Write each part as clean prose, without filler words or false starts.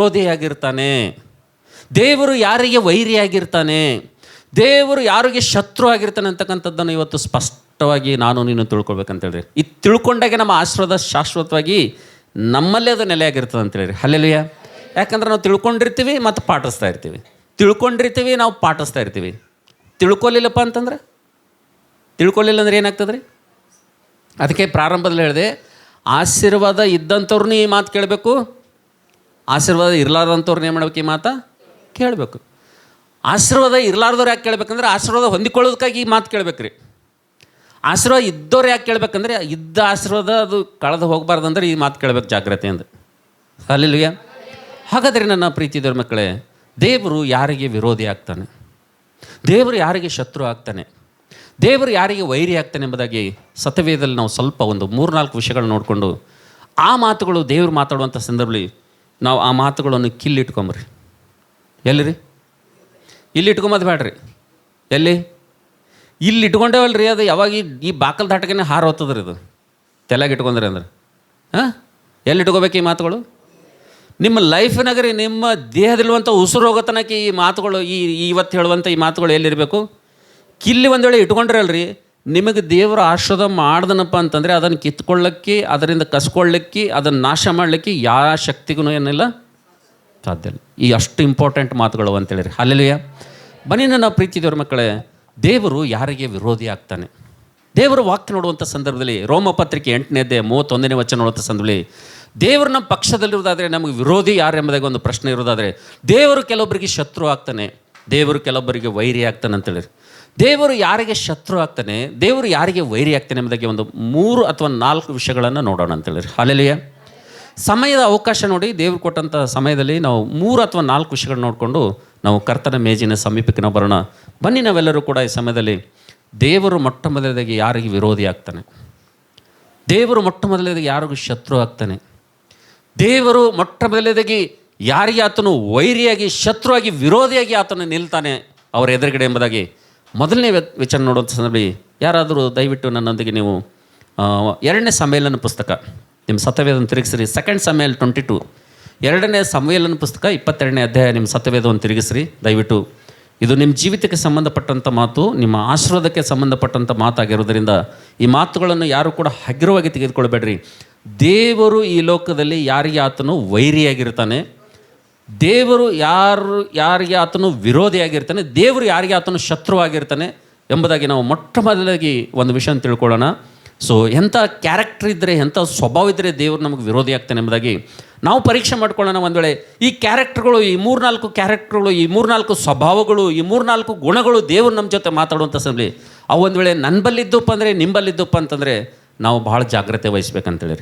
ವಿರೋಧಿಯಾಗಿರ್ತಾನೆ. ದೇವರು ಯಾರಿಗೆ ವೈರಿಯಾಗಿರ್ತಾನೆ, ದೇವರು ಯಾರಿಗೆ ಶತ್ರು ಆಗಿರ್ತಾನೆ ಅಂತಕ್ಕಂಥದ್ದನ್ನು ಇವತ್ತು ಸ್ಪಷ್ಟವಾಗಿ ನಾನು ನೀನು ತಿಳ್ಕೊಳ್ಬೇಕಂತೇಳಿ. ಇದು ತಿಳ್ಕೊಂಡಾಗೆ ನಮ್ಮ ಆಶೀರ್ವಾದ ಶಾಶ್ವತವಾಗಿ ನಮ್ಮಲ್ಲೇ ಅದು ನೆಲೆಯಾಗಿರ್ತದೆ ಅಂತೇಳಿ. ಹಲ್ಲೆಲೂಯ. ಯಾಕಂದ್ರೆ ನಾವು ತಿಳ್ಕೊಂಡಿರ್ತೀವಿ ಮತ್ತು ಪಾಠಿಸ್ತಾ ಇರ್ತೀವಿ, ತಿಳ್ಕೊಂಡಿರ್ತೀವಿ, ನಾವು ಪಾಠಿಸ್ತಾ ಇರ್ತೀವಿ. ತಿಳ್ಕೊಲಿಲ್ಲಪ್ಪ ಅಂತಂದ್ರೆ, ತಿಳ್ಕೊಲಿಲ್ಲ ಅಂದ್ರೆ ಏನಾಗ್ತದೆ ರೀ? ಅದಕ್ಕೆ ಪ್ರಾರಂಭದಲ್ಲಿ ಹೇಳಿದೆ, ಆಶೀರ್ವಾದ ಇದ್ದಂಥವ್ರನ್ನ ಈ ಮಾತು ಕೇಳಬೇಕು, ಆಶೀರ್ವಾದ ಇರಲಾರ್ದಂಥವ್ರನ್ನ ಏನು ಮಾಡ್ಬೇಕು? ಈ ಮಾತು ಕೇಳಬೇಕು. ಆಶೀರ್ವಾದ ಇರಲಾರ್ದವ್ರು ಯಾಕೆ ಕೇಳಬೇಕಂದ್ರೆ ಆಶೀರ್ವಾದ ಹೊಂದಿಕೊಳ್ಳೋದಕ್ಕಾಗಿ ಈ ಮಾತು ಕೇಳಬೇಕು ರೀ. ಆಶೀರ್ವಾದ ಇದ್ದವ್ರು ಯಾಕೆ ಕೇಳಬೇಕಂದ್ರೆ ಇದ್ದ ಆಶೀರ್ವಾದ ಅದು ಕಳೆದು ಹೋಗಬಾರ್ದಂದ್ರೆ ಈ ಮಾತು ಕೇಳಬೇಕು ಜಾಗ್ರತೆಯಿಂದ. ಹಲ್ಲೆಲೂಯ. ಹಾಗಾದರೆ ನನ್ನ ಪ್ರೀತಿದವ್ರ ಮಕ್ಕಳೇ, ದೇವರು ಯಾರಿಗೆ ವಿರೋಧಿ ಆಗ್ತಾನೆ, ದೇವರು ಯಾರಿಗೆ ಶತ್ರು ಆಗ್ತಾನೆ, ದೇವರು ಯಾರಿಗೆ ವೈರಿ ಆಗ್ತಾನೆ ಎಂಬುದಾಗಿ ಸತ್ಯವೇದದಲ್ಲಿ ನಾವು ಸ್ವಲ್ಪ ಒಂದು 3-4 ವಿಷಯಗಳನ್ನ ನೋಡಿಕೊಂಡು ಆ ಮಾತುಗಳು ದೇವರು ಮಾತಾಡುವಂಥ ಸಂದರ್ಭದಲ್ಲಿ ನಾವು ಆ ಮಾತುಗಳನ್ನು ಕಿಲ್ಲಿಟ್ಕೊಂಬ್ರಿ. ಎಲ್ಲಿ ರೀ? ಇಲ್ಲಿ ಇಟ್ಕೊಂಬದು ಬೇಡ್ರಿ. ಎಲ್ಲಿ? ಇಲ್ಲಿ ಇಟ್ಕೊಂಡೇವಲ್ಲ ರೀ. ಅದು ಯಾವಾಗ ಈ ಬಾಕಲ್ ದಾಟಕನೇ ಹಾರ ಹೋಗ್ತದ್ರಿ. ಇದು ತಲೆಗೆ ಇಟ್ಕೊಂಡ್ರಿ ಅಂದ್ರೆ ಎಲ್ಲಿ ಇಟ್ಕೋಬೇಕು ಈ ಮಾತುಗಳು? ನಿಮ್ಮ ಲೈಫಿನಾಗ ರೀ, ನಿಮ್ಮ ದೇಹದಲ್ಲಿರುವಂಥ ಉಸಿರು ಹೋಗೋತನಕ್ಕೆ ಈ ಮಾತುಗಳು, ಇವತ್ತು ಹೇಳುವಂಥ ಈ ಮಾತುಗಳು ಎಲ್ಲಿರಬೇಕು? ಕಿಲ್ಲಿ ಒಂದು ವೇಳೆ ಇಟ್ಕೊಂಡ್ರಲ್ರಿ, ನಿಮಗೆ ದೇವರ ಆಶೀರ್ವಾದ ಮಾಡ್ದನಪ್ಪ ಅಂತಂದರೆ ಅದನ್ನು ಕಿತ್ಕೊಳ್ಳೋಕ್ಕೆ, ಅದರಿಂದ ಕಸ್ಕೊಳ್ಳಿಕ್ಕೆ, ಅದನ್ನು ನಾಶ ಮಾಡಲಿಕ್ಕೆ ಯಾವ ಶಕ್ತಿಗೂ ಏನಿಲ್ಲ, ಸಾಧ್ಯ ಇಲ್ಲ. ಈ ಅಷ್ಟು ಇಂಪಾರ್ಟೆಂಟ್ ಮಾತುಗಳು ಅಂತೇಳಿರಿ. ಹಲ್ಲೆಲೂಯ. ಬನ್ನಿ ನನ್ನ ಪ್ರೀತಿದವ್ರ ಮಕ್ಕಳೇ, ದೇವರು ಯಾರಿಗೆ ವಿರೋಧಿ ಆಗ್ತಾನೆ? ದೇವರು ವಾಕ್ಯ ನೋಡುವಂಥ ಸಂದರ್ಭದಲ್ಲಿ ರೋಮಪತ್ರಿಕೆ 8ನೇ ಅಧ್ಯಾಯ 31ನೇ ವಚನ ನೋಡುವಂಥ ಸಂದರ್ಭದಲ್ಲಿ ದೇವರು ನಮ್ಮ ಪಕ್ಷದಲ್ಲಿರೋದಾದರೆ ನಮಗೆ ವಿರೋಧಿ ಯಾರು ಎಂಬುದಾಗಿ ಒಂದು ಪ್ರಶ್ನೆ ಇರೋದಾದರೆ, ದೇವರು ಕೆಲವೊಬ್ಬರಿಗೆ ಶತ್ರು ಆಗ್ತಾನೆ, ದೇವರು ಕೆಲವೊಬ್ಬರಿಗೆ ವೈರಿ ಆಗ್ತಾನೆ ಅಂತೇಳಿ. ದೇವರು ಯಾರಿಗೆ ಶತ್ರು ಆಗ್ತಾನೆ, ದೇವರು ಯಾರಿಗೆ ವೈರಿ ಆಗ್ತಾನೆ ಎಂಬುದಾಗಿ ಒಂದು 3 ಅಥವಾ 4 ವಿಷಯಗಳನ್ನು ನೋಡೋಣ ಅಂತೇಳಿ. ಹಲ್ಲೆಲೂಯ. ಸಮಯದ ಅವಕಾಶ ನೋಡಿ, ದೇವರು ಕೊಟ್ಟಂಥ ಸಮಯದಲ್ಲಿ ನಾವು 3 ಅಥವಾ 4 ವಿಷಯಗಳನ್ನ ನೋಡಿಕೊಂಡು ನಾವು ಕರ್ತನ ಮೇಜಿನ ಸಮೀಪಕ್ಕೆ ನಾವು ಬರೋಣ. ಬನ್ನಿ, ನಾವೆಲ್ಲರೂ ಕೂಡ ಈ ಸಮಯದಲ್ಲಿ ದೇವರು ಮೊಟ್ಟ ಮೊದಲದಾಗಿ ಯಾರಿಗೆ ವಿರೋಧಿ ಆಗ್ತಾನೆ, ದೇವರು ಮೊಟ್ಟ ಮೊದಲದಾಗಿ ಯಾರಿಗೂ ಶತ್ರು ಆಗ್ತಾನೆ, ದೇವರು ಮೊಟ್ಟ ಮೊದಲದಾಗಿ ಯಾರಿಗೆ ಆತನು ವೈರಿಯಾಗಿ, ಶತ್ರುವಾಗಿ, ವಿರೋಧಿಯಾಗಿ ಆತನು ನಿಲ್ತಾನೆ ಅವರ ಎದುರುಗಡೆ ಎಂಬುದಾಗಿ ಮೊದಲನೇ ವಿಚಾರ ನೋಡುವಂಥ ಸಂದರ್ಭದಲ್ಲಿ ಯಾರಾದರೂ ದಯವಿಟ್ಟು ನನ್ನೊಂದಿಗೆ ನೀವು 2ನೇ ಸಮಯಲನ ಪುಸ್ತಕ, ನಿಮ್ಮ ಸತ್ಯವೇದವನ್ನು ತಿರುಗಿಸ್ರಿ. 2 Samuel 22, 2ನೇ ಸಮಯಲನ ಪುಸ್ತಕ 22ನೇ ಅಧ್ಯಾಯ. ನಿಮ್ಮ ಸತ್ಯವೇದವನ್ನು ತಿರುಗಿಸ್ರಿ ದಯವಿಟ್ಟು. ಇದು ನಿಮ್ಮ ಜೀವಿತಕ್ಕೆ ಸಂಬಂಧಪಟ್ಟಂಥ ಮಾತು, ನಿಮ್ಮ ಆಶೀರ್ವಾದಕ್ಕೆ ಸಂಬಂಧಪಟ್ಟಂಥ ಮಾತಾಗಿರೋದರಿಂದ ಈ ಮಾತುಗಳನ್ನು ಯಾರು ಕೂಡ ಹಗುರವಾಗಿ ತೆಗೆದುಕೊಳ್ಬೇಡ್ರಿ. ದೇವರು ಈ ಲೋಕದಲ್ಲಿ ಯಾರಿಗೆ ಆತನು ವೈರಿಯಾಗಿರ್ತಾನೆ, ದೇವರು ಯಾರಿಗೆ ಆತನು ವಿರೋಧಿಯಾಗಿರ್ತಾನೆ, ದೇವರು ಯಾರಿಗೆ ಆತನು ಶತ್ರುವಾಗಿರ್ತಾನೆ ಎಂಬುದಾಗಿ ನಾವು ಮೊಟ್ಟ ಮೊದಲಾಗಿ ಒಂದು ವಿಷಯ ತಿಳ್ಕೊಳ್ಳೋಣ. ಸೊ ಎಂಥ ಕ್ಯಾರೆಕ್ಟರ್ ಇದ್ದರೆ, ಎಂಥ ಸ್ವಭಾವ ಇದ್ದರೆ ದೇವರು ನಮಗೆ ವಿರೋಧಿ ಆಗ್ತಾನೆ ಎಂಬುದಾಗಿ ನಾವು ಪರೀಕ್ಷೆ ಮಾಡ್ಕೊಳ್ಳೋಣ. ಒಂದು ವೇಳೆ ಈ ಕ್ಯಾರೆಕ್ಟರ್ಗಳು, ಈ 3-4 ಕ್ಯಾರೆಕ್ಟರ್ಗಳು, ಈ 3-4 ಸ್ವಭಾವಗಳು, ಈ 3-4 ಗುಣಗಳು ದೇವರು ನಮ್ಮ ಜೊತೆ ಮಾತಾಡುವಂಥ ಸಮಯ ಅವು ಒಂದು ವೇಳೆ ನನ್ನ ಬಲ್ಲಿದ್ದಪ್ಪ ಅಂದರೆ, ನಿಂಬಲ್ಲಿದ್ದಪ್ಪ ಅಂತಂದರೆ ನಾವು ಭಾಳ ಜಾಗ್ರತೆ ವಹಿಸ್ಬೇಕಂತೇಳಿ,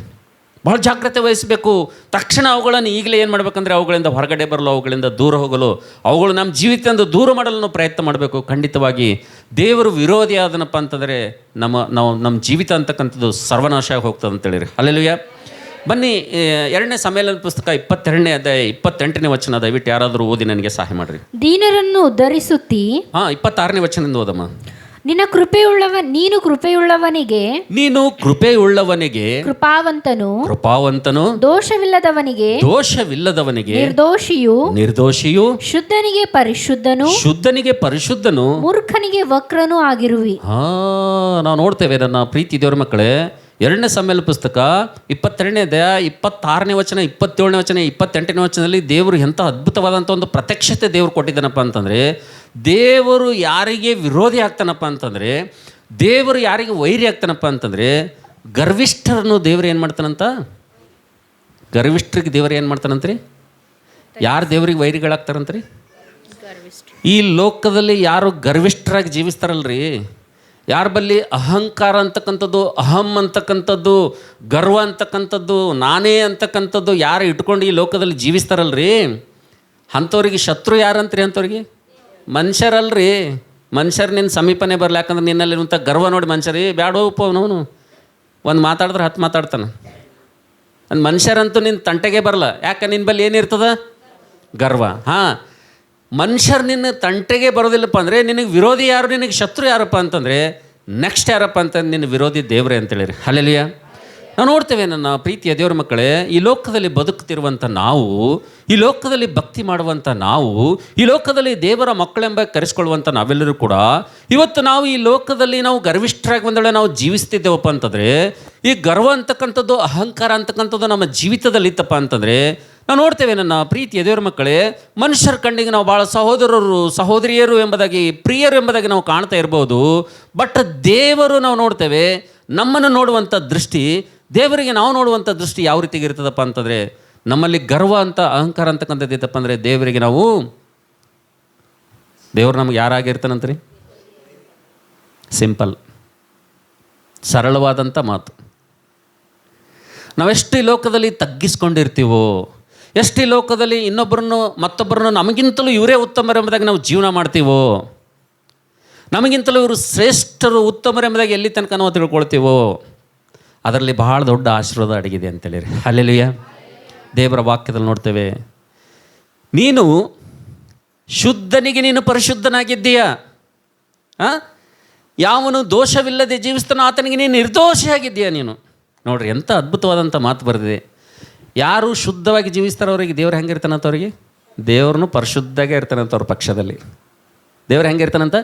ಭಾಳ ಜಾಗ್ರತೆ ವಹಿಸಬೇಕು. ತಕ್ಷಣ ಅವುಗಳನ್ನು ಈಗಲೇ ಏನು ಮಾಡಬೇಕಂದ್ರೆ ಅವುಗಳಿಂದ ಹೊರಗಡೆ ಬರಲು, ಅವುಗಳಿಂದ ದೂರ ಹೋಗಲು, ಅವುಗಳು ನಮ್ಮ ಜೀವಿತದಿಂದ ದೂರ ಮಾಡಲು ನಾವು ಪ್ರಯತ್ನ ಮಾಡಬೇಕು. ಖಂಡಿತವಾಗಿ ದೇವರು ವಿರೋಧಿ ಆದನಪ್ಪ ಅಂತಂದರೆ ನಮ್ಮ ಜೀವಿತ ಅಂತಕ್ಕಂಥದ್ದು ಸರ್ವನಾಶ ಆಗಿ ಹೋಗ್ತದೆ ಅಂತೇಳಿರಿ. ಹಲ್ಲೆಲೂಯ. ಬನ್ನಿ, 2ನೇ ಸಮಯಲನ ಪುಸ್ತಕ 22ನೇ ಅಧ್ಯಾಯ 28ನೇ ವಚನ ದಯವಿಟ್ಟು ಯಾರಾದರೂ ಓದಿ ನನಗೆ ಸಹಾಯ ಮಾಡಿರಿ. ದೀನರನ್ನು ಉದ್ಧರಿಸುತ್ತಿ. 26ನೇ ವಚನದಿಂದ ಓದಮ್ಮ. ನೀನು ಕೃಪೆಯುಳ್ಳವನಿಗೆ ಕೃಪಾವಂತನು, ದೋಷವಿಲ್ಲದವನಿಗೆ ನಿರ್ದೋಷಿಯು, ಶುದ್ಧನಿಗೆ ಪರಿಶುದ್ಧನು, ಮೂರ್ಖನಿಗೆ ವಕ್ರನೂ ಆಗಿರುವಿ. ನಾವು ನೋಡ್ತೇವೆ ನನ್ನ ಪ್ರೀತಿ ದೇವರ ಮಕ್ಕಳೇ, 2ನೇ ಸಮಯಲ ಪುಸ್ತಕ 22ನೇ ಅಧ್ಯಾಯ 26ನೇ ವಚನ, 27ನೇ ವಚನ, 28ನೇ ವಚನದಲ್ಲಿ ದೇವರು ಎಂಥ ಅದ್ಭುತವಾದಂಥ ಒಂದು ಪ್ರತ್ಯಕ್ಷತೆ ದೇವರು ಕೊಟ್ಟಿದ್ದಾನಪ್ಪ ಅಂತಂದರೆ, ದೇವರು ಯಾರಿಗೆ ವಿರೋಧಿ ಆಗ್ತಾನಪ್ಪ ಅಂತಂದರೆ, ದೇವರು ಯಾರಿಗೆ ವೈರಿ ಆಗ್ತಾನಪ್ಪ ಅಂತಂದರೆ, ಗರ್ವಿಷ್ಠರನ್ನು ದೇವರು ಏನು ಮಾಡ್ತಾನಂತ, ಗರ್ವಿಷ್ಠರಿಗೆ ದೇವರು ಏನು ಮಾಡ್ತಾನಂತ್ರಿ? ಯಾರು ದೇವರಿಗೆ ವೈರಿಗಳಾಗ್ತಾರಂತ್ರಿ? ಈ ಲೋಕದಲ್ಲಿ ಯಾರು ಗರ್ವಿಷ್ಠರಾಗಿ ಜೀವಿಸ್ತಾರಲ್ರಿ, ಯಾರ ಬಲ್ಲಿ ಅಹಂಕಾರ ಅಂತಕ್ಕಂಥದ್ದು, ಅಹಂ ಅಂತಕ್ಕಂಥದ್ದು, ಗರ್ವ ಅಂತಕ್ಕಂಥದ್ದು, ನಾನೇ ಅಂತಕ್ಕಂಥದ್ದು ಯಾರು ಇಟ್ಕೊಂಡು ಈ ಲೋಕದಲ್ಲಿ ಜೀವಿಸ್ತಾರಲ್ರಿ, ಅಂಥವ್ರಿಗೆ ಶತ್ರು ಯಾರಂತ್ರಿ? ಅಂಥವ್ರಿಗೆ ಮನುಷ್ಯರಲ್ರಿ. ಮನುಷ್ಯರು ನಿನ್ನ ಸಮೀಪನೇ ಬರಲ್ಲ. ಯಾಕಂದ್ರೆ ನಿನ್ನಲ್ಲಿರುವಂಥ ಗರ್ವ ನೋಡಿ ಮನುಷ್ಯರು ಬ್ಯಾಡೋಪ್ಪ ಅವನವನು ಒಂದು ಮಾತಾಡಿದ್ರೆ 10 ಮಾತಾಡ್ತಾನೆ. ಒಂದು ಮನುಷ್ಯರಂತೂ ನಿನ್ನ ತಂಟೆಗೆ ಬರಲ್ಲ. ಯಾಕೆ? ನಿನ್ನ ಬಲ್ಲಿ ಏನಿರ್ತದ? ಗರ್ವ. ಮನುಷ್ಯರು ನಿನ್ನ ತಂಟೆಗೆ ಬರೋದಿಲ್ಲಪ್ಪ ಅಂದರೆ ನಿನಗೆ ವಿರೋಧಿ ಯಾರು, ನಿನಗೆ ಶತ್ರು ಯಾರಪ್ಪ ಅಂತಂದರೆ ನೆಕ್ಸ್ಟ್ ಯಾರಪ್ಪ ಅಂತಂದ್ರೆ ನಿನ್ನ ವಿರೋಧಿ ದೇವರೇ ಅಂತೇಳಿರಿ. ಹಲ್ಲೆಲೂಯ. ನಾವು ನೋಡ್ತೇವೆ ನನ್ನ ಪ್ರೀತಿಯ ದೇವರ ಮಕ್ಕಳೇ, ಈ ಲೋಕದಲ್ಲಿ ಬದುಕ್ತಿರುವಂಥ ನಾವು, ಈ ಲೋಕದಲ್ಲಿ ಭಕ್ತಿ ಮಾಡುವಂಥ ನಾವು, ಈ ಲೋಕದಲ್ಲಿ ದೇವರ ಮಕ್ಕಳೆಂಬ ಕರೆಸ್ಕೊಳ್ಳುವಂಥ ನಾವೆಲ್ಲರೂ ಕೂಡ ಇವತ್ತು ನಾವು ಈ ಲೋಕದಲ್ಲಿ ನಾವು ಗರ್ವಿಷ್ಠರಾಗಿ ಒಂದೊಳ್ಳೆ ನಾವು ಜೀವಿಸ್ತಿದ್ದೇವಪ್ಪ ಅಂತಂದರೆ, ಈ ಗರ್ವ ಅಂತಕ್ಕಂಥದ್ದು, ಅಹಂಕಾರ ಅಂತಕ್ಕಂಥದ್ದು ನಮ್ಮ ಜೀವಿತದಲ್ಲಿ ಇತ್ತಪ್ಪ ಅಂತಂದರೆ, ನಾವು ನೋಡ್ತೇವೆ ನನ್ನ ಪ್ರೀತಿಯ ದೇವರ ಮಕ್ಕಳೇ, ಮನುಷ್ಯರ ಕಣ್ಣಿಗೆ ನಾವು ಭಾಳ ಸಹೋದರರು ಸಹೋದರಿಯರು ಎಂಬುದಾಗಿ, ಪ್ರಿಯರು ಎಂಬುದಾಗಿ ನಾವು ಕಾಣ್ತಾ ಇರ್ಬೋದು. ಬಟ್ ದೇವರು ನಾವು ನೋಡ್ತೇವೆ, ನಮ್ಮನ್ನು ನೋಡುವಂಥ ದೃಷ್ಟಿ, ದೇವರಿಗೆ ನಾವು ನೋಡುವಂಥ ದೃಷ್ಟಿ ಯಾವ ರೀತಿಗೆ ಇರ್ತದಪ್ಪ ಅಂತಂದರೆ, ನಮ್ಮಲ್ಲಿ ಗರ್ವ ಅಂತ ಅಹಂಕಾರ ಅಂತಕ್ಕಂಥದ್ದು ಇತ್ತಪ್ಪ ಅಂದರೆ ದೇವರಿಗೆ ನಾವು, ದೇವರು ನಮ್ಗೆ ಯಾರಾಗಿರ್ತಾನಂತ್ರಿ? ಸಿಂಪಲ್, ಸರಳವಾದಂಥ ಮಾತು. ನಾವೆಷ್ಟು ಈ ಲೋಕದಲ್ಲಿ ತಗ್ಗಿಸ್ಕೊಂಡಿರ್ತೀವೋ, ಎಷ್ಟು ಈ ಲೋಕದಲ್ಲಿ ಮತ್ತೊಬ್ಬರನ್ನು ನಮಗಿಂತಲೂ ಇವರೇ ಉತ್ತಮರೆಂಬುದಾಗಿ ನಾವು ಜೀವನ ಮಾಡ್ತೀವೋ, ನಮಗಿಂತಲೂ ಇವರು ಶ್ರೇಷ್ಠರು ಉತ್ತಮರೆಂಬುದಾಗಿ ಎಲ್ಲಿ ತನಕ ನಾವು ತಿಳ್ಕೊಳ್ತೀವೋ, ಅದರಲ್ಲಿ ಬಹಳ ದೊಡ್ಡ ಆಶೀರ್ವಾದ ಅಡಗಿದೆ ಅಂತೇಳಿರಿ. ಹಲ್ಲೆಲೂಯಾ. ದೇವರ ವಾಕ್ಯದಲ್ಲಿ ನೋಡ್ತೇವೆ, ನೀನು ಶುದ್ಧನಿಗೆ ನೀನು ಪರಿಶುದ್ಧನಾಗಿದ್ದೀಯಾ. ಯಾವನು ದೋಷವಿಲ್ಲದೆ ಜೀವಿಸ್ತಾನೋ ಆತನಿಗೆ ನೀನು ನಿರ್ದೋಷಿಯಾಗಿದ್ದೀಯಾ ನೀನು. ನೋಡ್ರಿ, ಎಂಥ ಅದ್ಭುತವಾದಂಥ ಮಾತು ಬರೆದಿದೆ. ಯಾರು ಶುದ್ಧವಾಗಿ ಜೀವಿಸ್ತಾರೋ ಅವರಿಗೆ ದೇವ್ರು ಹೆಂಗೆ ಇರ್ತಾನಂತ, ಅವರಿಗೆ ದೇವ್ರನ್ನು ಪರಿಶುದ್ಧಾಗೆ ಇರ್ತಾನಂತ. ಅವ್ರ ಪಕ್ಷದಲ್ಲಿ ದೇವ್ರು ಹೆಂಗೆ ಇರ್ತಾನಂತ,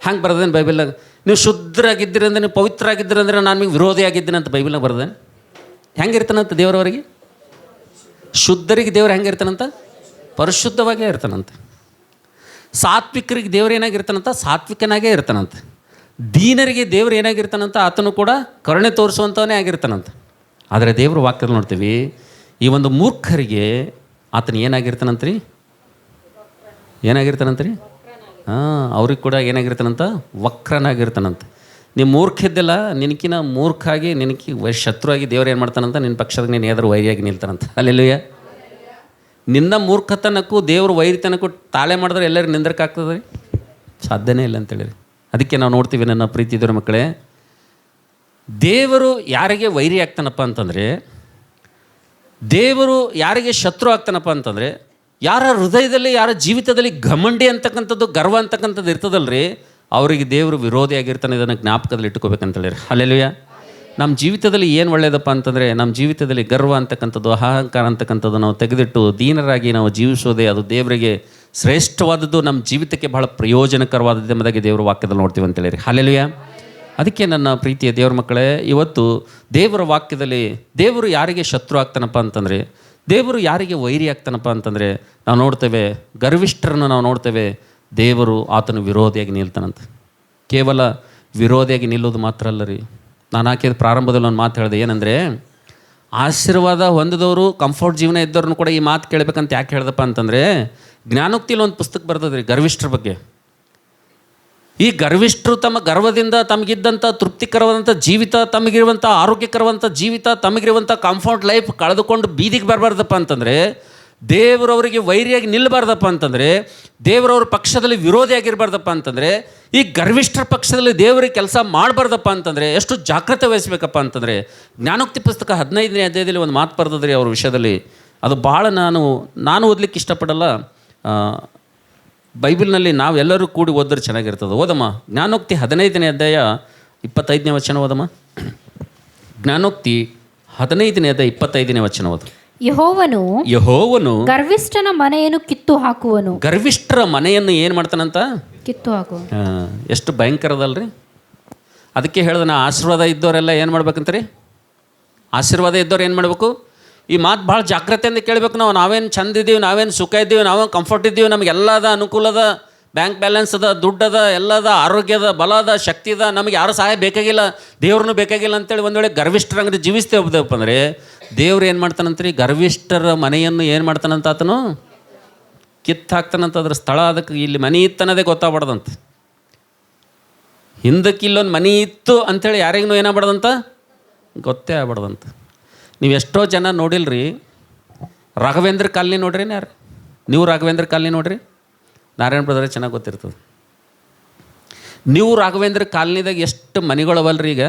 ಹಂಗೆ ಬರ್ದೇನೆ ಬೈಬಲ್ನಾಗ. ನೀವು ಶುದ್ಧರಾಗಿದ್ದೀರಿ ಅಂದರೆ, ನೀವು ಪವಿತ್ರರಾಗಿದ್ದೀರಿ ಅಂದರೆ ನಾನು ನಿಮಗೆ ವಿರೋಧಿಯಾಗಿದ್ದೀನಿ ಅಂತ ಬೈಬಲ್ನಾಗ ಬರ್ದೇನೆ. ಹೆಂಗೆ ಇರ್ತಾನಂತ ದೇವ್ರವರಿಗೆ? ಶುದ್ಧರಿಗೆ ದೇವ್ರು ಹೆಂಗೆ ಇರ್ತಾನಂತ? ಪರಿಶುದ್ಧವಾಗೇ ಇರ್ತಾನಂತೆ. ಸಾತ್ವಿಕರಿಗೆ ದೇವ್ರು ಏನಾಗಿರ್ತಾನಂತ? ಸಾತ್ವಿಕನಾಗೇ ಇರ್ತಾನಂತೆ. ದೀನರಿಗೆ ದೇವ್ರು ಏನಾಗಿರ್ತಾನಂತ? ಆತನು ಕೂಡ ಕರುಣೆ ತೋರಿಸುವಂಥವನೇ ಆಗಿರ್ತಾನಂತ. ಆದರೆ ದೇವ್ರ ವಾಕ್ಯದಲ್ಲಿ ನೋಡ್ತೀವಿ, ಈ ಒಂದು ಮೂರ್ಖರಿಗೆ ಆತನು ಏನಾಗಿರ್ತಾನಂತ್ರಿ? ಏನಾಗಿರ್ತಾನಂತ್ರಿ? ಅವ್ರಿಗೆ ಕೂಡ ಏನಾಗಿರ್ತಾನಂತ? ವಕ್ರನಾಗಿರ್ತಾನಂತ. ನೀವು ಮೂರ್ಖಿದ್ದೆಲ್ಲ, ನಿನಕಿನ ಮೂರ್ಖಾಗಿ ನಿನಕಿ ಶತ್ರುವಾಗಿ ದೇವ್ರು ಏನು ಮಾಡ್ತಾನಂತ? ನಿನ್ನ ಪಕ್ಷದಾಗ ನೀನು ಯಾವ್ದಾರು ವೈರಿಯಾಗಿ ನಿಲ್ತಾನಂತ. ಹಲ್ಲೆಲೂಯಾ. ನಿನ್ನ ಮೂರ್ಖತನಕ್ಕೂ ದೇವ್ರ ವೈರಿತನಕ್ಕೂ ತಾಳೆ ಮಾಡಿದ್ರೆ ಎಲ್ಲರಿಗೂ ನಿಂದ್ರಕ್ಕಾಗ್ತದೆ ರೀ? ಸಾಧ್ಯನೇ ಇಲ್ಲ ಅಂತೇಳಿರಿ. ಅದಕ್ಕೆ ನಾವು ನೋಡ್ತೀವಿ ನನ್ನ ಪ್ರೀತಿ ದೇವರ ಮಕ್ಕಳೇ, ದೇವರು ಯಾರಿಗೆ ವೈರಿ ಆಗ್ತಾನಪ್ಪ ಅಂತಂದರೆ, ದೇವರು ಯಾರಿಗೆ ಶತ್ರು ಆಗ್ತಾನಪ್ಪ ಅಂತಂದರೆ, ಯಾರ ಹೃದಯದಲ್ಲಿ, ಯಾರ ಜೀವಿತದಲ್ಲಿ ಘಮಂಡಿ ಅಂತಕ್ಕಂಥದ್ದು, ಗರ್ವ ಅಂತಕ್ಕಂಥದ್ದು ಇರ್ತದಲ್ರಿ, ಅವರಿಗೆ ದೇವರು ವಿರೋಧಿಯಾಗಿರ್ತಾನೆ. ಇದನ್ನು ಜ್ಞಾಪಕದಲ್ಲಿ ಇಟ್ಕೋಬೇಕಂತೇಳಿ. ಹಲ್ಲೆಲೂಯಾ. ನಮ್ಮ ಜೀವಿತದಲ್ಲಿ ಏನು ಒಳ್ಳೆಯದಪ್ಪ ಅಂತಂದರೆ, ನಮ್ಮ ಜೀವಿತದಲ್ಲಿ ಗರ್ವ ಅಂತಕ್ಕಂಥದ್ದು, ಅಹಂಕಾರ ಅಂತಕ್ಕಂಥದ್ದು ನಾವು ತೆಗೆದಿಟ್ಟು ದೀನರಾಗಿ ನಾವು ಜೀವಿಸೋದೇ ಅದು ದೇವರಿಗೆ ಶ್ರೇಷ್ಠವಾದದ್ದು, ನಮ್ಮ ಜೀವಿತಕ್ಕೆ ಬಹಳ ಪ್ರಯೋಜನಕರವಾದದ್ದು ಎಂಬುದಾಗಿ ದೇವರ ವಾಕ್ಯದಲ್ಲಿ ನೋಡ್ತೀವಿ ಅಂತೇಳಿ. ಹಲ್ಲೆಲೂಯಾ. ಅದಕ್ಕೆ ನನ್ನ ಪ್ರೀತಿಯ ದೇವರ ಮಕ್ಕಳೇ, ಇವತ್ತು ದೇವರ ವಾಕ್ಯದಲ್ಲಿ ದೇವರು ಯಾರಿಗೆ ಶತ್ರು ಆಗ್ತಾನಪ್ಪ ಅಂತಂದರೆ, ದೇವರು ಯಾರಿಗೆ ವೈರಿ ಆಗ್ತಾನಪ್ಪ ಅಂತಂದರೆ, ನಾವು ನೋಡ್ತೇವೆ ಗರ್ವಿಷ್ಠರನ್ನು ನಾವು ನೋಡ್ತೇವೆ, ದೇವರು ಆತನು ವಿರೋಧಿಯಾಗಿ ನಿಲ್ತಾನಂತೆ. ಕೇವಲ ವಿರೋಧಿಯಾಗಿ ನಿಲ್ಲೋದು ಮಾತ್ರ ಅಲ್ಲ ರೀ. ನಾನು ಹಾಕಿದ ಪ್ರಾರಂಭದಲ್ಲಿ ಒಂದು ಮಾತು ಹೇಳಿದೆ, ಏನಂದರೆ ಆಶೀರ್ವಾದ ಹೊಂದಿದವರು, ಕಂಫರ್ಟ್ ಜೀವನ ಇದ್ದವ್ರನ್ನು ಕೂಡ ಈ ಮಾತು ಕೇಳಬೇಕಂತ ಯಾಕೆ ಹೇಳ್ದಪ್ಪ ಅಂತಂದರೆ, ಜ್ಞಾನೋಕ್ತಿಯಲ್ಲಿ ಒಂದು ಪುಸ್ತಕ ಬರ್ತದ್ರಿ ಗರ್ವಿಷ್ಠರ ಬಗ್ಗೆ. ಈ ಗರ್ವಿಷ್ಠರು ತಮ್ಮ ಗರ್ವದಿಂದ ತಮಗಿದ್ದಂಥ ತೃಪ್ತಿಕರವಾದಂಥ ಜೀವಿತ, ತಮಗಿರುವಂಥ ಆರೋಗ್ಯಕರವಾದಂಥ ಜೀವಿತ, ತಮಗಿರುವಂಥ ಕಂಫರ್ಟ್ ಲೈಫ್ ಕಳೆದುಕೊಂಡು ಬೀದಿಗೆ ಬರಬಾರ್ದಪ್ಪ ಅಂತಂದರೆ, ದೇವರವರಿಗೆ ವೈರಿಯಾಗಿ ನಿಲ್ಲಬಾರ್ದಪ್ಪ ಅಂತಂದರೆ, ದೇವರವ್ರ ಪಕ್ಷದಲ್ಲಿ ವಿರೋಧಿಯಾಗಿರಬಾರ್ದಪ್ಪ ಅಂತಂದರೆ, ಈ ಗರ್ವಿಷ್ಠರ ಪಕ್ಷದಲ್ಲಿ ದೇವರಿಗೆ ಕೆಲಸ ಮಾಡಬಾರ್ದಪ್ಪ ಅಂತಂದರೆ ಎಷ್ಟು ಜಾಗ್ರತೆ ವಹಿಸಬೇಕಪ್ಪ ಅಂತಂದರೆ, ಜ್ಞಾನೋಕ್ತಿ ಪುಸ್ತಕ 15ನೇ ಅಧ್ಯಾಯದಲ್ಲಿ ಒಂದು ಮಾತು ಬರ್ತದ್ರಿ ಅವ್ರ ವಿಷಯದಲ್ಲಿ. ಅದು ಭಾಳ ನಾನು ಓದಲಿಕ್ಕೆ ಇಷ್ಟಪಡಲ್ಲ. ಬೈಬಲ್ನಲ್ಲಿ ನಾವು ಎಲ್ಲರೂ ಕೂಡಿ ಓದಿದ್ರೆ ಚೆನ್ನಾಗಿರ್ತದೆ. ಓದಮ್ಮ, ಜ್ಞಾನೋಕ್ತಿ 15ನೇ ಅಧ್ಯಾಯ 25ನೇ ವಚನ ಓದಮ್ಮ. ಜ್ಞಾನೋಕ್ತಿ 15ನೇ ಅಧ್ಯಾಯ 25ನೇ ವಚನ ಓದು. ಯೆಹೋವನು ಗರ್ವಿಷ್ಠನ ಮನೆಯನ್ನು ಕಿತ್ತು ಹಾಕುವನು. ಗರ್ವಿಷ್ಠರ ಮನೆಯನ್ನು ಏನು ಮಾಡ್ತಾನಂತ? ಕಿತ್ತು ಹಾಕುವ. ಎಷ್ಟು ಭಯಂಕರದಲ್ರಿ. ಅದಕ್ಕೆ ಹೇಳ್ದೆ, ಆಶೀರ್ವಾದ ಇದ್ದವರೆಲ್ಲ ಏನು ಮಾಡ್ಬೇಕಂತ ರೀ? ಆಶೀರ್ವಾದ ಇದ್ದವ್ರು ಏನು ಮಾಡಬೇಕು? ಈ ಮಾತು ಭಾಳ ಜಾಗ್ರತೆಯಿಂದ ಕೇಳಬೇಕು. ನಾವೇನು ಚಂದ ಇದ್ದೀವಿ, ನಾವೇನು ಸುಖ ಇದ್ದೀವಿ, ನಾವೇನು ಕಂಫರ್ಟ್ ಇದ್ದೀವಿ, ನಮಗೆಲ್ಲದ ಅನುಕೂಲದ, ಬ್ಯಾಂಕ್ ಬ್ಯಾಲೆನ್ಸ್ ಅದ, ದುಡ್ಡದ, ಎಲ್ಲದ, ಆರೋಗ್ಯದ, ಬಲದ, ಶಕ್ತಿ ಅದ, ನಮಗೆ ಯಾರು ಸಹಾಯ ಬೇಕಾಗಿಲ್ಲ, ದೇವ್ರನ್ನೂ ಬೇಕಾಗಿಲ್ಲ ಅಂತೇಳಿ ಒಂದು ವೇಳೆ ಗರ್ವಿಷ್ಠರಂಗೆ ಜೀವಿಸ್ತೇವಪ್ಪ ಅಂದರೆ, ದೇವ್ರು ಏನು ಮಾಡ್ತಾನಂತ್ರಿ? ಗರ್ವಿಷ್ಠರ ಮನೆಯನ್ನು ಏನು ಮಾಡ್ತಾನಂತ? ಆತನು ಕಿತ್ತು ಹಾಕ್ತಾನಂತ. ಅದ್ರ ಸ್ಥಳ ಅದಕ್ಕೆ ಇಲ್ಲಿ ಮನೆ ಇತ್ತನ್ನೋದೇ ಗೊತ್ತಾಗ್ಬಾರ್ದಂತ. ಹಿಂದಕ್ಕೆ ಇಲ್ಲೊಂದು ಮನೆ ಇತ್ತು ಅಂಥೇಳಿ ಯಾರಿಗೂ ಏನಾಗ್ಬಾರ್ದಂತ? ಗೊತ್ತೇ ಆಗ್ಬಾರ್ದಂತ. ನೀವು ಎಷ್ಟೋ ಜನ ನೋಡಿಲ್ರಿ, ರಾಘವೇಂದ್ರ ಕಾಲನಿ ನೋಡ್ರಿ, ಯಾರು ನೀವು ರಾಘವೇಂದ್ರ ಕಾಲನಿ ನೋಡ್ರಿ, ನಾರಾಯಣ ಬ್ರದರ್ ಚೆನ್ನಾಗಿ ಗೊತ್ತಿರ್ತದೆ. ನೀವು ರಾಘವೇಂದ್ರ ಕಾಲನಿದಾಗ ಎಷ್ಟು ಮನೆಗಳವಲ್ರಿ. ಈಗ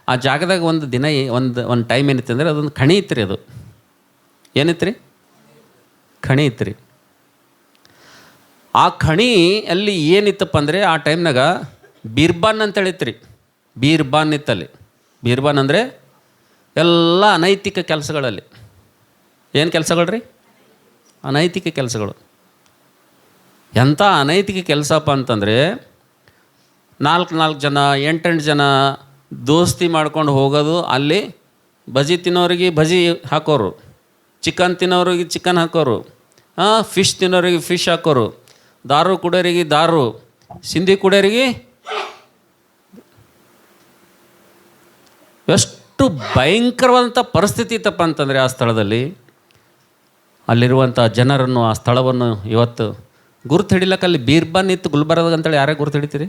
ಆ ಜಾಗದಾಗ ಒಂದು ದಿನ ಒಂದು ಟೈಮ್ ಏನಿತ್ತು ಅಂದರೆ, ಅದೊಂದು ಖಣಿ ಇತ್ತು ರೀ. ಅದು ಏನಿತ್ತು ರೀ? ಖಣಿ ಇತ್ತು ರೀ. ಆ ಖಣಿ ಅಲ್ಲಿ ಏನಿತ್ತಪ್ಪ ಅಂದರೆ, ಆ ಟೈಮ್ನಾಗ ಬೀರ್ಬಾನ್ ಅಂತ ಹೇಳಿತ್ತು ರೀ. ಬೀರ್ಬಾನ್ ಇತ್ತಲ್ಲಿ. ಬೀರ್ಬಾನ್ ಅಂದರೆ ಎಲ್ಲ ಅನೈತಿಕ ಕೆಲಸಗಳಲ್ಲಿ. ಏನು ಕೆಲಸಗಳು ರೀ? ಅನೈತಿಕ ಕೆಲಸಗಳು. ಎಂಥ ಅನೈತಿಕ ಕೆಲಸಪ್ಪ ಅಂತಂದರೆ, 4 ಜನ 8 ಜನ ದೋಸ್ತಿ ಮಾಡ್ಕೊಂಡು ಹೋಗೋದು. ಅಲ್ಲಿ ಬಜಿ ತಿನ್ನೋರಿಗೆ ಬಜಿ ಹಾಕೋರು, ಚಿಕನ್ ತಿನ್ನೋರಿಗೆ ಚಿಕನ್ ಹಾಕೋರು, ಫಿಶ್ ತಿನ್ನೋರಿಗೆ ಫಿಶ್ ಹಾಕೋರು, ದಾರು ಕುಡಿಯೋರಿಗೆ ದಾರು, ಸಿಂಧಿ ಕುಡಿಯೋರಿಗೆ. ಎಷ್ಟು ಭಯಂಕರವಾದಂಥ ಪರಿಸ್ಥಿತಿ ಇತ್ತಪ್ಪ ಅಂತಂದರೆ ಆ ಸ್ಥಳದಲ್ಲಿ. ಅಲ್ಲಿರುವಂಥ ಜನರನ್ನು, ಆ ಸ್ಥಳವನ್ನು ಇವತ್ತು ಗುರುತು ಹಿಡಿಲಕ್ಕೆ ಅಲ್ಲಿ ಬೀರ್ಬನ್ ಇತ್ತು ಗುಲ್ಬರ್ಗ ಅಂತೇಳಿ ಯಾರೇ ಗುರುತು ಹಿಡಿತೀರಿ?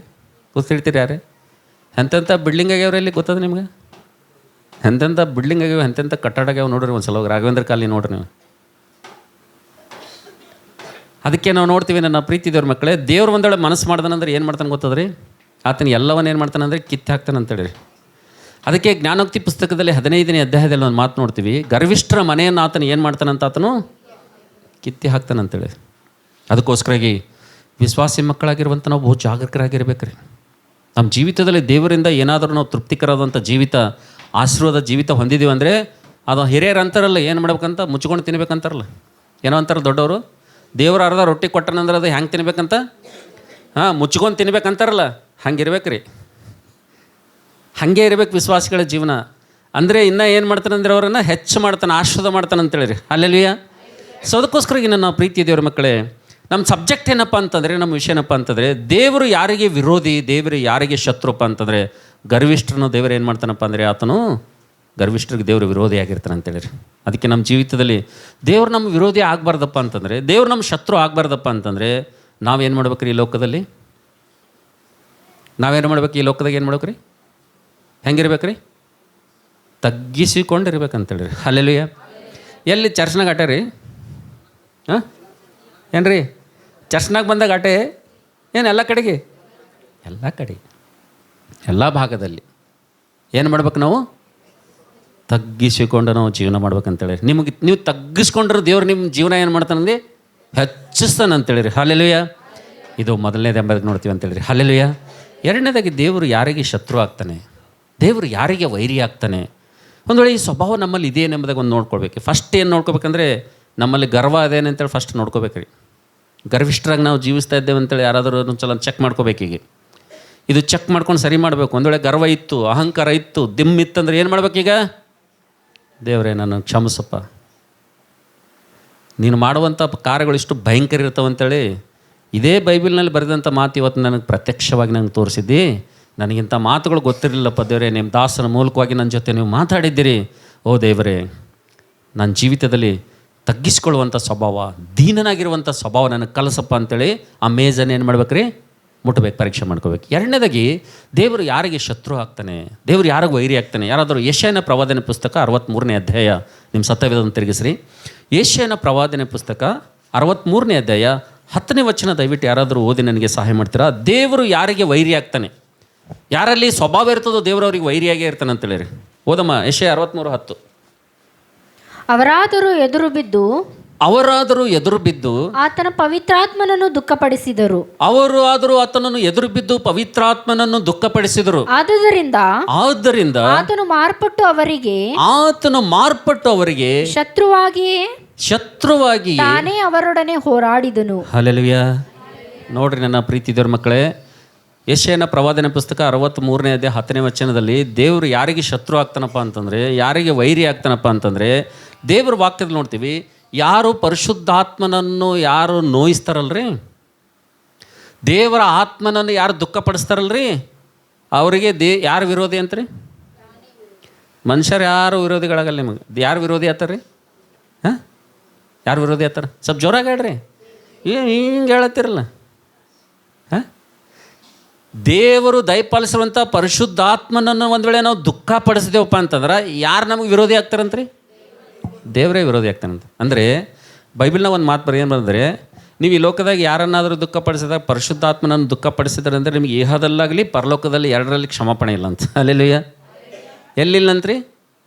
ಯಾರೇ? ಎಂತೆಂಥ ಬಿಲ್ಡಿಂಗ್ ಆಗ್ಯಾವ್ರಿ ಇಲ್ಲಿ ಗೊತ್ತದ ನಿಮ್ಗೆ? ಎಂತೆಂಥ ಬಿಲ್ಡಿಂಗ್ ಆಗ್ಯಾವ, ಎಂತೆಂಥ ಕಟ್ಟಡ ಆಗ್ಯಾವ ನೋಡ್ರಿ. ಒಂದು ಸಲ ಹೋಗಿ ರಾಘವೇಂದ್ರ ಕಾಲನಿ ನೋಡ್ರಿ ನೀವು. ಅದಕ್ಕೆ ನಾವು ನೋಡ್ತೀವಿ, ನನ್ನ ಪ್ರೀತಿ ದೇವ್ರ ಮಕ್ಕಳೇ, ದೇವ್ರು ಒಂದೊಳ್ಳೆ ಮನಸ್ಸು ಮಾಡ್ತಾನಂದ್ರೆ ಏನು ಮಾಡ್ತಾನೆ ಗೊತ್ತದ್ರಿ? ಆತನ ಎಲ್ಲವನ್ನ ಏನು ಮಾಡ್ತಾನೆ ಅಂದರೆ ಕಿತ್ತು ಹಾಕ್ತಾನೆ ಅಂತೇಳಿ. ಅದಕ್ಕೆ ಜ್ಞಾನೋಕ್ತಿ ಪುಸ್ತಕದಲ್ಲಿ 15ನೇ ಅಧ್ಯಾಯದಲ್ಲಿ ಒಂದು ಮಾತು ನೋಡ್ತೀವಿ, ಗರ್ವಿಷ್ಠರ ಮನೆಯನ್ನು ಆತನು ಏನು ಮಾಡ್ತಾನಂತ ಆತನು ಕಿತ್ತಿ ಹಾಕ್ತಾನಂತೇಳಿ. ಅದಕ್ಕೋಸ್ಕರಾಗಿ ವಿಶ್ವಾಸಿ ಮಕ್ಕಳಾಗಿರುವಂಥ ನಾವು ಬಹು ಜಾಗರೂಕರಾಗಿರ್ಬೇಕ್ರಿ. ನಮ್ಮ ಜೀವಿತದಲ್ಲಿ ದೇವರಿಂದ ಏನಾದರೂ ನಾವು ತೃಪ್ತಿಕರವಾದಂಥ ಜೀವಿತ, ಆಶೀರ್ವಾದ ಜೀವಿತ ಹೊಂದಿದ್ದೀವಿ ಅಂದರೆ ಅದು ಹಿರಿಯರು ಅಂತಾರಲ್ಲ, ಏನು ಮಾಡ್ಬೇಕಂತ ಮುಚ್ಕೊಂಡು ತಿನ್ಬೇಕಂತಾರಲ್ಲ. ಏನೋ ಅಂತಾರಲ್ಲ ದೊಡ್ಡವರು, ದೇವ್ರು ಅರ್ಧ ರೊಟ್ಟಿ ಕೊಟ್ಟನಂದ್ರೆ ಅದು ಹೆಂಗೆ ತಿನ್ಬೇಕಂತ, ಮುಚ್ಕೊಂಡು ತಿನ್ಬೇಕಂತಾರಲ್ಲ, ಹಂಗೆ ಇರ್ಬೇಕ್ರಿ. ಹಾಗೆ ಇರ್ಬೇಕು ವಿಶ್ವಾಸಿಗಳ ಜೀವನ. ಅಂದರೆ ಇನ್ನೂ ಏನು ಮಾಡ್ತಾನೆ ಅಂದರೆ ಅವರನ್ನು ಹೆಚ್ಚು ಮಾಡ್ತಾನೆ, ಆಶೀರ್ವಾದ ಮಾಡ್ತಾನೆ ಅಂತೇಳಿರಿ. ಅಲ್ಲೆಲ್ಲೂಯ. ಸೊ ಅದಕ್ಕೋಸ್ಕರ ನನ್ನ ಪ್ರೀತಿ ದೇವ್ರ ಮಕ್ಕಳೇ, ನಮ್ಮ ಸಬ್ಜೆಕ್ಟ್ ಏನಪ್ಪ ಅಂತಂದರೆ, ನಮ್ಮ ವಿಷಯ ಏನಪ್ಪ ಅಂತಂದರೆ, ದೇವರು ಯಾರಿಗೆ ವಿರೋಧಿ, ದೇವರು ಯಾರಿಗೆ ಶತ್ರುಪ್ಪ ಅಂತಂದರೆ, ಗರ್ವಿಷ್ಠರನ್ನು ದೇವರು ಏನು ಮಾಡ್ತಾನಪ್ಪ ಅಂದರೆ ಆತನು ಗರ್ವಿಷ್ಠರಿಗೆ ದೇವರು ವಿರೋಧಿ ಆಗಿರ್ತಾನೆ ಅಂತೇಳಿರಿ. ಅದಕ್ಕೆ ನಮ್ಮ ಜೀವಿತದಲ್ಲಿ ದೇವ್ರು ನಮ್ಮ ವಿರೋಧಿ ಆಗಬಾರ್ದಪ್ಪ ಅಂತಂದರೆ, ದೇವ್ರು ನಮ್ಮ ಶತ್ರು ಆಗಬಾರ್ದಪ್ಪ ಅಂತಂದರೆ, ನಾವೇನು ಮಾಡ್ಬೇಕ್ರಿ ಈ ಲೋಕದಲ್ಲಿ? ನಾವೇನು ಮಾಡ್ಬೇಕು ಈ ಲೋಕದಾಗ? ಏನು ಮಾಡ್ಬೇಕ್ರಿ? ಹೆಂಗಿರ್ಬೇಕ್ರಿ? ತಗ್ಗಿಸಿಕೊಂಡಿರ್ಬೇಕಂತೇಳಿ. ಅಲ್ಲೆಲ್ಲೂಯ. ಎಲ್ಲಿ ಚರ್ಚ್ನಾಗ ಆಟ ರೀ? ಏನು ರೀ? ಚರ್ಚ್ನಾಗ ಬಂದಾಗ ಆಟೆ ಏನು? ಎಲ್ಲ ಕಡೆಗೆ, ಎಲ್ಲ ಕಡೆ, ಎಲ್ಲ ಭಾಗದಲ್ಲಿ ಏನು ಮಾಡ್ಬೇಕು ನಾವು? ತಗ್ಗಿಸಿಕೊಂಡು ನಾವು ಜೀವನ ಮಾಡ್ಬೇಕಂತೇಳಿ. ನೀವು ತಗ್ಗಿಸ್ಕೊಂಡ್ರೆ ದೇವ್ರು ನಿಮ್ಮ ಜೀವನ ಏನು ಮಾಡ್ತಾನಂದು ಹೆಚ್ಚಿಸ್ತಾನೆ ಅಂತೇಳಿರಿ. ಅಲ್ಲೆಲ್ಲೂಯ. ಇದು ಮೊದಲನೇದು ಎಂಬುದಕ್ಕೆ ನೋಡ್ತೀವಿ ಅಂತೇಳಿರಿ. ಅಲ್ಲೆಲ್ಲೂಯ. ಎರಡನೇದಾಗಿ ದೇವರು ಯಾರಿಗೆ ಶತ್ರು ಆಗ್ತಾನೆ, ದೇವರು ಯಾರಿಗೆ ವೈರಿ ಆಗ್ತಾನೆ, ಒಂದು ವೇಳೆ ಈ ಸ್ವಭಾವ ನಮ್ಮಲ್ಲಿ ಇದೇನೆಂಬುದಾಗ ಒಂದು ನೋಡ್ಕೊಳ್ಬೇಕು. ಫಸ್ಟ್ ಏನು ನೋಡ್ಕೋಬೇಕಂದ್ರೆ, ನಮ್ಮಲ್ಲಿ ಗರ್ವ ಅದೇನೆ ಅಂತೇಳಿ ಫಸ್ಟ್ ನೋಡ್ಕೋಬೇಕ್ರಿ. ಗರ್ವಿಷ್ಠರಾಗಿ ನಾವು ಜೀವಿಸ್ತಾ ಇದ್ದೇವೆ ಅಂತೇಳಿ ಯಾರಾದರೂ ಒಂದ್ಸಲ ಚೆಕ್ ಮಾಡ್ಕೋಬೇಕೀಗ. ಇದು ಚೆಕ್ ಮಾಡ್ಕೊಂಡು ಸರಿ ಮಾಡಬೇಕು. ಒಂದು ವೇಳೆ ಗರ್ವ ಇತ್ತು, ಅಹಂಕಾರ ಇತ್ತು, ದಿಮ್ಮಿತ್ತಂದ್ರೆ ಏನು ಮಾಡ್ಬೇಕೀಗ? ದೇವರೇ ನಾನು ಕ್ಷಮಿಸಪ್ಪ, ನೀನು ಮಾಡುವಂಥ ಕಾರ್ಯಗಳು ಇಷ್ಟು ಭಯಂಕರ ಇರ್ತಾವಂತೇಳಿ ಇದೇ ಬೈಬಲ್ನಲ್ಲಿ ಬರೆದಂಥ ಮಾತು ಇವತ್ತು ನನಗೆ ಪ್ರತ್ಯಕ್ಷವಾಗಿ ನನಗೆ ತೋರಿಸಿದ್ದಿ. ನನಗಿಂಥ ಮಾತುಗಳು ಗೊತ್ತಿರಲಿಲ್ಲಪ್ಪ ದೇವರೇ, ನಿಮ್ಮ ದಾಸನ ಮೂಲಕವಾಗಿ ನನ್ನ ಜೊತೆ ನೀವು ಮಾತಾಡಿದ್ದೀರಿ. ಓ ದೇವರೇ, ನನ್ನ ಜೀವಿತದಲ್ಲಿ ತಗ್ಗಿಸ್ಕೊಳ್ಳುವಂಥ ಸ್ವಭಾವ, ದೀನನಾಗಿರುವಂಥ ಸ್ವಭಾವ ನನಗೆ ಕಲಿಸಪ್ಪ ಅಂತೇಳಿ ಆ ಮೇಜನ್ನು ಏನು ಮಾಡ್ಬೇಕ್ರಿ? ಮುಟ್ಟಬೇಕು, ಪರೀಕ್ಷೆ ಮಾಡ್ಕೋಬೇಕು. ಎರಡನೇದಾಗಿ ದೇವರು ಯಾರಿಗೆ ಶತ್ರು ಆಗ್ತಾನೆ, ದೇವರು ಯಾರಿಗೆ ವೈರಿ ಆಗ್ತಾನೆ. ಯಾರಾದರೂ ಯೆಶಾಯನ ಪ್ರವಾದನೆ ಪುಸ್ತಕ 63ನೇ ಅಧ್ಯಾಯ, ನಿಮ್ಮ ಸತ್ಯವೇದವನ್ನು ತಿರುಗಿಸ್ರಿ. ಯೆಶಾಯನ ಪ್ರವಾದನೆ ಪುಸ್ತಕ 63ನೇ ಅಧ್ಯಾಯ 10ನೇ ವಚನ ದಯವಿಟ್ಟು ಯಾರಾದರೂ ಓದಿ ನನಗೆ ಸಹಾಯ ಮಾಡ್ತೀರಾ? ದೇವರು ಯಾರಿಗೆ ವೈರಿ ಆಗ್ತಾನೆ, ಯಾರಲ್ಲಿ ಸ್ವಭಾವ ಇರ್ತದೋ ದೇವರು ಅವ್ರಿಗೆ ವೈರಿಯಾಗೇ ಇರ್ತಾನೆ ಅಂತೇಳಿರಿ. ಓದಮ್ಮ, ಯೆಶಾಯ 63:10. ಅವರಾದರೂ ಎದುರು ಬಿದ್ದು ಆತನ ಪವಿತ್ರಾತ್ಮನನ್ನು ದುಃಖಪಡಿಸಿದರು. ಆದರೂ ಆತನನ್ನು ಎದುರು ಬಿದ್ದು ಪವಿತ್ರಾತ್ಮನನ್ನು ದುಃಖಪಡಿಸಿದರು. ಆದುದರಿಂದ ಆತನು ಮಾರ್ಪಟ್ಟು ಅವರಿಗೆ ಶತ್ರುವಾಗಿ ತಾನೇ ಅವರೊಡನೆ ಹೋರಾಡಿದನು. ಹಲ್ಲೆಲೂಯಾ. ನೋಡ್ರಿ ನನ್ನ ಪ್ರೀತಿ ದೇವ್ರ ಮಕ್ಕಳೇ, ಯೆಶಾಯನ ಪ್ರವಾದನೆ ಪುಸ್ತಕ 63ನೇ ಅಧ್ಯಾಯ 10ನೇ ವಚನದಲ್ಲಿ ದೇವರು ಯಾರಿಗೆ ಶತ್ರು ಆಗ್ತಾನಪ್ಪ ಅಂತಂದರೆ, ಯಾರಿಗೆ ವೈರಿ ಆಗ್ತಾನಪ್ಪ ಅಂತಂದರೆ, ದೇವ್ರ ವಾಕ್ಯದಲ್ಲಿ ನೋಡ್ತೀವಿ, ಯಾರು ಪರಿಶುದ್ಧಾತ್ಮನನ್ನು ಯಾರು ನೋಯಿಸ್ತಾರಲ್ರಿ, ದೇವರ ಆತ್ಮನನ್ನು ಯಾರು ದುಃಖಪಡಿಸ್ತಾರಲ್ರಿ, ಅವರಿಗೆ ಯಾರು ವಿರೋಧಿ ಅಂತ್ರಿ? ಮನುಷ್ಯರು ಯಾರು ವಿರೋಧಿಗಳಾಗಲ್ಲ ನಿಮಗೆ. ಯಾರು ವಿರೋಧಿ ಆತಾರ್ರಿ? ಯಾರು ವಿರೋಧಿ ಆತಾರ? ಸ್ವಲ್ಪ ಜೋರಾಗಿ ಹೇಳ್ರಿ. ಹಿಂಗೆ ಹೇಳತ್ತಿರಲ್ಲ. ದೇವರು ದಯಪಾಲಿಸುವಂಥ ಪರಿಶುದ್ಧಾತ್ಮನನ್ನು ಒಂದು ವೇಳೆ ನಾವು ದುಃಖ ಪಡಿಸಿದೇವಪ್ಪ ಅಂತಂದ್ರೆ ಯಾರು ನಮಗೆ ವಿರೋಧಿ ಆಗ್ತಾರಂತ್ರಿ? ದೇವರೇ ವಿರೋಧಿ ಆಗ್ತಾನಂತ. ಅಂದರೆ ಬೈಬಲ್ನಾಗ ಒಂದು ಮಾತು ಏನು ಬಂದರೆ, ನೀವು ಈ ಲೋಕದಾಗ ಯಾರನ್ನಾದರೂ ದುಃಖಪಡಿಸಿದಾಗ ಪರಿಶುದ್ಧಾತ್ಮನನ್ನು ದುಃಖಪಡಿಸಿದ್ರೆ ಅಂದರೆ ನಿಮಗೆ ಇಹದಲ್ಲಾಗಲಿ ಪರಲೋಕದಲ್ಲಿ ಎರಡರಲ್ಲಿ ಕ್ಷಮಾಪಣೆ ಇಲ್ಲ ಅಂತ. ಅಲ್ಲೆಲ್ಲೂಯಾ. ಎಲ್ಲಿಲ್ಲಂತ್ರಿ?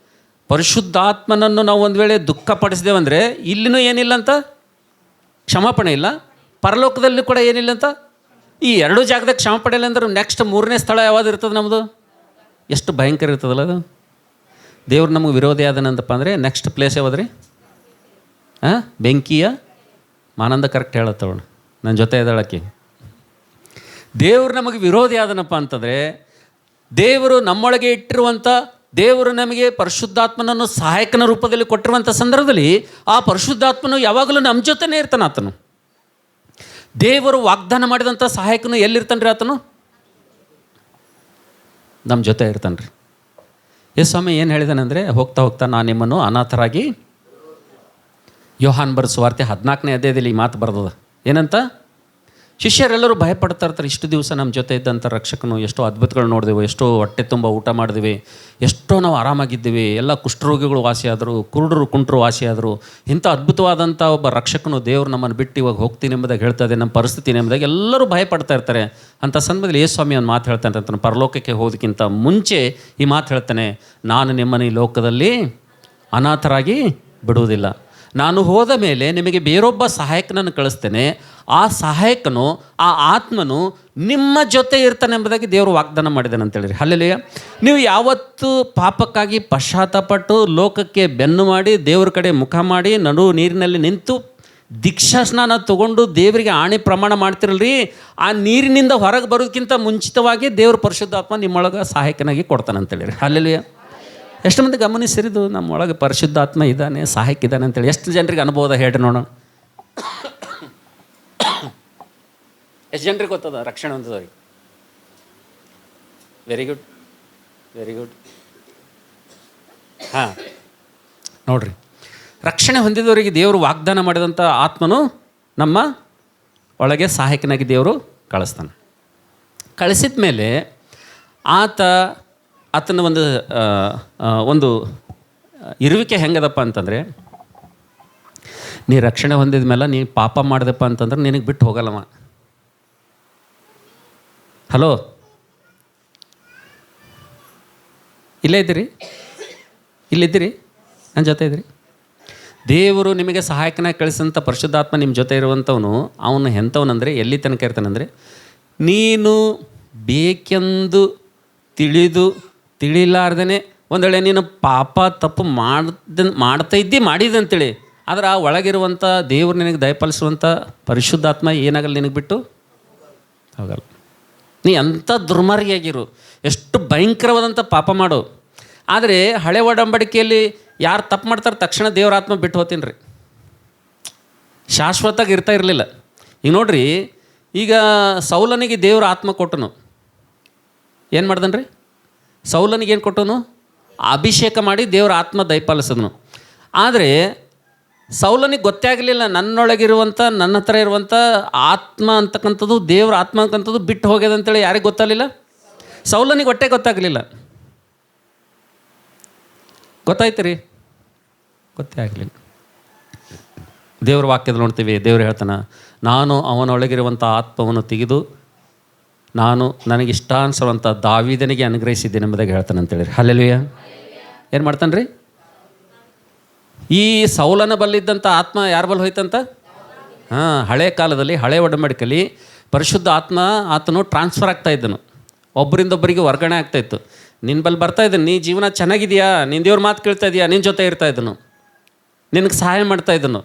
ಪರಿಶುದ್ಧಾತ್ಮನನ್ನು ನಾವು ಒಂದು ವೇಳೆ ದುಃಖಪಡಿಸಿದೇವಂದರೆ ಇಲ್ಲಿನೂ ಏನಿಲ್ಲ ಅಂತ, ಕ್ಷಮಾಪಣೆ ಇಲ್ಲ. ಪರಲೋಕದಲ್ಲಿ ಕೂಡ ಏನಿಲ್ಲ ಅಂತ. ಈ ಎರಡೂ ಜಾಗದಾಗ ಕ್ಷಮಾಪಣೆ ಇಲ್ಲ ಅಂದ್ರೆ ನೆಕ್ಸ್ಟ್ 3ನೇ ಸ್ಥಳ ಯಾವುದು ಇರ್ತದೆ ನಮ್ಮದು? ಎಷ್ಟು ಭಯಂಕರ ಇರ್ತದಲ್ಲ ಅದು. ದೇವ್ರು ನಮಗೆ ವಿರೋಧಿ ಆದನಂತಪ್ಪ ಅಂದರೆ ನೆಕ್ಸ್ಟ್ ಪ್ಲೇಸ್ ಯಾವ್ದು ರೀ? ಬೆಂಕಿಯ ಮಾನಂದ ಕರೆಕ್ಟ್ ಹೇಳತ್ತವಳು, ನನ್ನ ಜೊತೆ ಇದ್ದಾಳಕ್ಕೆ. ದೇವರು ನಮಗೆ ವಿರೋಧಿ ಆದನಪ್ಪ ಅಂತಂದರೆ, ದೇವರು ನಮ್ಮೊಳಗೆ ಇಟ್ಟಿರುವಂಥ, ದೇವರು ನಮಗೆ ಪರಿಶುದ್ಧಾತ್ಮನನ್ನು ಸಹಾಯಕನ ರೂಪದಲ್ಲಿ ಕೊಟ್ಟಿರುವಂಥ ಸಂದರ್ಭದಲ್ಲಿ ಆ ಪರಿಶುದ್ಧಾತ್ಮನು ಯಾವಾಗಲೂ ನಮ್ಮ ಜೊತೆನೇ ಇರ್ತಾನೆ. ಆತನು ದೇವರು ವಾಗ್ದಾನ ಮಾಡಿದಂಥ ಸಹಾಯಕನು ಎಲ್ಲಿರ್ತಾನೆ ರೀ? ಆತನು ನಮ್ಮ ಜೊತೆ ಇರ್ತಾನೆ ರೀ. ಯೇಸು ಸ್ವಾಮಿ ಏನು ಹೇಳಿದಾನೆಂದರೆ, ಹೋಗ್ತಾ ಹೋಗ್ತಾ ನಾನು ನಿಮ್ಮನ್ನು ಅನಾಥರಾಗಿ, ಯೋಹಾನ್ ಬರೆದ ಸುವಾರ್ತೆ 14ನೇ ಅಧ್ಯಾಯದಲ್ಲಿ ಈ ಮಾತು ಬರ್ತದೆ. ಏನಂತ? ಶಿಷ್ಯರೆಲ್ಲರೂ ಭಯಪಡ್ತಾ ಇರ್ತಾರೆ. ಇಷ್ಟು ದಿವಸ ನಮ್ಮ ಜೊತೆ ಇದ್ದಂಥ ರಕ್ಷಕನು ಎಷ್ಟೋ ಅದ್ಭುತಗಳು ನೋಡಿದೆವು, ಎಷ್ಟೋ ಹೊಟ್ಟೆ ತುಂಬ ಊಟ ಮಾಡಿದ್ವಿ, ಎಷ್ಟೋ ನಾವು ಆರಾಮಾಗಿದ್ದೀವಿ, ಎಲ್ಲ ಕುಷ್ಠರೋಗಿಗಳು ವಾಸಿಯಾದರು, ಕುರುಡರು ಕುಂಟರು ವಾಸಿಯಾದರು. ಇಂಥ ಅದ್ಭುತವಾದಂಥ ಒಬ್ಬ ರಕ್ಷಕನು ದೇವರು ನಮ್ಮನ್ನು ಬಿಟ್ಟು ಇವಾಗ ಹೋಗ್ತೀನಿ ಎಂಬುದಾಗಿ ಹೇಳ್ತದೆ, ನಮ್ಮ ಪರಿಸ್ಥಿತಿ ಎಂಬುದಾಗಿ ಎಲ್ಲರೂ ಭಯಪಡ್ತಾ ಇರ್ತಾರೆ. ಅಂಥ ಸಂದರ್ಭದಲ್ಲಿ ಯೇಸು ಸ್ವಾಮಿ ಒಂದು ಮಾತು ಹೇಳ್ತಾನೆ ಅಂತಾನೆ, ಪರಲೋಕಕ್ಕೆ ಹೋಗೋದಕ್ಕಿಂತ ಮುಂಚೆ ಈ ಮಾತು ಹೇಳ್ತಾನೆ, ನಾನು ನಿಮ್ಮನ್ನು ಈ ಲೋಕದಲ್ಲಿ ಅನಾಥರಾಗಿ ಬಿಡುವುದಿಲ್ಲ. ನಾನು ಹೋದ ಮೇಲೆ ನಿಮಗೆ ಬೇರೊಬ್ಬ ಸಹಾಯಕನನ್ನು ಕಳಿಸ್ತೇನೆ. ಆ ಸಹಾಯಕನು, ಆ ಆತ್ಮನು ನಿಮ್ಮ ಜೊತೆ ಇರ್ತಾನೆ ಎಂಬುದಾಗಿ ದೇವರು ವಾಗ್ದಾನ ಮಾಡಿದ್ದಾನೆ ಅಂತೇಳಿರಿ. ಹಲ್ಲೆಲೂಯಾ. ನೀವು ಯಾವತ್ತು ಪಾಪಕ್ಕಾಗಿ ಪಶ್ಚಾತ್ತಾಪಟ್ಟು ಲೋಕಕ್ಕೆ ಬೆನ್ನು ಮಾಡಿ ದೇವ್ರ ಕಡೆ ಮುಖ ಮಾಡಿ ನಡು ನೀರಿನಲ್ಲಿ ನಿಂತು ದೀಕ್ಷಾ ಸ್ನಾನ ತಗೊಂಡು ದೇವರಿಗೆ ಆಣೆ ಪ್ರಮಾಣ ಮಾಡ್ತಿರಲ್ರಿ, ಆ ನೀರಿನಿಂದ ಹೊರಗೆ ಬರೋದಕ್ಕಿಂತ ಮುಂಚಿತವಾಗಿ ದೇವ್ರ ಪರಿಶುದ್ಧಾತ್ಮ ನಿಮ್ಮೊಳಗೆ ಸಹಾಯಕನಾಗಿ ಕೊಡ್ತಾನೆ ಅಂತೇಳಿರಿ. ಹಲ್ಲೆಲೂಯಾ. ಎಷ್ಟು ಮಂದಿ ಗಮನಿಸಿರಿದು ನಮ್ಮೊಳಗೆ ಪರಿಶುದ್ಧಾತ್ಮ ಇದ್ದಾನೆ, ಸಹಾಯಕ ಇದ್ದಾನೆ ಅಂತೇಳಿ? ಎಷ್ಟು ಜನರಿಗೆ ಅನುಭವದ ಹೇಳ್ರಿ ನೋಡೋಣ. ಎಷ್ಟು ಜನರಿಗೆ ಗೊತ್ತದ ರಕ್ಷಣೆ ಹೊಂದಿದವ್ರಿಗೆ? Very good, very good. ಹಾಂ, ನೋಡ್ರಿ, ರಕ್ಷಣೆ ಹೊಂದಿದವರಿಗೆ ದೇವರು ವಾಗ್ದಾನ ಮಾಡಿದಂಥ ಆತ್ಮನು ನಮ್ಮ ಒಳಗೆ ಸಹಾಯಕನಾಗಿ ದೇವರು ಕಳಿಸ್ತಾನೆ. ಕಳಿಸಿದ ಮೇಲೆ ಆತನ ಒಂದು ಇರುವಿಕೆ ಹೆಂಗದಪ್ಪ ಅಂತಂದರೆ, ನೀ ರಕ್ಷಣೆ ಹೊಂದಿದ ಮೇಲೆ ನೀ ಪಾಪ ಮಾಡಿದಪ್ಪ ಅಂತಂದ್ರೆ ನಿನಗೆ ಬಿಟ್ಟು ಹೋಗಲ್ಲವ. ಹಲೋ, ಇಲ್ಲೇ ಇದ್ದೀರಿ? ಇಲ್ಲಿದ್ದೀರಿ? ನನ್ನ ಜೊತೆ ಇದ್ದೀರಿ? ದೇವರು ನಿಮಗೆ ಸಹಾಯಕನಾಗಿ ಕಳಿಸಂಥ ಪರಿಶುದ್ಧಾತ್ಮ ನಿಮ್ಮ ಜೊತೆ ಇರುವಂಥವನು, ಅವನು ಎಂಥವನಂದರೆ ಎಲ್ಲಿ ತನಕ ಇರ್ತಾನಂದರೆ, ನೀನು ಬೇಕೆಂದು ತಿಳಿಲಾರ್ದೇ ಒಂದು ವೇಳೆ ನೀನು ಪಾಪ ತಪ್ಪು ಮಾಡ್ತಾ ಇದ್ದಿ ಮಾಡಿದೆ ಅಂತೇಳಿ, ಆದರೆ ಆ ಒಳಗಿರುವಂಥ ದೇವರು ನಿನಗೆ ದಯಪಾಲಿಸುವಂಥ ಪರಿಶುದ್ಧಾತ್ಮ ಏನಾಗಲ್ಲ, ನಿನಗೆ ಬಿಟ್ಟು ಹೋಗಲ್ಲ. ನೀ ಅಂಥ ದುರ್ಮಾರ್ಗಿಯಾಗಿರು, ಎಷ್ಟು ಭಯಂಕರವಾದಂಥ ಪಾಪ ಮಾಡು. ಆದರೆ ಹಳೆ ಒಡಂಬಡಿಕೆಯಲ್ಲಿ ಯಾರು ತಪ್ಪು ಮಾಡ್ತಾರೆ ತಕ್ಷಣ ದೇವ್ರ ಆತ್ಮ ಬಿಟ್ಟು ಹೋಗ್ತೀನಿ ರೀ, ಶಾಶ್ವತವಾಗಿ ಇರ್ತಾ ಇರಲಿಲ್ಲ. ಈಗ ನೋಡ್ರಿ, ಈಗ ಸೌಲನಿಗೆ ದೇವ್ರ ಆತ್ಮ ಕೊಟ್ಟನು. ಏನು ಮಾಡ್ದನ್ರಿ? ಸೌಲನಿಗೆ ಏನು ಕೊಟ್ಟನು? ಅಭಿಷೇಕ ಮಾಡಿ ದೇವ್ರ ಆತ್ಮ ದಯಪಾಲಿಸಿದನು. ಆದರೆ ಸೌಲನಿಗೆ ಗೊತ್ತೇ ಆಗಲಿಲ್ಲ, ನನ್ನೊಳಗಿರುವಂಥ, ನನ್ನ ಹತ್ರ ಇರುವಂಥ ಆತ್ಮ ಅಂತಕ್ಕಂಥದ್ದು, ದೇವ್ರ ಆತ್ಮ ಅಂತಕ್ಕಂಥದ್ದು ಬಿಟ್ಟು ಹೋಗ್ಯದ ಅಂತೇಳಿ ಯಾರಿಗೆ ಗೊತ್ತಾಗಲಿಲ್ಲ? ಸೌಲನಿಗೆ ಹೊಟ್ಟೆ ಗೊತ್ತಾಗಲಿಲ್ಲ. ಗೊತ್ತಾಯ್ತು ರೀ? ಗೊತ್ತೇ ಆಗಲಿಲ್ಲ. ದೇವ್ರ ವಾಕ್ಯದಲ್ಲಿ ನೋಡ್ತೀವಿ, ದೇವ್ರು ಹೇಳ್ತಾನೆ, ನಾನು ಅವನೊಳಗಿರುವಂಥ ಆತ್ಮವನ್ನು ತೆಗೆದು ನಾನು ನನಗಿಷ್ಟಾನುಸರುವಂಥ ದಾವೀದನಿಗೆ ಅನುಗ್ರಹಿಸಿದ್ದೇನೆ ಎಂಬುದಾಗಿ ಹೇಳ್ತಾನೆ ಅಂತೇಳಿ. ಹಲ್ಲೆಲೂಯಾ. ಏನು ಮಾಡ್ತಾನೆ ರೀ? ಈ ಸೌಲನ ಬಲ್ಲಿದ್ದಂಥ ಆತ್ಮ ಯಾರ ಬಲ್ಲಿ ಹೋಯ್ತಂತ? ಹಳೆ ಕಾಲದಲ್ಲಿ, ಹಳೆ ಒಡಂಬಡಿಕೆಯಲ್ಲಿ ಪರಿಶುದ್ಧ ಆತ್ಮ ಆತನು ಟ್ರಾನ್ಸ್ಫರ್ ಆಗ್ತಾ ಇದ್ದನು, ಒಬ್ಬರಿಂದೊಬ್ಬರಿಗೆ ವರ್ಗಾವಣೆ ಆಗ್ತಾಯಿತ್ತು. ನಿನ್ನ ಬಲ್ಲಿ ಬರ್ತಾ ಇದ್ದನು, ನೀ ಜೀವನ ಚೆನ್ನಾಗಿದೆಯಾ, ನಿನ್ನ ದೇವ್ರ ಮಾತು ಕೇಳ್ತಾ ಇದೆಯಾ, ನಿನ್ನ ಜೊತೆ ಇರ್ತಾ ಇದ್ದನು, ನಿನಗೆ ಸಹಾಯ ಮಾಡ್ತಾ ಇದ್ದನು,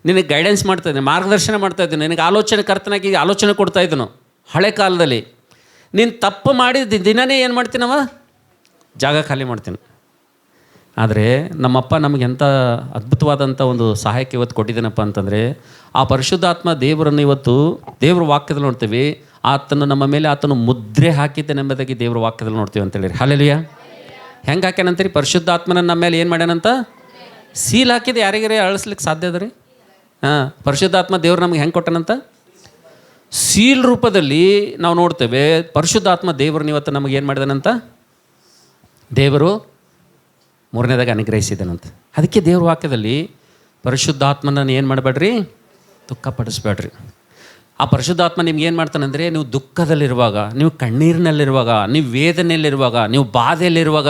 ನಿನಗೆ ಗೈಡೆನ್ಸ್ ಮಾಡ್ತಾ ಇದ್ದನು, ಮಾರ್ಗದರ್ಶನ ಮಾಡ್ತಾ ಇದ್ದನು, ನಿನಗೆ ಆಲೋಚನೆ ಕರ್ತನಾಗಿ ಆಲೋಚನೆ ಕೊಡ್ತಾ ಇದ್ದನು. ಹಳೆ ಕಾಲದಲ್ಲಿ ನೀನು ತಪ್ಪು ಮಾಡಿದ ದಿನವೇ ಏನು ಮಾಡ್ತೀನವ? ಜಾಗ ಖಾಲಿ ಮಾಡ್ತೀನಿ. ಆದರೆ ನಮ್ಮಪ್ಪ ನಮಗೆ ಎಂಥ ಅದ್ಭುತವಾದಂಥ ಒಂದು ಸಹಾಯಕ್ಕೆ ಇವತ್ತು ಕೊಟ್ಟಿದ್ದೇನಪ್ಪ ಅಂತಂದರೆ, ಆ ಪರಿಶುದ್ಧಾತ್ಮ ದೇವರನ್ನು ಇವತ್ತು ದೇವ್ರ ವಾಕ್ಯದಲ್ಲಿ ನೋಡ್ತೀವಿ, ಆತನು ನಮ್ಮ ಮೇಲೆ ಆತನು ಮುದ್ರೆ ಹಾಕಿದ್ದೇನೆಂಬುದಾಗಿ ದೇವ್ರ ವಾಕ್ಯದಲ್ಲಿ ನೋಡ್ತೀವಿ ಅಂತೇಳಿ. ಹಲ್ಲೆಲೂಯಾ. ಹೆಂಗೆ ಹಾಕ್ಯಾನಂತೀರಿ? ಪರಿಶುದ್ಧಾತ್ಮನ ನಮ್ಮ ಮೇಲೆ ಏನು ಮಾಡ್ಯಾನಂತ? ಸೀಲ್ ಹಾಕಿದೆ. ಯಾರಿಗಾರೆ ಅಳಿಸ್ಲಿಕ್ಕೆ ಸಾಧ್ಯ ಅದ ರೀ? ಪರಿಶುದ್ಧಾತ್ಮ ದೇವ್ರು ನಮ್ಗೆ ಹೆಂಗೆ ಕೊಟ್ಟನಂತ? ಸೀಲ್ ರೂಪದಲ್ಲಿ ನಾವು ನೋಡ್ತೇವೆ. ಪರಿಶುದ್ಧಾತ್ಮ ದೇವ್ರನ್ನ ಇವತ್ತು ನಮಗೆ ಏನು ಮಾಡಿದಾನಂತ? ದೇವರು ಮೂರನೇದಾಗಿ ಅನುಗ್ರಹಿಸಿದ್ದಾನಂತ. ಅದಕ್ಕೆ ದೇವ್ರ ವಾಕ್ಯದಲ್ಲಿ ಪರಿಶುದ್ಧಾತ್ಮನನ್ನು ಏನು ಮಾಡಬೇಡ್ರಿ, ದುಃಖಪಡಿಸ್ಬೇಡ್ರಿ. ಆ ಪರಿಶುದ್ಧಾತ್ಮ ನಿಮ್ಗೆ ಏನು ಮಾಡ್ತಾನಂದರೆ, ನೀವು ದುಃಖದಲ್ಲಿರುವಾಗ, ನೀವು ಕಣ್ಣೀರಿನಲ್ಲಿರುವಾಗ, ನೀವು ವೇದನೆಯಲ್ಲಿರುವಾಗ, ನೀವು ಬಾಧೆಯಲ್ಲಿರುವಾಗ,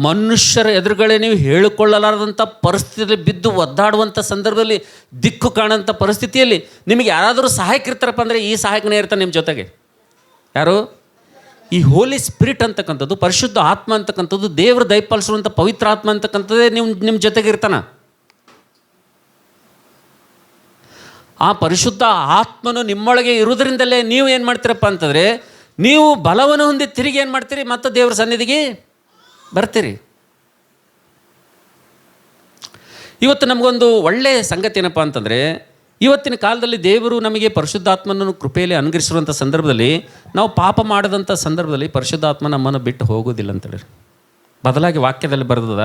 ಮನುಷ್ಯರ ಎದುರುಗಳೇ ನೀವು ಹೇಳಿಕೊಳ್ಳಲಾರದಂಥ ಪರಿಸ್ಥಿತಿಯಲ್ಲಿ ಬಿದ್ದು ಒದ್ದಾಡುವಂಥ ಸಂದರ್ಭದಲ್ಲಿ, ದಿಕ್ಕು ಕಾಣೋಂಥ ಪರಿಸ್ಥಿತಿಯಲ್ಲಿ ನಿಮಗೆ ಯಾರಾದರೂ ಸಹಾಯಕ ಇರ್ತಾರಪ್ಪ ಅಂದರೆ ಈ ಸಹಾಯಕನೇ ಇರ್ತಾನೆ ನಿಮ್ಮ ಜೊತೆಗೆ. ಯಾರು? ಈ ಹೋಲಿ ಸ್ಪಿರಿಟ್ ಅಂತಕ್ಕಂಥದ್ದು, ಪರಿಶುದ್ಧ ಆತ್ಮ ಅಂತಕ್ಕಂಥದ್ದು, ದೇವರು ದಯಪಾಲಿಸುವಂಥ ಪವಿತ್ರ ಆತ್ಮ ಅಂತಕ್ಕಂಥದ್ದೇ ನಿಮ್ಮ ಜೊತೆಗಿರ್ತಾನೆ. ಆ ಪರಿಶುದ್ಧ ಆತ್ಮನು ನಿಮ್ಮೊಳಗೆ ಇರುವುದರಿಂದಲೇ ನೀವು ಏನು ಮಾಡ್ತೀರಪ್ಪ ಅಂತಂದರೆ, ನೀವು ಬಲವನ್ನು ಹೊಂದಿ ತಿರುಗಿ ಏನು ಮಾಡ್ತೀರಿ, ಮತ್ತು ದೇವರ ಸನ್ನಿಧಿಗೆ ಬರ್ತೀರಿ. ಇವತ್ತು ನಮಗೊಂದು ಒಳ್ಳೆಯ ಸಂಗತಿ ಏನಪ್ಪ ಅಂತಂದರೆ, ಇವತ್ತಿನ ಕಾಲದಲ್ಲಿ ದೇವರು ನಮಗೆ ಪರಿಶುದ್ಧಾತ್ಮನನ್ನು ಕೃಪೆಯಲ್ಲಿ ಅನುಗ್ರಹಿಸಿರುವಂಥ ಸಂದರ್ಭದಲ್ಲಿ, ನಾವು ಪಾಪ ಮಾಡಿದಂಥ ಸಂದರ್ಭದಲ್ಲಿ ಪರಿಶುದ್ಧಾತ್ಮ ನಮ್ಮನ್ನು ಬಿಟ್ಟು ಹೋಗೋದಿಲ್ಲ ಅಂತೇಳಿ. ಬದಲಾಗಿ ವಾಕ್ಯದಲ್ಲಿ ಬರೆದದ,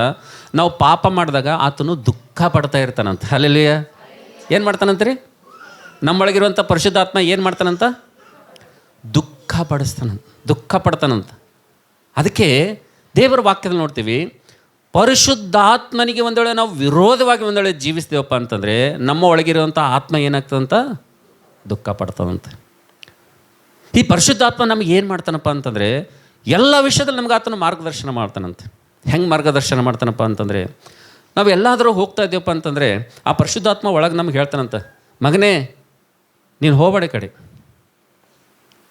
ನಾವು ಪಾಪ ಮಾಡಿದಾಗ ಆತನು ದುಃಖ ಪಡ್ತಾ ಇರ್ತಾನಂತ. ಅಲ್ಲೆಲ್ಲಿಯ ಏನು ಮಾಡ್ತಾನಂತ ರೀ? ನಮ್ಮೊಳಗಿರುವಂಥ ಪರಿಶುದ್ಧಾತ್ಮ ಏನು ಮಾಡ್ತಾನಂತ? ದುಃಖ ಪಡ್ತಾನಂತ. ಅದಕ್ಕೆ ದೇವರ ವಾಕ್ಯದಲ್ಲಿ ನೋಡ್ತೀವಿ, ಪರಿಶುದ್ಧಾತ್ಮನಿಗೆ ಒಂದು ವೇಳೆ ನಾವು ವಿರೋಧವಾಗಿ ಒಂದು ವೇಳೆ ಜೀವಿಸ್ತೀವಪ್ಪ ಅಂತಂದರೆ, ನಮ್ಮ ಒಳಗಿರುವಂಥ ಆತ್ಮ ಏನಾಗ್ತದಂತ? ದುಃಖ ಪಡ್ತದಂತೆ. ಈ ಪರಿಶುದ್ಧಾತ್ಮ ನಮಗೆ ಏನು ಮಾಡ್ತಾನಪ್ಪ ಅಂತಂದರೆ, ಎಲ್ಲ ವಿಷಯದಲ್ಲಿ ನಮ್ಗೆ ಆತನ ಮಾರ್ಗದರ್ಶನ ಮಾಡ್ತಾನಂತೆ. ಹೆಂಗೆ ಮಾರ್ಗದರ್ಶನ ಮಾಡ್ತಾನಪ್ಪ ಅಂತಂದರೆ, ನಾವು ಎಲ್ಲಾದರೂ ಹೋಗ್ತಾ ಇದ್ದೀವಪ್ಪ ಅಂತಂದರೆ, ಆ ಪರಿಶುದ್ಧಾತ್ಮ ಒಳಗೆ ನಮ್ಗೆ ಹೇಳ್ತಾನಂತ, ಮಗನೇ ನೀನು ಹೋಗಬೇಡ, ಕಡೆ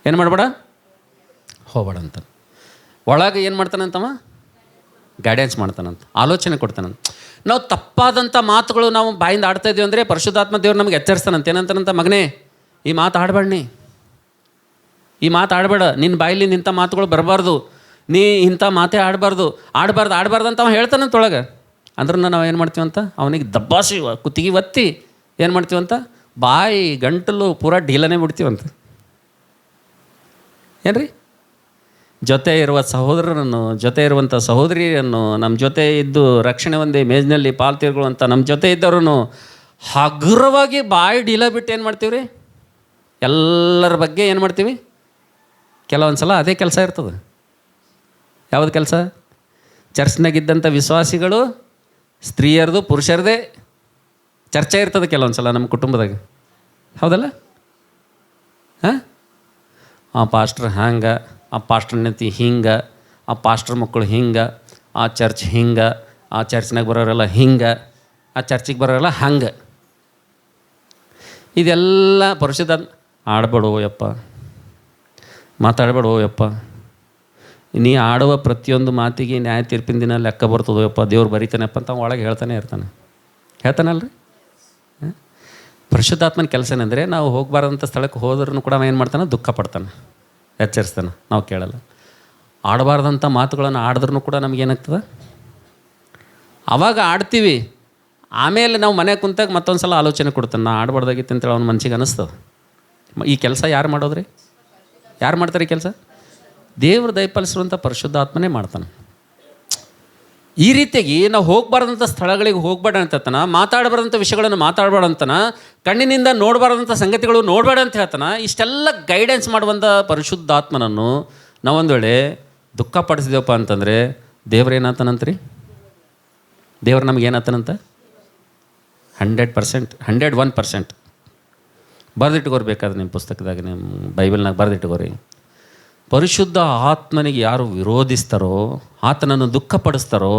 ಏನು ಮಾಡಬೇಡ, ಹೋಗಬೇಡ ಅಂತ. ಒಳಗೆ ಏನು ಮಾಡ್ತಾನಂತವ? ಗೈಡೆನ್ಸ್ ಮಾಡ್ತಾನಂತ, ಆಲೋಚನೆ ಕೊಡ್ತಾನಂತ. ನಾವು ತಪ್ಪಾದಂಥ ಮಾತುಗಳು ನಾವು ಬಾಯಿಂದ ಆಡ್ತಾ ಇದ್ದೀವಿ ಅಂದರೆ, ಪರಿಶುದ್ಧಾತ್ಮ ದೇವ್ರು ನಮಗೆ ಎಚ್ಚರಿಸ್ತಾನಂತ. ಏನಂತಾನಂತ? ಮಗನೇ ಈ ಮಾತು ಆಡಬೇಡ, ಈ ಮಾತು ಆಡಬೇಡ, ನಿನ್ನ ಬಾಯಲ್ಲಿ ನಿಂಥ ಮಾತುಗಳು ಬರಬಾರ್ದು, ನೀ ಇಂಥ ಮಾತೇ ಆಡಬಾರ್ದು ಅಂತ ಅವ ಹೇಳ್ತಾನಂತ ಒಳಗೆ. ಅಂದ್ರೆ ನಾವು ಏನು ಮಾಡ್ತೀವಂತ, ಅವನಿಗೆ ದಬ್ಬಾಸಿ ಕುತ್ತಿಗೆ ಒತ್ತಿ ಏನು ಮಾಡ್ತೀವಂತ, ಬಾಯಿ ಗಂಟಲು ಪೂರಾ ಢೀಲನೇ ಬಿಡ್ತೀವಂತ. ಏನ್ರಿ? ಜೊತೆ ಇರುವ ಸಹೋದರರನ್ನು, ಜೊತೆ ಇರುವಂಥ ಸಹೋದರಿಯನ್ನು, ನಮ್ಮ ಜೊತೆ ಇದ್ದು ರಕ್ಷಣೆ ಒಂದೇ ಮೇಜಿನಲ್ಲಿ ಪಾಲು ತೀರ್ಕೊಳ್ಳುವಂಥ ನಮ್ಮ ಜೊತೆ ಇದ್ದವ್ರೂ ಹಗುರವಾಗಿ ಬಾಯಿ ಢೀಲ ಬಿಟ್ಟು ಏನು ಮಾಡ್ತೀವಿ ರೀ? ಎಲ್ಲರ ಬಗ್ಗೆ ಏನು ಮಾಡ್ತೀವಿ? ಕೆಲವೊಂದು ಸಲ ಅದೇ ಕೆಲಸ ಇರ್ತದೆ. ಯಾವುದು ಕೆಲಸ? ಚರ್ಚ್ನಾಗಿದ್ದಂಥ ವಿಶ್ವಾಸಿಗಳು, ಸ್ತ್ರೀಯರದು ಪುರುಷರದೇ ಚರ್ಚೆ ಇರ್ತದೆ ಕೆಲವೊಂದು ಸಲ ನಮ್ಮ ಕುಟುಂಬದಾಗ. ಹೌದಲ್ಲ? ಹಾಂ, ಆ ಪಾಸ್ಟ್ರ್ ಹಂಗೆ, ಆ ಪಾಸ್ಟ್ರ್ ನೆತ್ತಿ ಹಿಂಗೆ, ಆ ಪಾಸ್ಟ್ರ್ ಮಕ್ಕಳು ಹಿಂಗೆ, ಆ ಚರ್ಚ್ ಹಿಂಗೆ, ಆ ಚರ್ಚ್ನಾಗ ಬರೋರೆಲ್ಲ ಹಿಂಗೆ, ಆ ಚರ್ಚಿಗೆ ಬರೋರೆಲ್ಲ ಹಂಗೆ. ಇದೆಲ್ಲ ಪರಿಶುದ್ಧ. ಆಡಬೇಡೋ ಯಪ್ಪ, ಮಾತಾಡಬೇಡೋ ಯಪ್ಪ, ನೀ ಆಡುವ ಪ್ರತಿಯೊಂದು ಮಾತಿಗೆ ನ್ಯಾಯ ತೀರ್ಪಿನ ದಿನ ಲೆಕ್ಕ ಬರ್ತದೋ ಯಪ್ಪ, ದೇವ್ರು ಬರೀತಾನಪ್ಪ ಅಂತ ಒಳಗೆ ಹೇಳ್ತಾನಲ್ರಿ. ಪರಿಶುದ್ಧಾತ್ಮನ ಕೆಲಸ ಏನಂದರೆ, ನಾವು ಹೋಗಬಾರ್ದಂಥ ಸ್ಥಳಕ್ಕೆ ಹೋದ್ರೂ ಕೂಡ ಅವ ಏನು ಮಾಡ್ತಾನೆ? ದುಃಖ ಪಡ್ತಾನೆ, ಎಚ್ಚರಿಸ್ತಾನೆ. ನಾವು ಕೇಳಲ್ಲ. ಆಡಬಾರ್ದಂಥ ಮಾತುಗಳನ್ನು ಆಡಿದ್ರೂ ಕೂಡ ನಮಗೇನಾಗ್ತದೆ? ಅವಾಗ ಆಡ್ತೀವಿ, ಆಮೇಲೆ ನಾವು ಮನೆಗೆ ಕುಂತಾಗ ಮತ್ತೊಂದು ಸಲ ಆಲೋಚನೆ ಕೊಡ್ತಾನೆ, ನಾ ಆಡಬಾರ್ದಾಗಿತ್ತು ಅಂತೇಳಿ ಅವ್ನ ಮನಸ್ಸಿಗೆ ಅನ್ನಿಸ್ತದೆ. ಈ ಕೆಲಸ ಯಾರು ಮಾಡೋದ್ರಿ? ಯಾರು ಮಾಡ್ತಾರೆ ಈ ಕೆಲಸ? ದೇವರು ದಯಪಾಲಿಸಿರುವಂಥ ಪರಿಶುದ್ಧಾತ್ಮನೇ ಮಾಡ್ತಾನೆ. ಈ ರೀತಿಯಾಗಿ ನಾವು ಹೋಗಬಾರ್ದಂಥ ಸ್ಥಳಗಳಿಗೆ ಹೋಗಬೇಡ ಅಂತತಾನ, ಮಾತಾಡಬಾರ್ದಂಥ ವಿಷಯಗಳನ್ನು ಮಾತಾಡಬೇಡ ಅಂತಾನ, ಕಣ್ಣಿನಿಂದ ನೋಡಬಾರ್ದಂಥ ಸಂಗತಿಗಳು ನೋಡಬೇಡ ಅಂತ ಹೇಳ್ತಾನೆ. ಇಷ್ಟೆಲ್ಲ ಗೈಡೆನ್ಸ್ ಮಾಡುವಂಥ ಪರಿಶುದ್ಧಾತ್ಮನನ್ನು ನಾವೊಂದು ವೇಳೆ ದುಃಖ ಪಡಿಸಿದೇವಪ್ಪ ಅಂತಂದರೆ, ದೇವ್ರು ಏನಾಗ್ತಾನಂತ್ರಿ? ದೇವ್ರು ನಮ್ಗೆ ಏನಾಗ್ತಾನಂತ? 100%, 101% ಬರೆದಿಟ್ಕೋರ್ಬೇಕಾದ್ರೆ ನಿಮ್ಮ ಪುಸ್ತಕದಾಗ, ನಿಮ್ಮ ಬೈಬಲ್ನಾಗ ಬರೆದಿಟ್ಕೋರಿ. ಪರಿಶುದ್ಧ ಆತ್ಮನಿಗೆ ಯಾರು ವಿರೋಧಿಸ್ತಾರೋ, ಆತನನ್ನು ದುಃಖಪಡಿಸ್ತಾರೋ,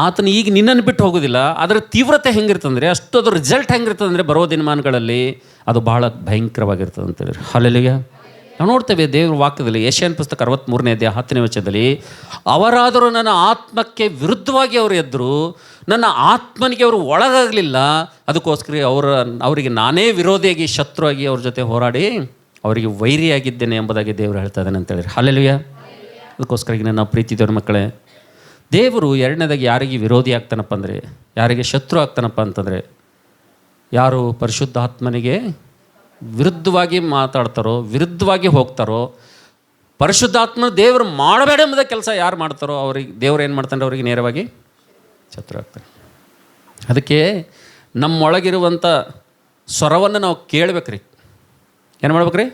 ಆತನ ಈಗ ನಿನ್ನನ್ನು ಬಿಟ್ಟು ಹೋಗೋದಿಲ್ಲ. ಅದರ ತೀವ್ರತೆ ಹೆಂಗಿರ್ತಂದರೆ, ಅಷ್ಟು ಅದರ ರಿಸಲ್ಟ್ ಹೆಂಗಿರ್ತದಂದರೆ, ಬರೋ ದಿನಮಾನಗಳಲ್ಲಿ ಅದು ಭಾಳ ಭಯಂಕರವಾಗಿರ್ತದೆ ಅಂತೇಳಿ. ಹಲ್ಲೆಲೂಯಾ. ನಾವು ನೋಡ್ತೇವೆ ದೇವ್ರ ವಾಕ್ಯದಲ್ಲಿ, ಯೆಶಾಯನ ಪುಸ್ತಕ 63ನೇ ಅಧ್ಯಾಯ 10ನೇ ವಚನದಲ್ಲಿ, ಅವರಾದರೂ ನನ್ನ ಆತ್ಮಕ್ಕೆ ವಿರುದ್ಧವಾಗಿ ಅವರು ಎದ್ದರು, ನನ್ನ ಆತ್ಮನಿಗೆ ಅವರು ಒಳಗಾಗಲಿಲ್ಲ, ಅದಕ್ಕೋಸ್ಕರ ಅವರಿಗೆ ನಾನೇ ವಿರೋಧಿಯಾಗಿ, ಶತ್ರುವಾಗಿ ಅವ್ರ ಜೊತೆ ಹೋರಾಡಿ ಅವರಿಗೆ ವೈರಿಯಾಗಿದ್ದೇನೆ ಎಂಬುದಾಗಿ ದೇವರು ಹೇಳ್ತಾ ಇದ್ದಾನೆ ಅಂತೇಳಿ. ಹಲ್ಲೆಲೂಯಾ. ಅದಕ್ಕೋಸ್ಕರ ಈಗ ನಾವು ಪ್ರೀತಿ ದೇವ್ರ ಮಕ್ಕಳೇ, ದೇವರು ಎರಡನೇದಾಗಿ ಯಾರಿಗೆ ವಿರೋಧಿ ಆಗ್ತಾನಪ್ಪ ಅಂದರೆ, ಯಾರಿಗೆ ಶತ್ರು ಆಗ್ತಾನಪ್ಪ ಅಂತಂದರೆ, ಯಾರು ಪರಿಶುದ್ಧಾತ್ಮನಿಗೆ ವಿರುದ್ಧವಾಗಿ ಮಾತಾಡ್ತಾರೋ, ವಿರುದ್ಧವಾಗಿ ಹೋಗ್ತಾರೋ, ಪರಿಶುದ್ಧಾತ್ಮ ದೇವರು ಮಾಡಬೇಡ ಎಂಬುದ ಕೆಲಸ ಯಾರು ಮಾಡ್ತಾರೋ ಅವ್ರಿಗೆ ದೇವ್ರು ಏನು ಮಾಡ್ತಾನೆ? ಅವರಿಗೆ ನೇರವಾಗಿ ಶತ್ರು ಆಗ್ತಾನೆ. ಅದಕ್ಕೆ ನಮ್ಮೊಳಗಿರುವಂಥ ಸ್ವರವನ್ನು ನಾವು ಕೇಳಬೇಕ್ರಿ. ಏನು ಮಾಡ್ಬೇಕ್ರಿ?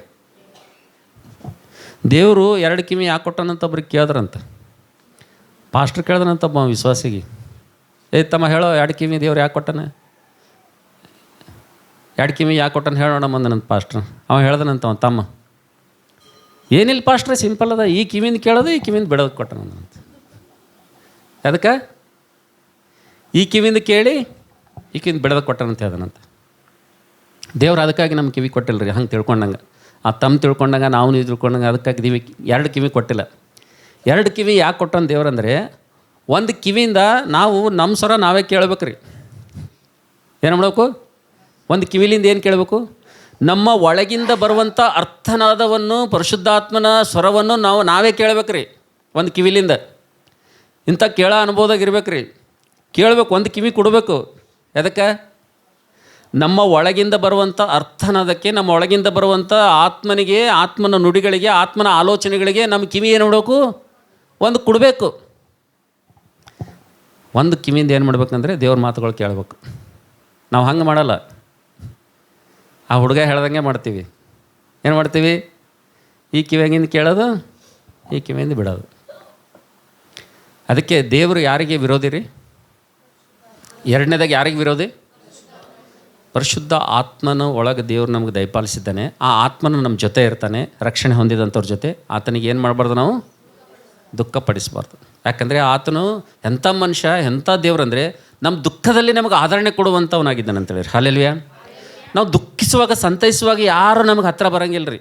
ದೇವರು 2 ಕಿವಿ ಯಾಕೆ ಕೊಟ್ಟನಂತ ಒಬ್ರಿಗೆ ಕೇಳಿದ್ರಂತ. ಪಾಸ್ಟ್ರ್ ಕೇಳಿದ್ರಂತ ಒಬ್ಬ ವಿಶ್ವಾಸಿಗೆ, ತಮ್ಮ ಹೇಳೋ 2 ಕಿವಿ ದೇವ್ರು ಯಾಕೆ ಕೊಟ್ಟನ? 2 ಕಿವಿ ಯಾಕೆ ಕೊಟ್ಟನ ಹೇಳೋಣ ಬಂದನಂತ ಪಾಸ್ಟ್ರ್. ಅವ ಹೇಳ್ದನಂತ ಅವನ ತಮ್ಮ, ಏನಿಲ್ಲ ಪಾಸ್ಟ್ರೆ, ಸಿಂಪಲ್ ಅದ, ಈ ಕಿವಿಯಿಂದ ಕೇಳೋದು, ಈ ಕಿವಿಯಿಂದ ಬಿಡೋದು ಕೊಟ್ಟನಂತ. ಅದಕ್ಕೆ ಈ ಕಿವಿಯಿಂದ ಕೇಳಿ ಈ ಕಿವಿಯಿಂದ ಬಿಡೋದು ಕೊಟ್ಟನಂತ ಹೇಳ್ದನಂತ. ದೇವ್ರು ಅದಕ್ಕಾಗಿ ನಮ್ಮ ಕಿವಿ ಕೊಟ್ಟಿಲ್ಲ ರೀ, ಹಂಗೆ ತಿಳ್ಕೊಂಡಂಗೆ. ಆ ತಮ್ಮ ತಿಳ್ಕೊಂಡಾಗ ನಾವು ನೀವು ತಿಳ್ಕೊಂಡಾಗ ಅದಕ್ಕಾಗಿ ಎರಡು ಕಿವಿ ಕೊಟ್ಟಿಲ್ಲ. ಎರಡು ಕಿವಿ ಯಾಕೆ ಕೊಟ್ಟಂತ ದೇವ್ರಂದರೆ, ಒಂದು ಕಿವಿಯಿಂದ ನಾವು ನಮ್ಮ ಸ್ವರ ನಾವೇ ಕೇಳಬೇಕ್ರಿ. ಏನು ಮಾಡಬೇಕು? ಒಂದು ಕಿವಿಲಿಂದ ಏನು ಕೇಳಬೇಕು? ನಮ್ಮ ಒಳಗಿಂದ ಬರುವಂಥ ಅರ್ಥನಾದವನ್ನು, ಪರಿಶುದ್ಧಾತ್ಮನ ಸ್ವರವನ್ನು ನಾವೇ ಕೇಳಬೇಕ್ರಿ ಒಂದು ಕಿವಿಲಿಂದ. ಇಂಥ ಕೇಳೋ ಅನುಭವದಾಗ ಇರ್ಬೇಕ್ರಿ. ಕೇಳಬೇಕು, ಒಂದು ಕಿವಿ ಕೊಡಬೇಕು. ಎದಕ್ಕೆ? ನಮ್ಮ ಒಳಗಿಂದ ಬರುವಂಥ ಅರ್ಥನಾದಕ್ಕೆ, ನಮ್ಮ ಒಳಗಿಂದ ಬರುವಂಥ ಆತ್ಮನಿಗೆ, ಆತ್ಮನ ನುಡಿಗಳಿಗೆ, ಆತ್ಮನ ಆಲೋಚನೆಗಳಿಗೆ ನಮ್ಮ ಕಿವಿ ಏನು ಮಾಡಬೇಕು? ಒಂದು ಕೊಡಬೇಕು. ಒಂದು ಕಿವಿಯಿಂದ ಏನು ಮಾಡ್ಬೇಕಂದ್ರೆ ದೇವ್ರ ಮಾತುಗಳು ಕೇಳಬೇಕು. ನಾವು ಹಂಗೆ ಮಾಡಲ್ಲ. ಆ ಹುಡುಗ ಹೇಳ್ದಂಗೆ ಮಾಡ್ತೀವಿ. ಏನು ಮಾಡ್ತೀವಿ? ಈ ಕಿವಿಯಾಗಿಂದ ಕೇಳೋದು, ಈ ಕಿವಿಯಿಂದ ಬಿಡೋದು. ಅದಕ್ಕೆ ದೇವರು ಯಾರಿಗೆ ವಿರೋಧಿ ರೀ? ಎರಡನೇದಾಗಿ ಯಾರಿಗೆ ವಿರೋಧಿ? ಪರಿಶುದ್ಧ ಆತ್ಮನ ಒಳಗೆ ದೇವರು ನಮಗೆ ದಯಪಾಲಿಸಿದ್ದಾನೆ. ಆ ಆತ್ಮನ ನಮ್ಮ ಜೊತೆ ಇರ್ತಾನೆ. ರಕ್ಷಣೆ ಹೊಂದಿದಂಥವ್ರ ಜೊತೆ ಆತನಿಗೆ ಏನು ಮಾಡಬಾರ್ದು? ನಾವು ದುಃಖಪಡಿಸಬಾರ್ದು. ಯಾಕಂದರೆ ಆತನು ಎಂಥ ಮನುಷ್ಯ, ಎಂಥ ದೇವ್ರಂದರೆ ನಮ್ಮ ದುಃಖದಲ್ಲಿ ನಮಗೆ ಆದರಣೆ ಕೊಡುವಂಥವನಾಗಿದ್ದಾನೆ ಅಂತೇಳಿ. ಹಲ್ಲೆಲೂಯಾ. ನಾವು ದುಃಖಿಸುವಾಗ, ಸಂತೈಸುವಾಗ ಯಾರು ನಮಗೆ ಹತ್ತಿರ ಬರೋಂಗಿಲ್ಲ ರೀ.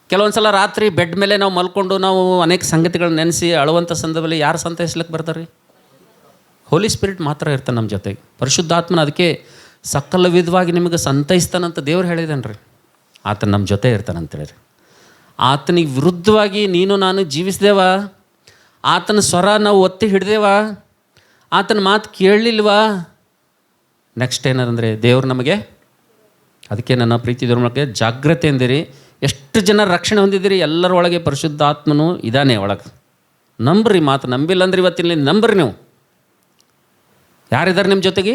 ಕೆಲವೊಂದು ಸಲ ರಾತ್ರಿ ಬೆಡ್ ಮೇಲೆ ನಾವು ಮಲ್ಕೊಂಡು ನಾವು ಅನೇಕ ಸಂಗತಿಗಳನ್ನ ನೆನೆಸಿ ಅಳುವಂಥ ಸಂದರ್ಭದಲ್ಲಿ ಯಾರು ಸಂತೈಸ್ಲಿಕ್ಕೆ ಬರ್ತಾರೆ ರೀ? ಹೋಲಿ ಸ್ಪಿರಿಟ್ ಮಾತ್ರ ಇರ್ತಾನೆ ನಮ್ಮ ಜೊತೆಗೆ. ಪರಿಶುದ್ಧಾತ್ಮನ ಅದಕ್ಕೆ ಸಕಲ ವಿಧವಾಗಿ ನಿಮಗೆ ಸಂತೈಸ್ತಾನಂತ ದೇವ್ರು ಹೇಳಿದಾನೆ ರೀ. ಆತನ ನಮ್ಮ ಜೊತೆ ಇರ್ತಾನಂತೇಳಿ. ಆತನಿಗೆ ವಿರುದ್ಧವಾಗಿ ನೀನು ನಾನು ಜೀವಿಸ್ದೇವ, ಆತನ ಸ್ವರ ನಾವು ಒತ್ತಿ ಹಿಡ್ದೇವಾ, ಆತನ ಮಾತು ಕೇಳಲಿಲ್ವಾ, ನೆಕ್ಸ್ಟ್ ಏನಂದರೆ ದೇವ್ರು ನಮಗೆ. ಅದಕ್ಕೆ ನನ್ನ ಪ್ರೀತಿ ದೇವ್ರ ಮಕ್ಕಳಿಗೆ ಜಾಗ್ರತೆ ಎಂದಿರಿ. ಎಷ್ಟು ಜನ ರಕ್ಷಣೆ ಹೊಂದಿದ್ದೀರಿ? ಎಲ್ಲರ ಒಳಗೆ ಪರಿಶುದ್ಧಾತ್ಮನು ಇದ್ದಾನೆ ಒಳಗೆ. ನಂಬ್ರಿ ಮಾತು. ನಂಬಿಲ್ಲ ಅಂದ್ರೆ ಇವತ್ತಿನ ನಂಬ್ರಿ. ನೀವು ಯಾರಿದ್ದಾರೆ ನಿಮ್ಮ ಜೊತೆಗೆ?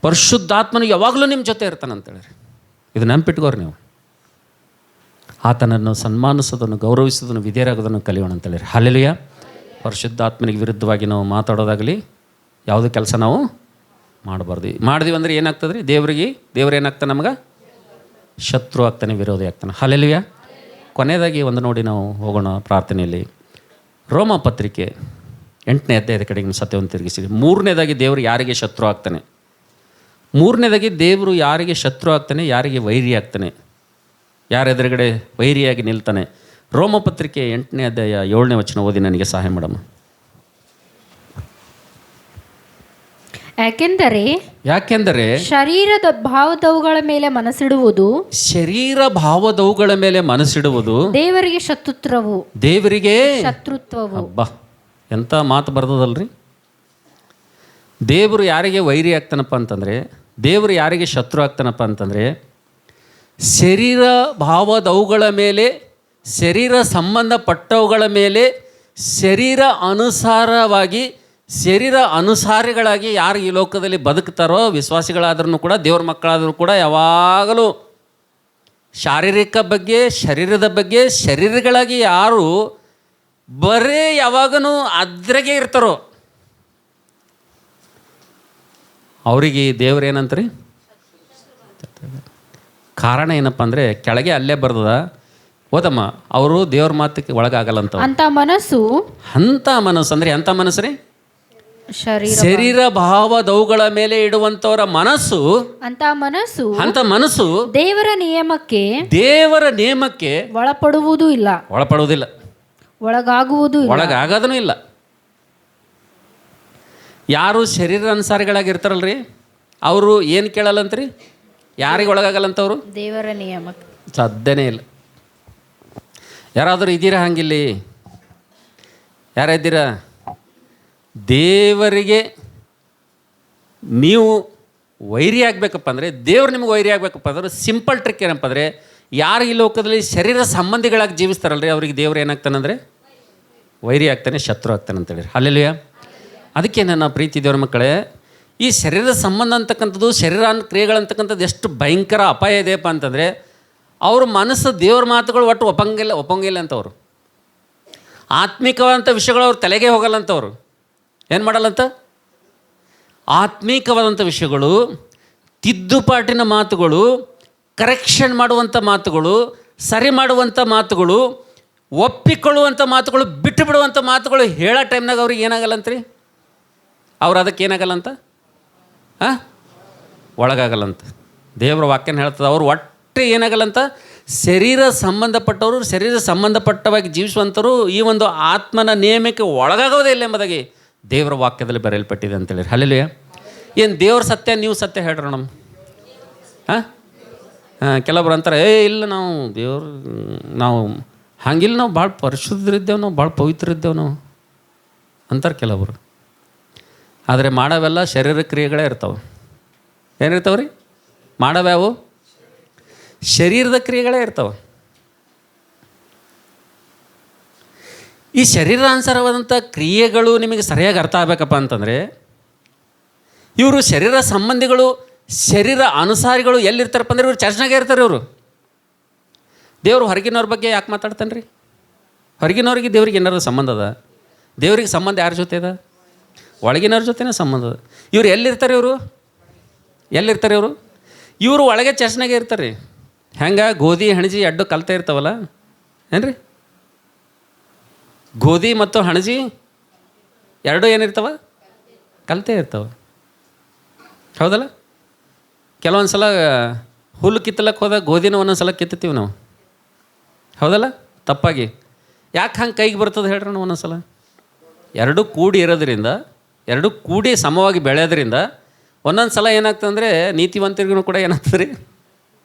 ಪರಿಶುದ್ಧಾತ್ಮನು ಯಾವಾಗಲೂ ನಿಮ್ಮ ಜೊತೆ ಇರ್ತಾನಂತೇಳಿ. ಇದು ನೆನಪಿಟ್ಕೋರಿ ನೀವು. ಆತನನ್ನು ಸನ್ಮಾನಿಸೋದನ್ನು, ಗೌರವಿಸೋದನ್ನು, ವಿಧೇಯರಾಗೋದನ್ನು ಕಲಿಯೋಣ ಅಂತೇಳಿ. ಹಲ್ಲೆಲೂಯಾ. ಪರಿಶುದ್ಧಾತ್ಮನಿಗೆ ವಿರುದ್ಧವಾಗಿ ನಾವು ಮಾತಾಡೋದಾಗಲಿ ಯಾವುದೇ ಕೆಲಸ ನಾವು ಮಾಡಬಾರ್ದು. ಮಾಡಿದ್ವಿ ಅಂದರೆ ಏನಾಗ್ತದೆ ರೀ? ದೇವ್ರು ಏನಾಗ್ತಾನೆ? ನಮಗೆ ಶತ್ರು ಆಗ್ತಾನೆ, ವಿರೋಧಿ ಆಗ್ತಾನೆ. ಹಲ್ಲೆಲೂಯಾ. ಕೊನೆಯದಾಗಿ ಒಂದು ನೋಡಿ ನಾವು ಹೋಗೋಣ ಪ್ರಾರ್ಥನೆಯಲ್ಲಿ. ರೋಮ ಪತ್ರಿಕೆ 8ನೇ ಅಧ್ಯಾಯದ ಕಡೆಗೆ ಸತ್ಯವನ್ನು ತಿರುಗಿಸಿರಿ. ಮೂರನೇದಾಗಿ ದೇವರು ಯಾರಿಗೆ ಶತ್ರು ಆಗ್ತಾನೆ? ಮೂರನೇದಾಗಿ ದೇವರು ಯಾರಿಗೆ ಶತ್ರು ಆಗ್ತಾನೆ, ಯಾರಿಗೆ ವೈರಿ ಆಗ್ತಾನೆ, ಯಾರ ಎದುರುಗಡೆ ವೈರಿಯಾಗಿ ನಿಲ್ತಾನೆ? ರೋಮ ಪತ್ರಿಕೆ 8ನೇ ಅಧ್ಯಾಯ 7ನೇ ವಚನ ಓದಿ ನನಗೆ ಸಹಾಯ ಮಾಡಮ್ಮ. ಯಾಕೆಂದರೆ ಶರೀರದ ಭಾವದವುಗಳ ಮೇಲೆ ಮನಸ್ಸಿಡುವುದು ದೇವರಿಗೆ ಶತ್ರುತ್ವವು. ಅಬ್ಬಾ, ಎಂಥ ಮಾತು ಬರ್ತದಲ್ರಿ. ದೇವರು ಯಾರಿಗೆ ವೈರಿ ಆಗ್ತಾನಪ್ಪ ಅಂತಂದರೆ, ದೇವರು ಯಾರಿಗೆ ಶತ್ರು ಆಗ್ತಾನಪ್ಪ ಅಂತಂದರೆ, ಶರೀರ ಭಾವದವುಗಳ ಮೇಲೆ, ಶರೀರ ಸಂಬಂಧಪಟ್ಟವುಗಳ ಮೇಲೆ, ಶರೀರ ಅನುಸಾರವಾಗಿ, ಶರೀರ ಅನುಸಾರಿಗಳಾಗಿ ಯಾರು ಈ ಲೋಕದಲ್ಲಿ ಬದುಕ್ತಾರೋ, ವಿಶ್ವಾಸಿಗಳಾದ್ರೂ ಕೂಡ, ದೇವ್ರ ಮಕ್ಕಳಾದರೂ ಕೂಡ, ಯಾವಾಗಲೂ ಶಾರೀರಿಕ ಬಗ್ಗೆ, ಶರೀರದ ಬಗ್ಗೆ, ಶರೀರಗಳಾಗಿ ಯಾರು ಬರೇ ಯಾವಾಗಲೂ ಅದ್ರಾಗೆ ಇರ್ತಾರೋ ಅವರಿಗೆ ದೇವ್ರೇನಂತ್ರಿ? ಕಾರಣ ಏನಪ್ಪ ಅಂದರೆ, ಕೆಳಗೆ ಅಲ್ಲೇ ಬರ್ತದ ಓದಮ್ಮ, ಅವರು ದೇವ್ರ ಮಾತಿಗೆ ಒಳಗಾಗಲ್ಲಂತ. ಅಂತ ಮನಸ್ಸು ಅಂದರೆ ಎಂಥ ಮನಸ್ಸು ರೀ? ಶರೀರ ಭಾವದವುಗಳ ಮೇಲೆ ಇಡುವಂಥವರ ಮನಸ್ಸು, ಅಂತ ಮನಸ್ಸು ದೇವರ ನಿಯಮಕ್ಕೆ ಒಳಪಡುವುದಿಲ್ಲ, ಒಳಗಾಗೋದೂ ಇಲ್ಲ. ಯಾರು ಶರೀರ ಅನುಸಾರಿಗಳಾಗಿರ್ತಾರಲ್ರಿ, ಅವರು ಏನು ಕೇಳಲ್ಲಂತ್ರಿ? ಯಾರಿಗೆ ಒಳಗಾಗಲ್ಲಂತವ್ರು? ದೇವರ ನಿಯಮಕ್ಕೆ. ಸಾಧ್ಯನೇ ಇಲ್ಲ. ಯಾರಾದರೂ ಇದ್ದೀರಾ ಹಂಗಿಲ್ಲಿ? ಯಾರಿದ್ದೀರಾ? ದೇವರಿಗೆ ನೀವು ವೈರಿ ಆಗಬೇಕಪ್ಪ ಅಂದರೆ, ದೇವ್ರು ನಿಮ್ಗೆ ವೈರಿ ಆಗಬೇಕಪ್ಪ ಅಂದ್ರೆ ಸಿಂಪಲ್ ಟ್ರಿಕ್ ಏನಪ್ಪ ಅಂದರೆ, ಯಾರು ಈ ಲೋಕದಲ್ಲಿ ಶರೀರ ಸಂಬಂಧಿಗಳಾಗಿ ಜೀವಿಸ್ತಾರಲ್ರಿ ಅವ್ರಿಗೆ ದೇವ್ರು ಏನಾಗ್ತಾನಂದರೆ ವೈರಿ ಆಗ್ತಾನೆ, ಶತ್ರು ಆಗ್ತಾನೆ ಅಂತೇಳಿ. ಹಲ್ಲೆಲೂಯಾ. ಅದಕ್ಕೆ ನನ್ನ ಪ್ರೀತಿ ದೇವ್ರ ಮಕ್ಕಳೇ, ಈ ಶರೀರದ ಸಂಬಂಧ ಅಂತಕ್ಕಂಥದ್ದು, ಶರೀರ ಕ್ರಿಯೆಗಳಂತಕ್ಕಂಥದ್ದು ಎಷ್ಟು ಭಯಂಕರ ಅಪಾಯ ಇದೆಯಪ್ಪ ಅಂತಂದರೆ, ಅವ್ರ ಮನಸ್ಸು ದೇವ್ರ ಮಾತುಗಳು ಒಟ್ಟು ಒಪ್ಪಂಗಿಲ್ಲ ಅಂತವ್ರು. ಆತ್ಮಿಕವಾದಂಥ ವಿಷಯಗಳು ಅವ್ರ ತಲೆಗೆ ಹೋಗಲ್ಲಂತವ್ರು. ಏನು ಮಾಡಲ್ಲಂತ? ಆತ್ಮೀಕವಾದಂಥ ವಿಷಯಗಳು, ತಿದ್ದುಪಾಟಿನ ಮಾತುಗಳು, ಕರೆಕ್ಷನ್ ಮಾಡುವಂಥ ಮಾತುಗಳು, ಸರಿ ಮಾಡುವಂಥ ಮಾತುಗಳು, ಒಪ್ಪಿಕೊಳ್ಳುವಂಥ ಮಾತುಗಳು, ಬಿಟ್ಟು ಬಿಡುವಂಥ ಮಾತುಗಳು ಹೇಳೋ ಟೈಮ್ನಾಗ ಅವ್ರಿಗೆ ಏನಾಗಲ್ಲಂತ್ರಿ? ಅವ್ರು ಅದಕ್ಕೆ ಏನಾಗಲ್ಲಂತ? ಒಳಗಾಗಲ್ಲಂತ. ದೇವ್ರ ವಾಕ್ಯನ ಹೇಳ್ತದೆ, ಅವ್ರು ಒಟ್ಟು ಬಿಟ್ಟರೆ ಏನಾಗಲ್ಲ ಅಂತ, ಶರೀರ ಸಂಬಂಧಪಟ್ಟವರು ಶರೀರ ಸಂಬಂಧಪಟ್ಟವಾಗಿ ಜೀವಿಸುವಂಥವ್ರು ಈ ಒಂದು ಆತ್ಮನ ನಿಯಮಕ್ಕೆ ಒಳಗಾಗೋದೇ ಇಲ್ಲ ಎಂಬುದಾಗಿ ದೇವರ ವಾಕ್ಯದಲ್ಲಿ ಬರೆಯಲ್ಪಟ್ಟಿದೆ ಅಂತೇಳಿ. ಹಲ್ಲೆಲೂಯಾ. ಏನು ದೇವ್ರ ಸತ್ಯ ನೀವು ಸತ್ಯ ಹೇಳ್ರಿ ನಮ್ಮ ಹಾಂ ಕೆಲವೊಬ್ರು ಅಂತಾರೆ, ಇಲ್ಲ ನಾವು ದೇವ್ರು ನಾವು ಹಂಗಿಲ್ಲ, ನಾವು ಭಾಳ ಪರಿಶುದ್ಧರಿದ್ದೇವೆ, ನಾವು ಭಾಳ ಪವಿತ್ರ ಇದ್ದೇವೆ ನಾವು ಅಂತಾರೆ ಕೆಲವರು. ಆದರೆ ಮಾಡೋವೆಲ್ಲ ಶರೀರ ಕ್ರಿಯೆಗಳೇ ಇರ್ತಾವೆ. ಏನಿರ್ತಾವೆ ರೀ? ಮಾಡೋವ್ಯಾವು? ಶರೀರದ ಕ್ರಿಯೆಗಳೇ ಇರ್ತಾವೆ. ಈ ಶರೀರಾನುಸಾರವಾದಂಥ ಕ್ರಿಯೆಗಳು ನಿಮಗೆ ಸರಿಯಾಗಿ ಅರ್ಥ ಆಗಬೇಕಪ್ಪ ಅಂತಂದರೆ, ಇವರು ಶರೀರ ಸಂಬಂಧಿಗಳು ಶರೀರ ಅನುಸಾರಿಗಳು ಎಲ್ಲಿರ್ತಾರಪ್ಪ ಅಂದ್ರೆ ಇವರು ಚರ್ಚ್ನಾಗೆ ಇರ್ತಾರೆ. ಇವರು ದೇವರು ಹೊರಗಿನವ್ರ ಬಗ್ಗೆ ಯಾಕೆ ಮಾತಾಡ್ತಾನೆ ರೀ? ಹೊರಗಿನವ್ರಿಗೆ ದೇವ್ರಿಗೆ ಏನಾರು ಸಂಬಂಧ ಅದ? ದೇವ್ರಿಗೆ ಸಂಬಂಧ ಯಾರ ಜೊತೆ ಅದ? ಒಳಗಿನವ್ರ ಜೊತೆನೇ ಸಂಬಂಧ ಅದ. ಇವ್ರು ಎಲ್ಲಿರ್ತಾರೆ? ಎಲ್ಲಿರ್ತಾರೆ ಇವರು? ಇವರು ಒಳಗೆ ಚರ್ಚ್ನಾಗೆ ಇರ್ತಾರೆ ರೀ. ಹೆಂಗೆ ಗೋಧಿ ಹಣಜಿ ಎರಡು ಕಲ್ತೆ ಇರ್ತಾವಲ್ಲ, ಏನು ರೀ? ಗೋಧಿ ಮತ್ತು ಹಣಜಿ ಎರಡೂ ಏನಿರ್ತಾವ? ಕಲ್ತೆ ಇರ್ತಾವೆ, ಹೌದಲ್ಲ? ಕೆಲವೊಂದು ಸಲ ಹುಲ್ಲು ಕಿತ್ತಲಕ್ಕೆ ಹೋದಾಗ ಗೋಧಿನ ಒಂದೊಂದು ಸಲ ಕಿತ್ತೀವಿ ನಾವು, ಹೌದಲ್ಲ? ತಪ್ಪಾಗಿ. ಯಾಕೆ ಹಂಗೆ ಕೈಗೆ ಬರ್ತದೆ ಹೇಳ್ರಿ? ನಾವು ಒಂದೊಂದು ಸಲ ಎರಡೂ ಕೂಡಿ ಇರೋದ್ರಿಂದ, ಎರಡೂ ಕೂಡಿ ಸಮವಾಗಿ ಬೆಳೆಯೋದ್ರಿಂದ ಒಂದೊಂದು ಸಲ ಏನಾಗ್ತದೆ ಅಂದರೆ ನೀತಿವಂತರಿಗೂ ಕೂಡ ಏನಾಗ್ತದೆ ರೀ,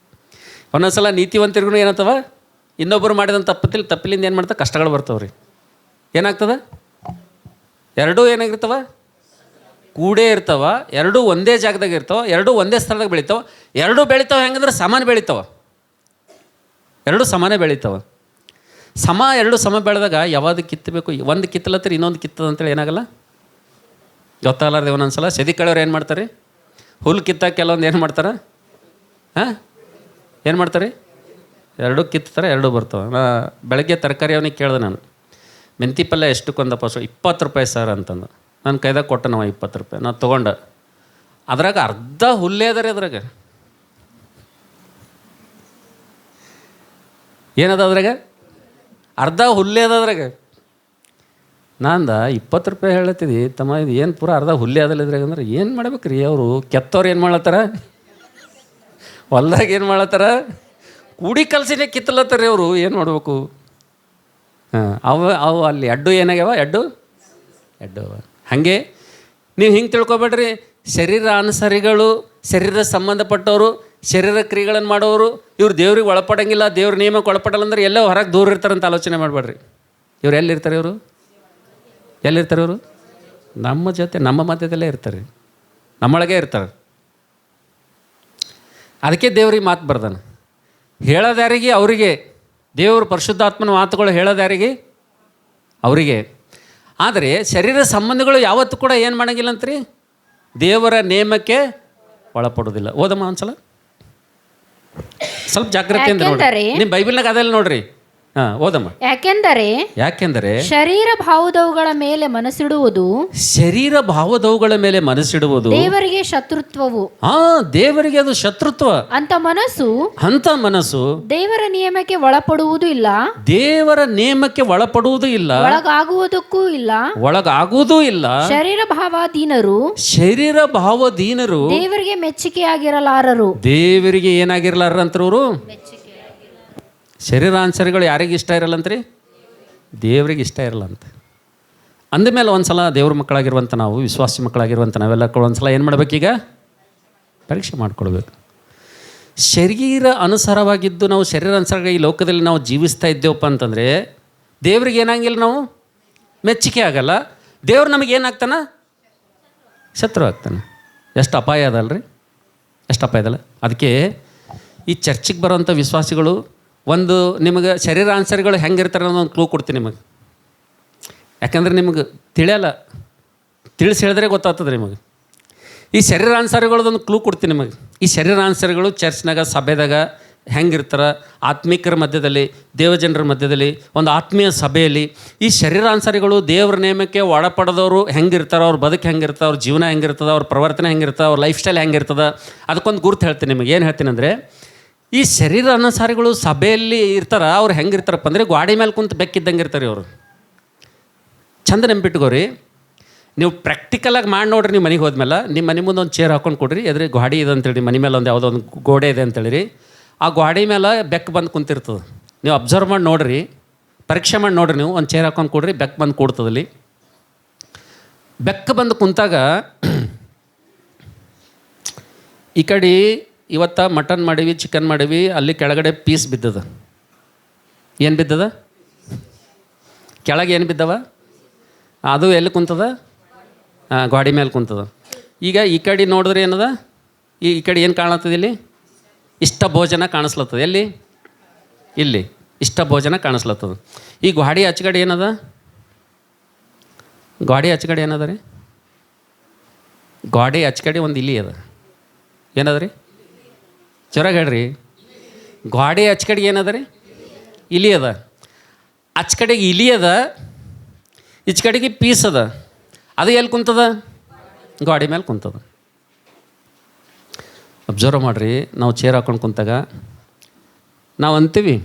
ಒಂದೊಂದು ಸಲ ನೀತಿವಂತರಿಗೂ ಏನಾಗ್ತವ, ಇನ್ನೊಬ್ಬರು ಮಾಡಿದಂಥ ತಪ್ಪಿಲಿಂದ ಏನು ಮಾಡ್ತಾವೆ? ಕಷ್ಟಗಳು ಬರ್ತಾವೆ ರೀ. ಏನಾಗ್ತದೆ? ಎರಡೂ ಏನಾಗಿರ್ತಾವ? ಕೂಡೇ ಇರ್ತಾವ. ಎರಡೂ ಒಂದೇ ಜಾಗದಾಗ ಇರ್ತಾವೆ, ಎರಡೂ ಒಂದೇ ಸ್ಥಳದಾಗ ಬೆಳಿತಾವೆ. ಎರಡೂ ಬೆಳಿತಾವೆ ಹೆಂಗಂದ್ರೆ ಸಮಾನ ಬೆಳಿತಾವೆ, ಎರಡೂ ಸಮಾನ ಬೆಳಿತಾವೆ. ಎರಡು ಸಮ ಬೆಳೆದಾಗ ಯಾವುದು ಕಿತ್ತಬೇಕು, ಒಂದು ಕಿತ್ತಲತ್ತರ ಇನ್ನೊಂದು ಕಿತ್ತದ ಅಂತೇಳಿ ಏನಾಗಲ್ಲ, ಗೊತ್ತಾಗಲಾರ್ದೆ ಒಂದೊಂದು ಸಲ ಸದಿ ಕಳೆಯವ್ರು ಏನು ಮಾಡ್ತಾರೆ? ಹುಲ್ಲು ಕಿತ್ತಾಗ ಕೆಲವೊಂದು ಏನು ಮಾಡ್ತಾರೆ? ಏನು ಮಾಡ್ತಾರೆ? ಎರಡೂ ಕಿತ್ತಾರೆ, ಎರಡೂ ಬರ್ತವೆ. ಬೆಳಗ್ಗೆ ತರಕಾರಿ ಅವನಿಗೆ ಕೇಳಿದೆ ನಾನು, ಮೆಂತಿ ಪಲ್ಯ ಎಷ್ಟಕ್ಕೊಂದಪ್ಪ? 20 ರೂಪಾಯಿ ಸರ್ ಅಂತಂದು. ನನ್ನ ಕೈದಾಗ ಕೊಟ್ಟ ನಾವು 20 ರೂಪಾಯಿ ನಾನು ತೊಗೊಂಡೆ. ಅದ್ರಾಗ ಅರ್ಧ ಹುಲ್ಲೇ ಅದ ರೀ. ಅದ್ರಾಗ ಏನದ? ಅದ್ರಾಗ ಅರ್ಧ ಹುಲ್ಲೇ ಅದ. ಅದ್ರಾಗ ನಂದ 20 ರೂಪಾಯಿ ಹೇಳತ್ತಿದ್ದಿ ತಮ್ಮ, ಇದು ಏನು ಪೂರ ಅರ್ಧ ಹುಲ್ಲೇ ಅದಲ್ಲ ಇದ್ರಾಗ ಅಂದ್ರೆ ಏನು ಮಾಡ್ಬೇಕು ರೀ? ಅವರು ಕೆತ್ತವ್ರು ಏನು ಮಾಡ್ಲತ್ತಾರ? ಹೊಲ್ದಾಗ ಏನು ಮಾಡ್ಲತ್ತಾರ? ಕೂಡಿ ಕಲಸಿನೇ ಕಿತ್ತಲತ್ತಾರ ಅವರು. ಏನು ಮಾಡಬೇಕು? ಅವು ಅಲ್ಲಿ ಅಡ್ಡು ಏನಾಗ್ಯಾವ? ಎಡ್ಡು ಹಾಗೆ ನೀವು ಹಿಂಗೆ ತಿಳ್ಕೊಬೇಡ್ರಿ. ಶರೀರ ಅನುಸರಿಗಳು, ಶರೀರ ಸಂಬಂಧಪಟ್ಟವರು, ಶರೀರ ಕ್ರಿಯೆಗಳನ್ನು ಮಾಡೋರು ಇವ್ರು ದೇವ್ರಿಗೆ ಒಳಪಡಂಗಿಲ್ಲ, ದೇವ್ರ ನಿಯಮಕ್ಕೆ ಒಳಪಡಲ್ಲ ಅಂದ್ರೆ ಎಲ್ಲೋ ಹೊರಗೆ ದೂರ ಇರ್ತಾರಂತ ಆಲೋಚನೆ ಮಾಡಬೇಡ್ರಿ. ಇವ್ರು ಎಲ್ಲಿರ್ತಾರೆ? ಎಲ್ಲಿರ್ತಾರೆ ಇವರು? ನಮ್ಮ ಜೊತೆ, ನಮ್ಮ ಮಧ್ಯದಲ್ಲೇ ಇರ್ತಾರೆ, ನಮ್ಮೊಳಗೆ ಇರ್ತಾರೆ. ಅದಕ್ಕೆ ದೇವ್ರಿಗೆ ಮಾತು ಬರ್ದಾನೆ. ಹೇಳೋದ್ಯಾರಿಗೆ? ಅವರಿಗೆ. ದೇವರು ಪರಿಶುದ್ಧಾತ್ಮನ ಮಾತುಗಳು ಹೇಳೋದ್ಯಾರಿಗೆ? ಅವರಿಗೆ. ಆದರೆ ಶರೀರ ಸಂಬಂಧಿಗಳು ಯಾವತ್ತೂ ಕೂಡ ಏನು ಮಾಡೋಂಗಿಲ್ಲ ಅಂತ್ರಿ, ದೇವರ ನೇಮಕ್ಕೆ ಒಳಪಡೋದಿಲ್ಲ. ಓದಮ್ಮ ಒಂದ್ಸಲ, ಸ್ವಲ್ಪ ಜಾಗ್ರತೆಯಿಂದ ನೋಡ್ರಿ. ನಿಮ್ಮ ಬೈಬಲ್ನಾಗ ಅದೆಲ್ಲ ನೋಡ್ರಿ. ಓದಮ್ಮ. ಯಾಕೆಂದರೆ ಶರೀರ ಭಾವದವುಗಳ ಮೇಲೆ ಮನಸ್ಸಿಡುವುದು, ಶರೀರ ಭಾವದವುಗಳ ಮೇಲೆ ಮನಸ್ಸಿಡುವುದು ದೇವರಿಗೆ ಶತ್ರುತ್ವವು. ದೇವರಿಗೆ ಅದು ಶತ್ರುತ್ವ. ಅಂತ ಮನಸ್ಸು ದೇವರ ನಿಯಮಕ್ಕೆ ಒಳಪಡುವುದು ಇಲ್ಲ, ದೇವರ ನೇಮಕ್ಕೆ ಒಳಪಡುವುದು ಇಲ್ಲ, ಒಳಗಾಗುವುದೂ ಇಲ್ಲ. ಶರೀರ ಭಾವದೀನರು ದೇವರಿಗೆ ಮೆಚ್ಚುಗೆಯಾಗಿರಲಾರರು. ದೇವರಿಗೆ ಏನಾಗಿರಲಾರಂತವ್ರು? ಶರೀರಾನುಸರಿಗಳು ಯಾರಿಗೆ ಇಷ್ಟ ಇರಲ್ಲಂತ್ರಿ? ದೇವರಿಗೆ ಇಷ್ಟ ಇರಲ್ಲ ಅಂತ ಅಂದಮೇಲೆ ಒಂದು ಸಲ ದೇವ್ರ ಮಕ್ಕಳಾಗಿರುವಂಥ ನಾವು, ವಿಶ್ವಾಸಿ ಮಕ್ಕಳಾಗಿರುವಂಥ ನಾವೆಲ್ಲ ಒಂದು ಸಲ ಏನು ಮಾಡಬೇಕೀಗ? ಪರೀಕ್ಷೆ ಮಾಡ್ಕೊಳ್ಬೇಕು. ಶರೀರ ಅನುಸಾರವಾಗಿದ್ದು ನಾವು ಶರೀರಾನುಸಾರ ಈ ಲೋಕದಲ್ಲಿ ನಾವು ಜೀವಿಸ್ತಾ ಇದ್ದೇವಪ್ಪ ಅಂತಂದರೆ ದೇವ್ರಿಗೆ ಏನಾಗಿಲ್ಲ, ನಾವು ಮೆಚ್ಚುಗೆ ಆಗಲ್ಲ. ದೇವ್ರು ನಮಗೆ ಏನಾಗ್ತಾನೆ? ಶತ್ರು ಆಗ್ತಾನೆ. ಎಷ್ಟು ಅಪಾಯ ಅದಲ್ರಿ? ಎಷ್ಟು ಅಪಾಯ ಅದಲ್ಲ? ಅದಕ್ಕೆ ಈ ಚರ್ಚಿಗೆ ಬರೋವಂಥ ವಿಶ್ವಾಸಿಗಳು ಒಂದು ನಿಮಗೆ ಶರೀರಾನುಸರಿಗಳು ಹೆಂಗಿರ್ತಾರೆ ಅನ್ನೋ ಒಂದು ಕ್ಲೂ ಕೊಡ್ತೀನಿ ನಿಮಗೆ. ಯಾಕಂದ್ರೆ ನಿಮಗೆ ತಿಳಿಯಲ್ಲ, ತಿಳಿಸಿ ಹೇಳಿದ್ರೆ ಗೊತ್ತಾಗ್ತದೆ ನಿಮಗೆ. ಈ ಶರೀರಾನುಸಾರಿಗಳದೊಂದು ಕ್ಲೂ ಕೊಡ್ತೀನಿ ನಿಮಗೆ. ಈ ಶರೀರಾನುಸಾರಿಗಳು ಚರ್ಚ್ನಾಗ, ಸಭೆದಾಗ ಹೆಂಗಿರ್ತಾರೆ? ಆತ್ಮಿಕರ ಮಧ್ಯದಲ್ಲಿ, ದೇವಜನರ ಮಧ್ಯದಲ್ಲಿ, ಒಂದು ಆತ್ಮೀಯ ಸಭೆಯಲ್ಲಿ ಈ ಶರೀರಾನುಸಾರಿಗಳು ದೇವ್ರ ನೇಮಕ್ಕೆ ಒಳಪಡೆದವರು ಹೆಂಗಿರ್ತಾರೆ, ಅವ್ರ ಬದುಕು ಹೆಂಗಿರ್ತದೆ, ಅವ್ರ ಜೀವನ ಹೆಂಗಿರ್ತದೆ, ಅವ್ರ ಪ್ರವರ್ತನೆ ಹೆಂಗಿರ್ತದೆ, ಅವ್ರ ಲೈಫ್ ಸ್ಟೈಲ್ ಹೆಂಗಿರ್ತದೆ, ಅದಕ್ಕೊಂದು ಗುರುತು ಹೇಳ್ತೀನಿ ನಿಮಗೆ. ಏನು ಹೇಳ್ತೀನಿ ಅಂದರೆ, ಈ ಶರೀರ ಅನುಸಾರಿಗಳು ಸಭೆಯಲ್ಲಿ ಇರ್ತಾರೆ. ಅವ್ರು ಹೆಂಗಿರ್ತಾರಪ್ಪ ಅಂದರೆ ಗಾಡಿ ಮೇಲೆ ಕುಂತು ಬೆಕ್ಕಿದ್ದಂಗೆ ಇರ್ತಾರೆ ಅವರು. ಚಂದ ನೆಂಪಿಟ್ಕೋರಿ. ನೀವು ಪ್ರಾಕ್ಟಿಕಲಾಗಿ ಮಾಡಿ ನೋಡ್ರಿ. ನೀವು ಮನೆಗೆ ಹೋದ್ಮೇಲೆ ನಿಮ್ಮ ಮನೆ ಮುಂದೆ ಒಂದು ಚೇರ್ ಹಾಕೊಂಡು ಕೊಡ್ರಿ, ಎದುರು ಗಾಡಿ ಇದೆ ಅಂತೇಳಿ, ಮನೆ ಮೇಲೆ ಒಂದು ಯಾವುದೋ ಒಂದು ಗೋಡೆ ಇದೆ ಅಂತೇಳಿರಿ. ಆ ಗೋಡೆ ಮೇಲೆ ಬೆಕ್ಕು ಬಂದು ಕುಂತಿರ್ತದೆ. ನೀವು ಅಬ್ಸರ್ವ್ ಮಾಡಿ ನೋಡಿರಿ, ಪರೀಕ್ಷೆ ಮಾಡಿ ನೋಡಿರಿ. ನೀವು ಒಂದು ಚೇರ್ ಹಾಕೊಂಡು ಕೊಡ್ರಿ, ಬೆಕ್ಕು ಬಂದು ಕೂಡ್ತದಲ್ಲಿ. ಬೆಕ್ಕು ಬಂದು ಕುಂತಾಗ ಈ ಕಡೆ ಇವತ್ತು ಮಟನ್ ಮಾಡೀವಿ, ಚಿಕನ್ ಮಾಡೀವಿ, ಅಲ್ಲಿ ಕೆಳಗಡೆ ಪೀಸ್ ಬಿದ್ದದ. ಏನು ಬಿದ್ದದ? ಕೆಳಗೆ ಏನು ಬಿದ್ದವ? ಅದು ಎಲ್ಲಿ ಕುಂತದ? ಗೋಡೆ ಮೇಲೆ ಕುಂತದ. ಈಗ ಈ ಕಡೆ ನೋಡಿದ್ರೆ ಏನದ? ಈ ಕಡೆ ಏನು ಕಾಣತ್ತದ? ಇಲ್ಲಿ ಇಷ್ಟ ಭೋಜನ ಕಾಣಿಸ್ಲತ್ತದ. ಎಲ್ಲಿ? ಇಲ್ಲಿ ಇಷ್ಟ ಭೋಜನ ಕಾಣಿಸ್ಲತ್ತದ. ಈ ಗೋಡೆ ಆಚೆಗಡೆ ಏನದ? ಗೋಡೆ ಆಚೆಗಡೆ ಏನದ ರೀ? ಗೋಡೆ ಆಚೆಗಡೆ ಒಂದು ಇಲಿ ಅದ. ಏನದ ರೀ? ಜೋರಾಗಿ ಹೇಳ್ರಿ. ಗೋಡೆ ಆಚೆಕಡೆಗೆ ಏನದ ರೀ? ಇಲಿ ಅದ. ಆಚೆಕಡೆಗೆ ಇಲಿ ಅದ, ಈಚ ಕಡೆಗೆ ಪೀಸ್ ಅದ. ಅದು ಎಲ್ಲಿ ಕುಂತದ? ಗೋಡೆ ಮೇಲೆ ಕುಂತದ. ಅಬ್ಸರ್ವ್ ಮಾಡಿರಿ. ನಾವು ಚೇರ್ ಹಾಕೊಂಡು ಕುಂತಾಗ ನಾವು ಅಂತೀವಿ,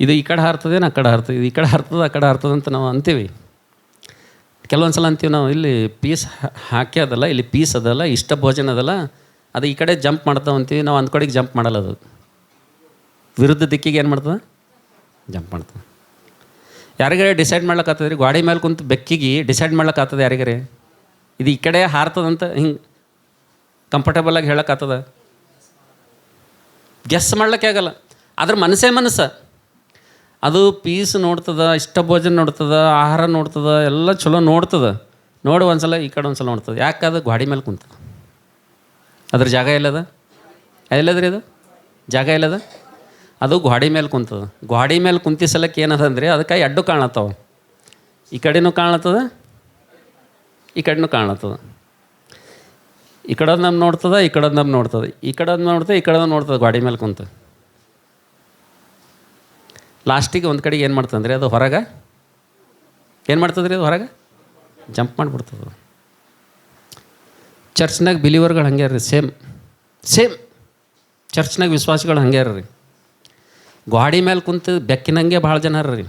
ಇದು ಈ ಕಡೆ ಹಾರ್ತದೆ, ಆ ಕಡೆ ಹಾರ್ತದೆ, ಇದು ಈ ಕಡೆ ಹಾರ್ತದೆ, ಆ ಕಡೆ ಹಾರ್ತದೆ ಅಂತ ನಾವು ಅಂತೀವಿ. ಕೆಲವೊಂದು ಸಲ ಅಂತೀವಿ ನಾವು, ಇಲ್ಲಿ ಪೀಸ್ ಹಾಕಿ ಅದಲ್ಲ, ಇಲ್ಲಿ ಪೀಸ್ ಅದಲ್ಲ, ಇಷ್ಟ ಭೋಜನ ಅದಲ್ಲ, ಅದು ಈ ಕಡೆ ಜಂಪ್ ಮಾಡ್ತಾವೆ ಅಂತೀವಿ. ನಾವು ಅಂದ ಕಡೆಗೆ ಜಂಪ್ ಮಾಡಲ್ಲ. ಅದು ವಿರುದ್ಧ ದಿಕ್ಕಿಗೆ ಏನು ಮಾಡ್ತದೆ? ಜಂಪ್ ಮಾಡ್ತದೆ. ಯಾರಿಗಾರೆ ಡಿಸೈಡ್ ಮಾಡ್ಲಿಕ್ಕಾಗ್ತದೆ ರೀ? ಗೋಡೆ ಮೇಲೆ ಕುಂತು ಬೆಕ್ಕಿಗೆ ಡಿಸೈಡ್ ಮಾಡ್ಲಿಕ್ಕಾಗ್ತದೆ ಯಾರಿಗಾರೆ? ಇದು ಈ ಕಡೆ ಹಾರ್ತದಂತ ಹಿಂಗೆ ಕಂಫರ್ಟೇಬಲಾಗಿ ಹೇಳೋಕ್ಕಾಗ್ತದ? ಗೆಸ್ ಮಾಡ್ಲಿಕ್ಕೆ ಆಗಲ್ಲ. ಅದ್ರ ಮನಸ್ಸೇ ಮನಸ್ಸು. ಅದು ಪೀಸ್ ನೋಡ್ತದ, ಇಷ್ಟ ಭೋಜನ ನೋಡ್ತದ, ಆಹಾರ ನೋಡ್ತದ, ಎಲ್ಲ ಚಲೋ ನೋಡ್ತದ. ನೋಡಿ ಒಂದ್ಸಲ ಈ ಕಡೆ ಒಂದ್ಸಲ ನೋಡ್ತದೆ. ಯಾಕೆ? ಅದು ಗೋಡೆ ಮೇಲೆ ಕುಂತದ. ಅದ್ರ ಜಾಗ ಎಲ್ಲದ? ಎಲ್ಲದ್ರಿ ಅದು ಜಾಗ ಎಲ್ಲದ? ಅದು ಗೋಡೆ ಮೇಲೆ ಕುಂತದ. ಗೋಡೆ ಮೇಲೆ ಕುಂತಿಸಲಕ್ಕೆ ಏನದ ಅಂದರೆ ಅದಕ್ಕೆ ಎಡ್ಡು ಕಾಣತ್ತವ. ಈ ಕಡೆನೂ ಕಾಣತ್ತದ, ಈ ಕಡೆನೂ ಕಾಣತ್ತದ. ಈ ಕಡೆದು ನಮ್ಮ ನೋಡ್ತದ, ಈ ಕಡೆದು ನಮ್ಮ ನೋಡ್ತದೆ, ಈ ಕಡೆದು ನೋಡ್ತದೆ, ಈ ಕಡೆದು ನೋಡ್ತದೆ. ಗೋಡೆ ಮೇಲೆ ಕುಂತ ಲಾಸ್ಟಿಗೆ ಒಂದು ಕಡೆಗೆ ಏನು ಮಾಡ್ತಂದ್ರೆ ಅದು ಹೊರಗೆ ಏನು ಮಾಡ್ತದ್ರಿ? ಅದು ಹೊರಗೆ ಜಂಪ್ ಮಾಡಿಬಿಡ್ತದೆ. ಚರ್ಚ್ನಾಗ ಬಿಲೀವರ್ಗಳು ಹಂಗೆ ರೀ. ಸೇಮ್ ಚರ್ಚ್ನಾಗ ವಿಶ್ವಾಸಿಗಳು ಹಂಗೆ ರೀ. ಗೋಡೆ ಮೇಲೆ ಕುಂತು ಬೆಕ್ಕಿನಂಗೆ ಭಾಳ ಜನ ರೀ.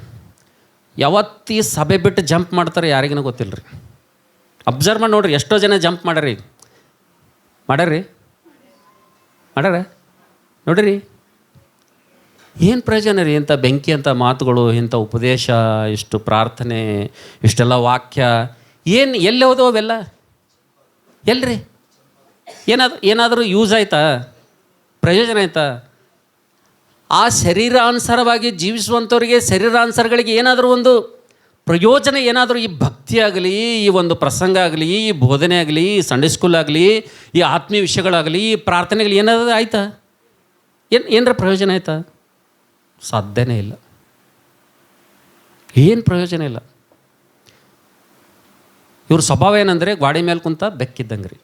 ಯಾವತ್ತಿ ಸಭೆ ಬಿಟ್ಟು ಜಂಪ್ ಮಾಡ್ತಾರೆ ಯಾರಿಗೂ ಗೊತ್ತಿಲ್ಲ ರೀ. ಅಬ್ಸರ್ವ್ ಮಾಡಿ ನೋಡ್ರಿ, ಎಷ್ಟೋ ಜನ ಜಂಪ್ ಮಾಡ್ಯಾರ ನೋಡ್ರಿ. ಏನು ಪ್ರಯೋಜನ ರೀ? ಇಂಥ ಬೆಂಕಿ ಅಂತ ಮಾತುಗಳು, ಇಂಥ ಉಪದೇಶ, ಇಷ್ಟು ಪ್ರಾರ್ಥನೆ, ಇಷ್ಟೆಲ್ಲ ವಾಕ್ಯ ಏನು ಎಲ್ಲಿ ಹೋದವು ಅವೆಲ್ಲ? ಎಲ್ರಿ? ಏನಾದರೂ ಯೂಸ್ ಆಯ್ತಾ? ಪ್ರಯೋಜನ ಆಯ್ತಾ? ಆ ಶರೀರಾನುಸಾರವಾಗಿ ಜೀವಿಸುವಂಥವ್ರಿಗೆ, ಶರೀರಾನುಸಾರಗಳಿಗೆ ಏನಾದರೂ ಒಂದು ಪ್ರಯೋಜನ, ಏನಾದರೂ ಈ ಭಕ್ತಿ ಆಗಲಿ, ಈ ಒಂದು ಪ್ರಸಂಗ ಆಗಲಿ, ಈ ಬೋಧನೆ ಆಗಲಿ, ಈ ಸಂಡೇ ಸ್ಕೂಲ್ ಆಗಲಿ, ಈ ಆತ್ಮೀಯ ವಿಷಯಗಳಾಗಲಿ, ಈ ಪ್ರಾರ್ಥನೆಗಳು ಏನಾದರೂ ಆಯ್ತಾ? ಏನರ ಪ್ರಯೋಜನ ಆಯ್ತಾ? ಸಾಧ್ಯನೇ ಇಲ್ಲ. ಏನು ಪ್ರಯೋಜನ ಇಲ್ಲ. ಇವ್ರ ಸ್ವಭಾವ ಏನಂದರೆ ಗೋಡೆ ಮೇಲೆ ಕುಂತ ಬೆಕ್ಕಿದ್ದಂಗೆ ರೀ.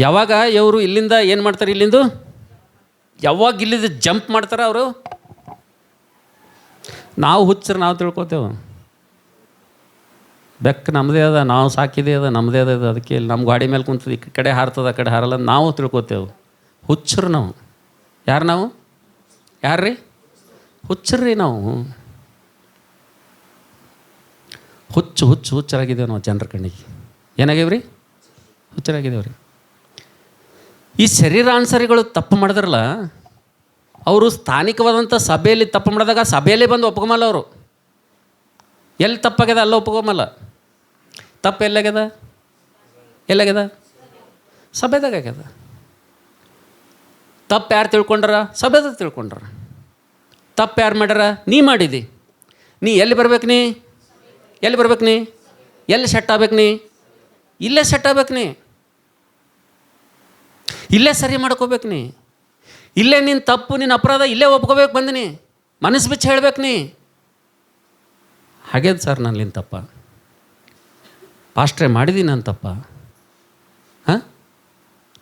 ಯಾವಾಗ ಇವರು ಇಲ್ಲಿಂದ ಏನು ಮಾಡ್ತಾರೆ? ಇಲ್ಲಿಂದು ಯಾವಾಗ ಇಲ್ಲಿಂದ ಜಂಪ್ ಮಾಡ್ತಾರೆ ಅವರು? ನಾವು ಹುಚ್ಚರು ನಾವು ತಿಳ್ಕೊತೇವೆ. ಬೆಕ್ಕು ನಮ್ಮದೇ ಅದ, ನಾವು ಸಾಕಿದೆ ಅದ, ನಮ್ಮದೇ ಅದ, ಅದಕ್ಕೆ ಇಲ್ಲಿ ನಮ್ಮ ಗೋಡೆ ಮೇಲೆ ಕುಂತದ, ಈ ಕಡೆ ಹಾರ್ತದ, ಆ ಕಡೆ ಹಾರಲ್ಲ ನಾವು ತಿಳ್ಕೊತೇವೆ. ಹುಚ್ಚರು ನಾವು. ಯಾರು ರೀ? ಹುಚ್ಚರ್ರಿ ನಾವು. ಹುಚ್ಚರಾಗಿದ್ದೇವೆ ನಾವು ಜನರ ಕಣ್ಣಿಗೆ. ಏನಾಗ್ಯಾವ ರೀ? ಹುಚ್ಚರಾಗಿದ್ದೇವೆ ರೀ. ಈ ಶರೀರಾನುಸಾರಿಗಳು ತಪ್ಪು ಮಾಡಿದ್ರಲ್ಲ, ಅವರು ಸ್ಥಾನಿಕವಾದಂಥ ಸಭೆಯಲ್ಲಿ ತಪ್ಪು ಮಾಡಿದಾಗ ಸಭೆಯಲ್ಲೇ ಬಂದು ಒಪ್ಕೊಂಬಲ್ಲ. ಅವರು ಎಲ್ಲಿ ತಪ್ಪಾಗ್ಯದ ಅಲ್ಲ ಒಪ್ಕೊಂಬಲ್ಲ. ತಪ್ಪು ಎಲ್ಲಾಗ್ಯದ? ಸಭೆದಾಗ ಆಗ್ಯದ. ತಪ್ಪು ಯಾರು ತಿಳ್ಕೊಂಡ್ರ? ಸಭೆದಾಗ ತಿಳ್ಕೊಂಡ್ರ. ತಪ್ಪು ಯಾರು ಮಾಡ್ಯಾರ? ನೀ ಮಾಡಿದಿ. ನೀ ಎಲ್ಲಿ ಬರ್ಬೇಕು? ಎಲ್ಲಿ ಸೆಟ್ ಆಗ್ಬೇಕು? ಇಲ್ಲೇ ಸೆಟ್ ಆಗ್ಬೇಕು. ಇಲ್ಲೇ ಸರಿ ಮಾಡ್ಕೋಬೇಕು. ಇಲ್ಲೇ ನಿನ್ನ ತಪ್ಪು, ನಿನ್ನ ಅಪರಾಧ ಇಲ್ಲೇ ಒಪ್ಕೋಬೇಕು. ಬಂದಿನಿ ಮನಸ್ಸು ಬಿಚ್ಚಿ ಹೇಳ್ಬೇಕು. ಹಾಗೇದು ಸರ್, ನನ್ನಿಂದ ತಪ್ಪ, ಪಾಸ್ಟ್ರೇ ಮಾಡಿದ್ದೀನಿ ನನ್ನ ತಪ್ಪ,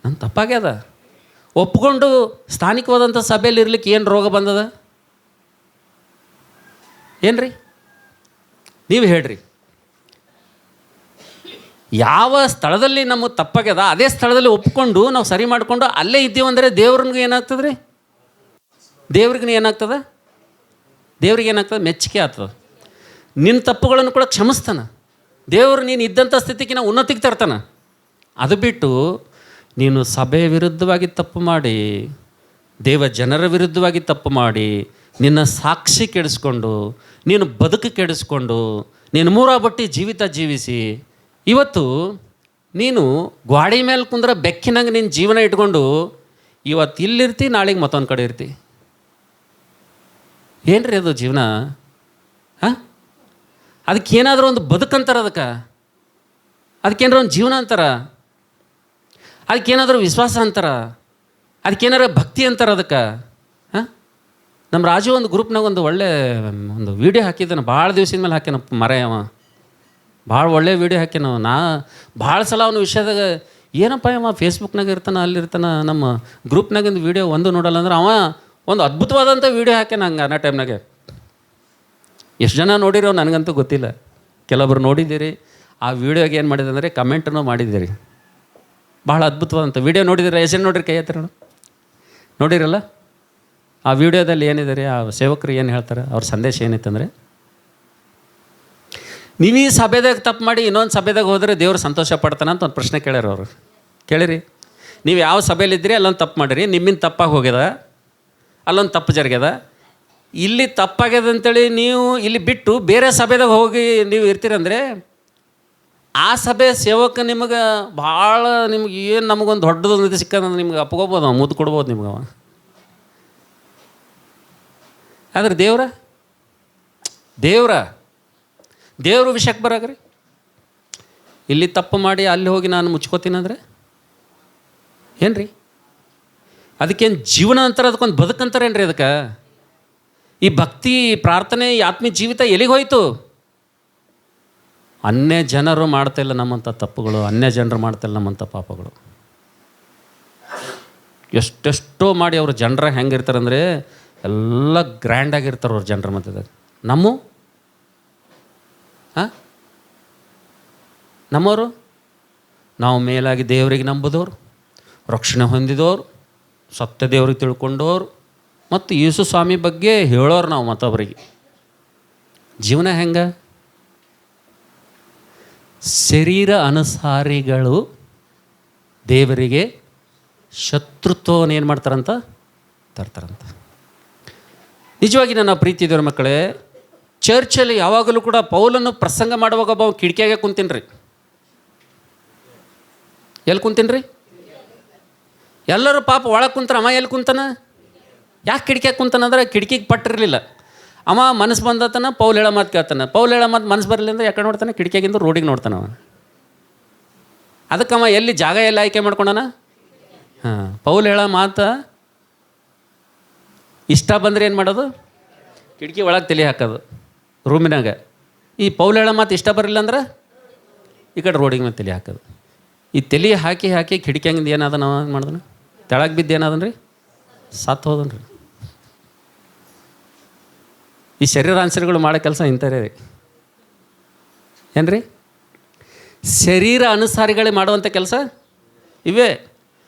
ನನ್ನ ತಪ್ಪಾಗ್ಯದ. ಒಪ್ಕೊಂಡು ಸ್ಥಾನಿಕವಾದಂಥ ಸಭೆಯಲ್ಲಿ ಇರ್ಲಿಕ್ಕೆ ಏನು ರೋಗ ಬಂದದ? ಏನು ರೀ? ನೀವು ಹೇಳ್ರಿ. ಯಾವ ಸ್ಥಳದಲ್ಲಿ ನಮಗೆ ತಪ್ಪಾಗ್ಯದ ಅದೇ ಸ್ಥಳದಲ್ಲಿ ಒಪ್ಕೊಂಡು ನಾವು ಸರಿ ಮಾಡಿಕೊಂಡು ಅಲ್ಲೇ ಇದ್ದೀವಂದರೆ ದೇವ್ರಿಗೆ ಏನಾಗ್ತದೆ ರೀ? ದೇವ್ರಿಗೆ ಏನಾಗ್ತದೆ? ಮೆಚ್ಚುಗೆ ಆಗ್ತದೆ. ನಿನ್ನ ತಪ್ಪುಗಳನ್ನು ಕೂಡ ಕ್ಷಮಿಸ್ತಾನೆ ದೇವರು. ನೀನು ಇದ್ದಂಥ ಸ್ಥಿತಿಗೆ ನಾವು ಉನ್ನತಿಗೆ ತರ್ತಾನೆ. ಅದು ಬಿಟ್ಟು ನೀನು ಸಭೆಯ ವಿರುದ್ಧವಾಗಿ ತಪ್ಪು ಮಾಡಿ, ದೇವ ಜನರ ವಿರುದ್ಧವಾಗಿ ತಪ್ಪು ಮಾಡಿ, ನಿನ್ನ ಸಾಕ್ಷಿ ಕೆಡಿಸ್ಕೊಂಡು, ನೀನು ಬದುಕು ಕೆಡಿಸ್ಕೊಂಡು, ನೀನು ಮೂರಾಬಟ್ಟಿ ಜೀವಿತ ಜೀವಿಸಿ, ಇವತ್ತು ನೀನು ಗ್ವಾಡಿ ಮೇಲೆ ಕುಂದ್ರೆ ಬೆಕ್ಕಿನಂಗೆ ನಿನ್ನ ಜೀವನ ಇಟ್ಕೊಂಡು ಇವತ್ತು ಇಲ್ಲಿರ್ತಿ, ನಾಳೆಗೆ ಮತ್ತೊಂದು ಕಡೆ ಇರ್ತಿ. ಏನು ರೀ ಅದು ಜೀವನ? ಹಾಂ, ಅದಕ್ಕೇನಾದರೂ ಒಂದು ಬದುಕಂತಾರ, ಅದಕ್ಕೇನಾದ್ರು ಒಂದು ಜೀವನ ಅಂತಾರ, ಅದಕ್ಕೇನಾದರೂ ವಿಶ್ವಾಸ ಅಂತಾರ, ಅದಕ್ಕೇನಾರ ಭಕ್ತಿ ಅಂತಾರೆ ಅದಕ್ಕೆ. ಹಾಂ, ನಮ್ಮ ರಾಜು ಒಂದು ಗ್ರೂಪ್ನಾಗ ಒಂದು ಒಳ್ಳೆ ಒಂದು ವೀಡಿಯೋ ಹಾಕಿದ್ದಾನೆ, ಭಾಳ ದಿವಸದ ಮೇಲೆ ಹಾಕ್ಯಾನ ಮರೆಯವ, ಭಾಳ ಒಳ್ಳೆ ವೀಡಿಯೋ ಹಾಕ್ಯಾನ. ಭಾಳ ಸಲ ಅವನ ವಿಷಯದಾಗ ಏನಪ್ಪ ಅವ ಫೇಸ್ಬುಕ್ನಾಗ ಇರ್ತಾನೆ, ಅಲ್ಲಿರ್ತಾನೆ, ನಮ್ಮ ಗ್ರೂಪ್ನಾಗಿಂದು ವೀಡಿಯೋ ಒಂದು ನೋಡಲ್ಲ ಅಂದ್ರೆ ಅವ ಒಂದು ಅದ್ಭುತವಾದಂಥ ವೀಡಿಯೋ ಹಾಕ್ಯಾನ ಹಂಗೆ ಅನ್ನೋ ಟೈಮ್ನಾಗೆ. ಎಷ್ಟು ಜನ ನೋಡಿರೋ ನನಗಂತೂ ಗೊತ್ತಿಲ್ಲ, ಕೆಲವೊಬ್ರು ನೋಡಿದ್ದೀರಿ. ಆ ವೀಡಿಯೋಗೆ ಏನು ಮಾಡಿದೆ ಅಂದರೆ ಕಮೆಂಟನ್ನು ಮಾಡಿದ್ದೀರಿ. ಭಾಳ ಅದ್ಭುತವಾದಂಥ ವೀಡಿಯೋ ನೋಡಿದ್ದೀರ? ಎಷ್ಟು ಜನ ನೋಡಿರಿ? ಕೈ ಹತ್ತಿರ ನೋಡಿರಲ್ಲ? ಆ ವಿಡಿಯೋದಲ್ಲಿ ಏನಿದೆ ರೀ, ಆ ಸೇವಕರು ಏನು ಹೇಳ್ತಾರೆ, ಅವ್ರ ಸಂದೇಶ ಏನಿತ್ತಂದರೆ, ನೀವು ಈ ಸಭೆದಾಗ ತಪ್ಪು ಮಾಡಿ ಇನ್ನೊಂದು ಸಭೆದಾಗ ಹೋದರೆ ದೇವ್ರು ಸಂತೋಷ ಪಡ್ತಾನೆ ಅಂತ ಒಂದು ಪ್ರಶ್ನೆ ಕೇಳ್ಯಾರ ಅವರು. ಕೇಳಿರಿ, ನೀವು ಯಾವ ಸಭೆಯಲ್ಲಿದ್ದಿರಿ ಅಲ್ಲೊಂದು ತಪ್ಪು ಮಾಡಿರಿ, ನಿಮ್ಮಿಂದ ತಪ್ಪಾಗಿ ಹೋಗ್ಯದ, ಅಲ್ಲೊಂದು ತಪ್ಪು ಜರುಗ್ಯದ, ಇಲ್ಲಿ ತಪ್ಪಾಗ್ಯದ ಅಂತೇಳಿ ನೀವು ಇಲ್ಲಿ ಬಿಟ್ಟು ಬೇರೆ ಸಭೆದಾಗ ಹೋಗಿ ನೀವು ಇರ್ತೀರಂದರೆ ಆ ಸಭೆ ಸೇವಕ ನಿಮಗೆ ಭಾಳ, ನಿಮ್ಗೆ ಏನು ನಮಗೊಂದು ದೊಡ್ಡದು ನಿಧಿ ಸಿಕ್ಕಂದ್ರೆ ನಿಮ್ಗೆ ಅಪ್ಕೋಬೋದು, ಮುದ್ದು ಕೊಡ್ಬೋದು ನಿಮ್ಗೆ ಅವ. ಆದ್ರೆ ದೇವ್ರ ವಿಷಯಕ್ಕೆ ಬರಾಗ್ರಿ, ಇಲ್ಲಿ ತಪ್ಪು ಮಾಡಿ ಅಲ್ಲಿ ಹೋಗಿ ನಾನು ಮುಚ್ಕೋತೀನಂದ್ರೆ ಏನು ರೀ? ಅದಕ್ಕೇನು ಜೀವನ ಅಂತಾರೆ, ಅದಕ್ಕೊಂದು ಬದುಕಂತಾರೇನು ರೀ ಅದಕ್ಕೆ? ಈ ಭಕ್ತಿ, ಪ್ರಾರ್ಥನೆ, ಈ ಆತ್ಮೀಯ ಜೀವಿತ ಎಲ್ಲಿಗೆ ಹೋಯ್ತು? ಅನ್ಯ ಜನರು ಮಾಡ್ತಾಯಿಲ್ಲ ನಮ್ಮಂಥ ತಪ್ಪುಗಳು, ಅನ್ಯ ಜನರು ಮಾಡ್ತಾಯಿಲ್ಲ ನಮ್ಮಂಥ ಪಾಪಗಳು. ಎಷ್ಟೆಷ್ಟೋ ಮಾಡಿ ಅವರು ಜನರ ಹೆಂಗಿರ್ತಾರಂದರೆ ಎಲ್ಲ ಗ್ರ್ಯಾಂಡಾಗಿರ್ತಾರೆ ಅವ್ರ ಜನರ ಮಧ್ಯದಾಗ. ನಮ್ಮವರು ನಾವು ಮೇಲಾಗಿ ದೇವರಿಗೆ ನಂಬಿದವರು, ರಕ್ಷಣೆ ಹೊಂದಿದವರು, ಸತ್ಯ ದೇವ್ರಿಗೆ ತಿಳ್ಕೊಂಡವ್ರು, ಮತ್ತು ಯೇಸು ಸ್ವಾಮಿ ಬಗ್ಗೆ ಹೇಳೋರು ನಾವು ಮತ್ತೊಬ್ಬರಿಗೆ. ಜೀವನ ಹೆಂಗೆ? ಶರೀರ ಅನುಸಾರಿಗಳು ದೇವರಿಗೆ ಶತ್ರುತ್ವವನ್ನು ಏನು ಮಾಡ್ತಾರಂತ ತರ್ತಾರಂತ. ನಿಜವಾಗಿ ನನ್ನ ಪ್ರೀತಿ ದೇವ್ರ ಮಕ್ಕಳೇ, ಚರ್ಚಲ್ಲಿ ಯಾವಾಗಲೂ ಕೂಡ ಪೌಲನ್ನು ಪ್ರಸಂಗ ಮಾಡುವಾಗ ಒಬ್ಬ ಕಿಟಕಿಯಾಗೆ ಕುಂತೀನಿ ರೀ. ಎಲ್ಲಿ ಕುಂತೀನಿ ರೀ? ಎಲ್ಲರೂ ಪಾಪ ಒಳಗೆ ಕುಂತಾರ, ಅವ ಎಲ್ಲಿ ಕುಂತಾನ? ಯಾಕೆ ಕಿಟಕಿಯಾಗೆ ಕುಂತಾನಂದ್ರೆ ಕಿಟಕಿಗೆ ಪಟ್ಟಿರಲಿಲ್ಲ. ಅವ ಮನಸ್ಸು ಬಂದತನ ಪೌಲ್ ಹೇಳೋ ಮಾತು ಕೇಳ್ತಾನೆ, ಪೌಲ್ ಹೇಳೋ ಮಾತು ಮನಸ್ಸು ಬರಲಿಲ್ಲ ಅಂದ್ರೆ ಯಾಕಡೆ ನೋಡ್ತಾನೆ? ಕಿಟಕಿಯಾಗಿಂದ ರೋಡಿಗೆ ನೋಡ್ತಾನೆ ಅವ. ಅದಕ್ಕೆ ಅವ ಎಲ್ಲಿ ಜಾಗ ಎಲ್ಲ ಆಯ್ಕೆ ಮಾಡ್ಕೊಂಡಾನ? ಹಾಂ, ಪೌಲ್ ಹೇಳೋ ಮಾತು ಇಷ್ಟ ಬಂದರೆ ಏನು ಮಾಡೋದು? ಕಿಟಕಿ ಒಳಗೆ ತಲೆ ಹಾಕೋದು ರೂಮಿನಾಗ. ಈ ಪೌಲ್ ಹೇಳೋ ಮಾತು ಇಷ್ಟ ಬರಲಿಲ್ಲ ಅಂದ್ರೆ ಈ ಕಡೆ ರೋಡಿಗೆ ಮೇಲೆ ತಲೆ ಹಾಕೋದು. ಈ ತಲೆ ಹಾಕಿ ಹಾಕಿ ಕಿಟಕಿಯಾಗಿಂದ ಏನಾದ ನಾವು ಮಾಡಿದನು? ತೆಳಗೆ ಬಿದ್ದು ಏನಾದನ್ರಿ? ಸತ್ತು ಹೋದನ್ರಿ. ಈ ಶರೀರಾಂಶಗಳು ಮಾಡೋ ಕೆಲಸ ಇಂಥರೇ ರೀ. ಏನು ರೀ? ಶರೀರ ಅನುಸಾರಿಗಳೇ ಮಾಡುವಂಥ ಕೆಲಸ ಇವೇ.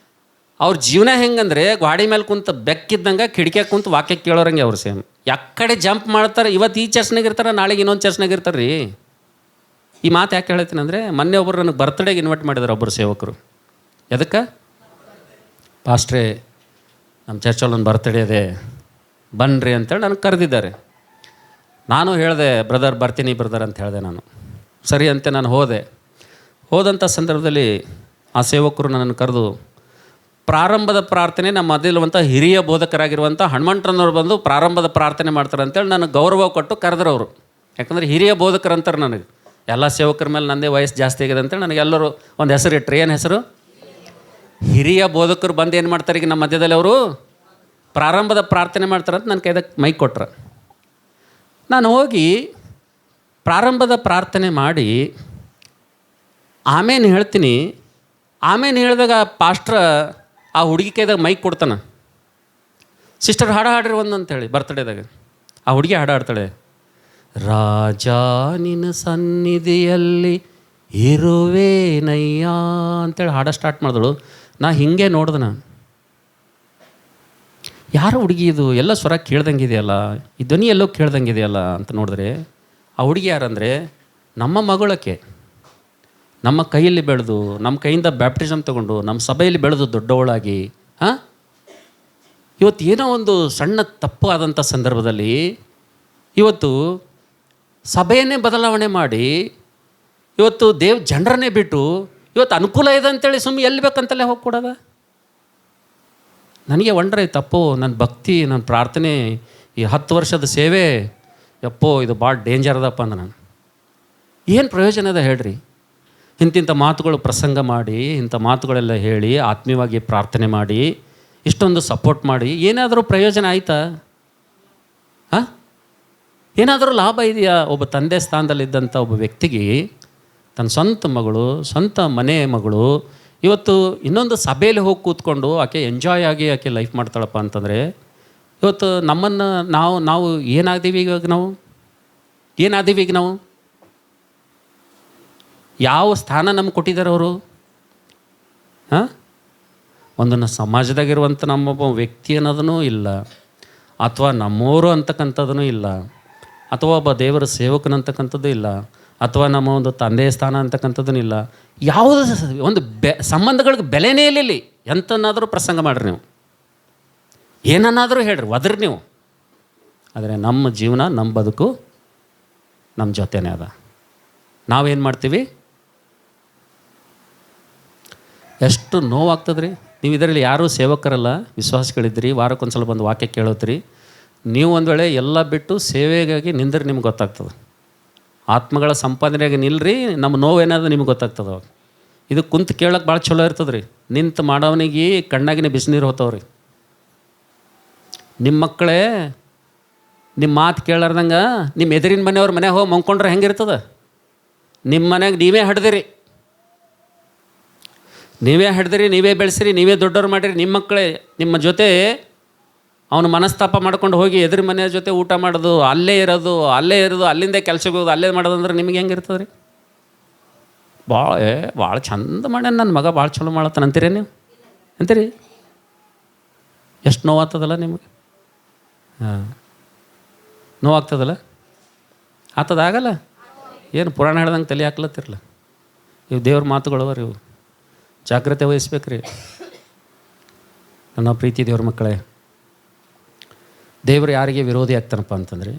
ಅವ್ರ ಜೀವನ ಹೆಂಗಂದ್ರೆ ಗಾಡಿ ಮೇಲೆ ಕುಂತ ಬೆಕ್ಕಿದ್ದಂಗೆ ಕಿಟಕಿಯಾಗ ಕುಂತು ವಾಕ್ಯ ಕೇಳೋರಂಗೆ ಅವ್ರು ಸೇಮ್. ಯಾಕಡೆ ಜಂಪ್ ಮಾಡ್ತಾರೆ, ಇವತ್ತು ಈ ಚರ್ಚ್ನಾಗ ಇರ್ತಾರೆ, ನಾಳೆಗೆ ಇನ್ನೊಂದು ಚರ್ಚ್ನಾಗ ಇರ್ತಾರೆ ರೀ. ಈ ಮಾತು ಯಾಕೆ ಹೇಳ್ತೀನಿ ಅಂದರೆ, ಮೊನ್ನೆ ಒಬ್ಬರು ನನಗೆ ಬರ್ತ್ಡೇಗೆ ಇನ್ವೈಟ್ ಮಾಡಿದ್ದಾರೆ ಒಬ್ಬರು ಸೇವಕರು. ಎದಕ್ಕೆ? ಪಾಸ್ಟ್ರೇ ನಮ್ಮ ಚರ್ಚಲ್ಲಿ ಒಂದು ಬರ್ತ್ಡೇ ಇದೆ ಬನ್ನಿರಿ ಅಂತೇಳಿ ನನಗೆ ಕರೆದಿದ್ದಾರೆ. ನಾನು ಹೇಳಿದೆ, ಬ್ರದರ್ ಬರ್ತೀನಿ ಬ್ರದರ್ ಅಂತ ಹೇಳಿದೆ ನಾನು. ಸರಿ ಅಂತೆ ನಾನು ಹೋದಂಥ ಸಂದರ್ಭದಲ್ಲಿ ಆ ಸೇವಕರು ನನ್ನನ್ನು ಕರೆದು ಪ್ರಾರಂಭದ ಪ್ರಾರ್ಥನೆ ನಮ್ಮ ಮಧ್ಯಲ್ಲಿರುವಂಥ ಹಿರಿಯ ಬೋಧಕರಾಗಿರುವಂಥ ಹನುಮಂತರನ್ನವ್ರು ಬಂದು ಪ್ರಾರಂಭದ ಪ್ರಾರ್ಥನೆ ಮಾಡ್ತಾರೆ ಅಂತೇಳಿ ನನಗೆ ಗೌರವ ಕೊಟ್ಟು ಕರೆದ್ರು ಅವರು. ಯಾಕಂದರೆ ಹಿರಿಯ ಬೋಧಕರು ಅಂತಾರೆ ನನಗೆ. ಎಲ್ಲ ಸೇವಕರ ಮೇಲೆ ನನ್ನದೇ ವಯಸ್ಸು ಜಾಸ್ತಿ ಆಗಿದೆ ಅಂತೇಳಿ ನನಗೆ ಎಲ್ಲರೂ ಒಂದು ಹೆಸರು ಇಟ್ಟರು. ಏನು ಹೆಸರು? ಹಿರಿಯ ಬೋಧಕರು ಬಂದು ಏನು ಮಾಡ್ತಾರೆ ಈಗ ನಮ್ಮ ಮಧ್ಯದಲ್ಲಿ ಅವರು ಪ್ರಾರಂಭದ ಪ್ರಾರ್ಥನೆ ಮಾಡ್ತಾರೆ ಅಂತ ನನ್ನ ಕೈದಾಗ ಮೈಕ್ ಕೊಟ್ರು. ನಾನು ಹೋಗಿ ಪ್ರಾರಂಭದ ಪ್ರಾರ್ಥನೆ ಮಾಡಿ ಆಮೇಲೆ ಹೇಳ್ತೀನಿ. ಆಮೇಲೆ ಹೇಳಿದಾಗ ಪಾಸ್ಟ್ರ ಆ ಹುಡುಗಿ ಕೈದಾಗ ಮೈಕ್ ಕೊಡ್ತಾನೆ, ಸಿಸ್ಟರ್ ಹಾಡು ಹಾಡ್ರಿ ಒಂದು ಅಂತೇಳಿ ಬರ್ತ್ಡೇದಾಗ. ಆ ಹುಡುಗಿ ಹಾಡು ಹಾಡ್ತಾಳೆ, ರಾಜ ನಿನ್ನ ಸನ್ನಿಧಿಯಲ್ಲಿ ಇರುವೇನಯ್ಯ ಅಂತೇಳಿ ಹಾಡ ಸ್ಟಾರ್ಟ್ ಮಾಡಿದಳು. ನಾ ಹಿಂಗೆ ನೋಡ್ದೆ, ನಾನು ಯಾರು ಹುಡುಗಿ ಇದು? ಎಲ್ಲ ಸ್ವರ ಕೇಳ್ದಂಗಿದೆಯಲ್ಲ, ಈ ಧ್ವನಿ ಎಲ್ಲೋ ಕೇಳ್ದಂಗಿದೆಯಲ್ಲ ಅಂತ ನೋಡಿದ್ರೆ ಆ ಹುಡುಗಿ ಯಾರಂದರೆ ನಮ್ಮ ಮಗಳಕ್ಕೆ. ನಮ್ಮ ಕೈಯಲ್ಲಿ ಬೆಳೆದು ನಮ್ಮ ಕೈಯಿಂದ ಬ್ಯಾಪ್ಟಿಸಮ್ ತಗೊಂಡು ನಮ್ಮ ಸಭೆಯಲ್ಲಿ ಬೆಳೆದು ದೊಡ್ಡವಳಾಗಿ ಇವತ್ತು ಏನೋ ಒಂದು ಸಣ್ಣ ತಪ್ಪು ಆದಂಥ ಸಂದರ್ಭದಲ್ಲಿ ಇವತ್ತು ಸಭೆಯನ್ನೇ ಬದಲಾವಣೆ ಮಾಡಿ ಇವತ್ತು ಜನರನ್ನೇ ಬಿಟ್ಟು ಇವತ್ತು ಅನುಕೂಲ ಇದೆ ಅಂತೇಳಿ ಸುಮ್ಮನೆ ಎಲ್ಲಿ ಬೇಕಂತಲೇ ಹೋಗಿ ಕೊಡೋದ. ನನಗೆ ವಂಡ್ರೆ ತಪ್ಪು, ನನ್ನ ಭಕ್ತಿ, ನನ್ನ ಪ್ರಾರ್ಥನೆ, ಈ 10 ವರ್ಷದ ಸೇವೆ, ಯಪ್ಪೋ ಇದು ಭಾಳ ಡೇಂಜರ್ ಅದಪ್ಪ ಅಂದ. ನಾನು ಏನು ಪ್ರಯೋಜನ ಅದ ಹೇಳ್ರಿ? ಇಂತಿಂಥ ಮಾತುಗಳು ಪ್ರಸಂಗ ಮಾಡಿ, ಇಂಥ ಮಾತುಗಳೆಲ್ಲ ಹೇಳಿ, ಆತ್ಮೀಯವಾಗಿ ಪ್ರಾರ್ಥನೆ ಮಾಡಿ, ಇಷ್ಟೊಂದು ಸಪೋರ್ಟ್ ಮಾಡಿ ಏನಾದರೂ ಪ್ರಯೋಜನ ಆಯಿತಾ? ಏನಾದರೂ ಲಾಭ ಇದೆಯಾ? ಒಬ್ಬ ತಂದೆ ಸ್ಥಾನದಲ್ಲಿದ್ದಂಥ ಒಬ್ಬ ವ್ಯಕ್ತಿಗೆ ತನ್ನ ಸ್ವಂತ ಮಗಳು, ಸ್ವಂತ ಮನೆ ಮಗಳು ಇವತ್ತು ಇನ್ನೊಂದು ಸಭೆಯಲ್ಲಿ ಹೋಗಿ ಕೂತ್ಕೊಂಡು ಆಕೆ ಎಂಜಾಯ್ ಆಗಿ ಆಕೆ ಲೈಫ್ ಮಾಡ್ತಾಳಪ್ಪ ಅಂತಂದರೆ, ಇವತ್ತು ನಮ್ಮನ್ನು ನಾವು ಏನಾದೀವಿ ಈಗ ನಾವು ಯಾವ ಸ್ಥಾನ ನಮ್ಗೆ ಕೊಟ್ಟಿದ್ದಾರೆ ಅವರು? ಒಂದನ್ನು ಸಮಾಜದಾಗಿರುವಂಥ ನಮ್ಮೊಬ್ಬ ವ್ಯಕ್ತಿ ಅನ್ನೋದೂ ಇಲ್ಲ, ಅಥವಾ ನಮ್ಮವರು ಅಂತಕ್ಕಂಥದ್ದೂ ಇಲ್ಲ, ಅಥವಾ ಒಬ್ಬ ದೇವರ ಸೇವಕನಂತಕ್ಕಂಥದ್ದು ಇಲ್ಲ, ಅಥವಾ ನಮ್ಮ ಒಂದು ತಂದೆಯ ಸ್ಥಾನ ಅಂತಕ್ಕಂಥದ್ದು ಇಲ್ಲ. ಯಾವುದು ಒಂದು ಸಂಬಂಧಗಳಿಗೆ ಬೆಲೆನೇ ಇಲ್ಲ. ಎಂತನ್ನಾದರೂ ಪ್ರಸಂಗ ಮಾಡಿರಿ, ನೀವು ಏನನ್ನಾದರೂ ಹೇಳ್ರಿ, ಒದ್ರಿ ನೀವು. ಆದರೆ ನಮ್ಮ ಜೀವನ, ನಮ್ಮ ಬದುಕು ನಮ್ಮ ಜೊತೆನೇ ಅದ. ನಾವೇನು ಮಾಡ್ತೀವಿ? ಎಷ್ಟು ನೋವಾಗ್ತದೆ ರೀ. ನೀವು ಇದರಲ್ಲಿ ಯಾರೂ ಸೇವಕರಲ್ಲ, ವಿಶ್ವಾಸಿಗಳಿದ್ದೀರಿ, ವಾರಕ್ಕೊಂದ್ಸಲ ಬಂದು ವಾಕ್ಯ ಕೇಳೋತ್ರಿ. ನೀವು ಒಂದು ವೇಳೆ ಎಲ್ಲ ಬಿಟ್ಟು ಸೇವೆಗಾಗಿ ನಿಂದ್ರೆ ನಿಮ್ಗೆ ಗೊತ್ತಾಗ್ತದೆ. ಆತ್ಮಗಳ ಸಂಪಾದನೆಯಾಗಿ ನಿಲ್ರಿ, ನಮ್ಮ ನೋವೇನಾದ್ರು ನಿಮ್ಗೆ ಗೊತ್ತಾಗ್ತದೆ. ಅವಾಗ ಇದು ಕುಂತು ಕೇಳೋಕೆ ಭಾಳ ಚಲೋ ಇರ್ತದೆ ರೀ. ನಿಂತು ಮಾಡೋವನಿಗೆ ಕಣ್ಣಾಗಿನ ಬಿಸಿನೀರು ಹೋಗ್ತಾವ್ರಿ. ನಿಮ್ಮ ಮಕ್ಕಳೇ ನಿಮ್ಮ ಮಾತು ಕೇಳಾರ್ದಂಗೆ ನಿಮ್ಮ ಎದುರಿನ ಮನೆಯವ್ರ ಮನೆಗೆ ಹೋಗಿ ಮಂಕೊಂಡ್ರೆ ಹೆಂಗಿರ್ತದೆ? ನಿಮ್ಮ ಮನೆಗೆ ನೀವೇ ಹಿಡ್ದಿರಿ, ನೀವೇ ಬೆಳೆಸಿರಿ, ನೀವೇ ದೊಡ್ಡವ್ರು ಮಾಡಿರಿ. ನಿಮ್ಮ ಮಕ್ಕಳೇ ನಿಮ್ಮ ಜೊತೆ ಅವನು ಮನಸ್ತಾಪ ಮಾಡ್ಕೊಂಡು ಹೋಗಿ ಎದುರು ಮನೆಯ ಜೊತೆ ಊಟ ಮಾಡೋದು, ಅಲ್ಲೇ ಇರೋದು, ಅಲ್ಲಿಂದ ಕೆಲ್ಸಕ್ಕೆ ಹೋಗೋದು, ಅಲ್ಲೇ ಮಾಡೋದು ಅಂದ್ರೆ ನಿಮಗೆ ಹೆಂಗಿರ್ತದೆ ರೀ? ಭಾಳ ಚಂದ ಮಾಡ್ಯಾನ ನನ್ನ ಮಗ, ಭಾಳ ಚಲೋ ಮಾಡತ್ತಾನ ಅಂತೀರಿ ನೀವು? ಅಂತೀರಿ? ಎಷ್ಟು ನೋವಾಗ್ತದಲ್ಲ ನಿಮಗೆ? ನೋವಾಗ್ತದಲ್ಲ? ಆಗಲ್ಲ? ಏನು ಪುರಾಣ ಹೇಳ್ದಂಗೆ ತಲೆ ಹಾಕ್ಲತ್ತಿರಲ್ಲ? ಇವು ದೇವ್ರ ಮಾತುಗಳು ಅವ್ರಿ, ಇವು ಜಾಗ್ರತೆ ವಹಿಸ್ಬೇಕ್ರಿ. ನನ್ನ ಪ್ರೀತಿ ದೇವ್ರ ಮಕ್ಕಳೇ, ದೇವರು ಯಾರಿಗೆ ವಿರೋಧಿ ಆಗ್ತಾನಪ್ಪ ಅಂತಂದರೆ,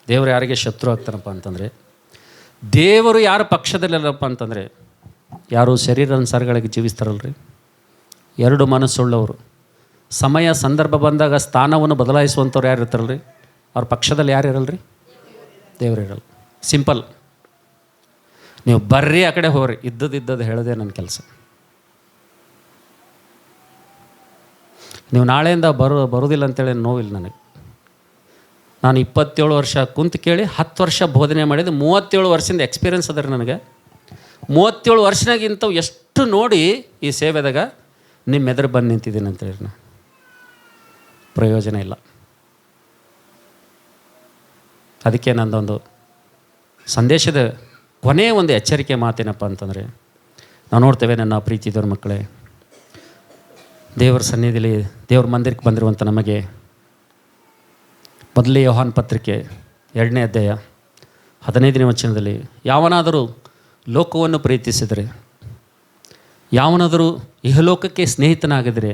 ದೇವರು ಯಾರಿಗೆ ಶತ್ರು ಆಗ್ತಾನಪ್ಪ ಅಂತಂದರೆ, ದೇವರು ಯಾರ ಪಕ್ಷದಲ್ಲಿಲ್ಲಪ್ಪ ಅಂತಂದರೆ, ಯಾರು ಶರೀರಾನುಸಾರಗಳಿಗೆ ಜೀವಿಸ್ತಾರಲ್ರಿ, 2 ಮನಸ್ಸುಳ್ಳವರು, ಸಮಯ ಸಂದರ್ಭ ಬಂದಾಗ ಸ್ಥಾನವನ್ನು ಬದಲಾಯಿಸುವಂಥವ್ರು ಯಾರು ಇರ್ತಾರಲ್ರಿ, ಅವ್ರ ಪಕ್ಷದಲ್ಲಿ ಯಾರು ಇರಲ್ರಿ? ದೇವರು ಇರಲ್ಲ. ಸಿಂಪಲ್. ನೀವು ಬರ್ರಿ ಆ ಕಡೆ ಹೋಗ್ರಿ, ಇದ್ದದ್ದು ಹೇಳೋದೇ ನನ್ನ ಕೆಲಸ. ನೀವು ನಾಳೆಯಿಂದ ಬರೋದಿಲ್ಲ ಅಂತೇಳಿ ನೋವಿಲ್ಲ ನನಗೆ. ನಾನು 27 ವರ್ಷ ಕುಂತು ಕೇಳಿ 10 ವರ್ಷ ಬೋಧನೆ ಮಾಡಿದ್ದು, 37 ವರ್ಷದಿಂದ ಎಕ್ಸ್ಪೀರಿಯನ್ಸ್ ಅದ ರೀ ನನಗೆ. 37 ವರ್ಷನಾಗಿಂತ ಎಷ್ಟು ನೋಡಿ ಈ ಸೇವೆದಾಗ ನಿಮ್ಮ ಎದುರು ಬಂದು ನಿಂತಿದ್ದೀನಿ ಅಂತೇಳಿ ನಾನು. ಪ್ರಯೋಜನ ಇಲ್ಲ. ಅದಕ್ಕೆ ನಂದೊಂದು ಸಂದೇಶದ ಕೊನೆಯ ಒಂದು ಎಚ್ಚರಿಕೆ ಮಾತೇನಪ್ಪ ಅಂತಂದರೆ, ನಾವು ನೋಡ್ತೇವೆ ನನ್ನ ಪ್ರೀತಿದವ್ರ ಮಕ್ಕಳೇ, ದೇವರ ಸನ್ನಿಧಿಯಲ್ಲಿ ದೇವ್ರ ಮಂದಿರಕ್ಕೆ ಬಂದಿರುವಂಥ ನಮಗೆ ಮೊದಲೇ ಯೋಹಾನ ಪತ್ರಿಕೆ 2ನೇ ಅಧ್ಯಾಯ 15ನೇ ವಚನದಲ್ಲಿ, ಯಾವನಾದರೂ ಲೋಕವನ್ನು ಪ್ರೀತಿಸಿದರೆ, ಯಾವನಾದರೂ ಇಹಲೋಕಕ್ಕೆ ಸ್ನೇಹಿತನಾಗಿದ್ದರೆ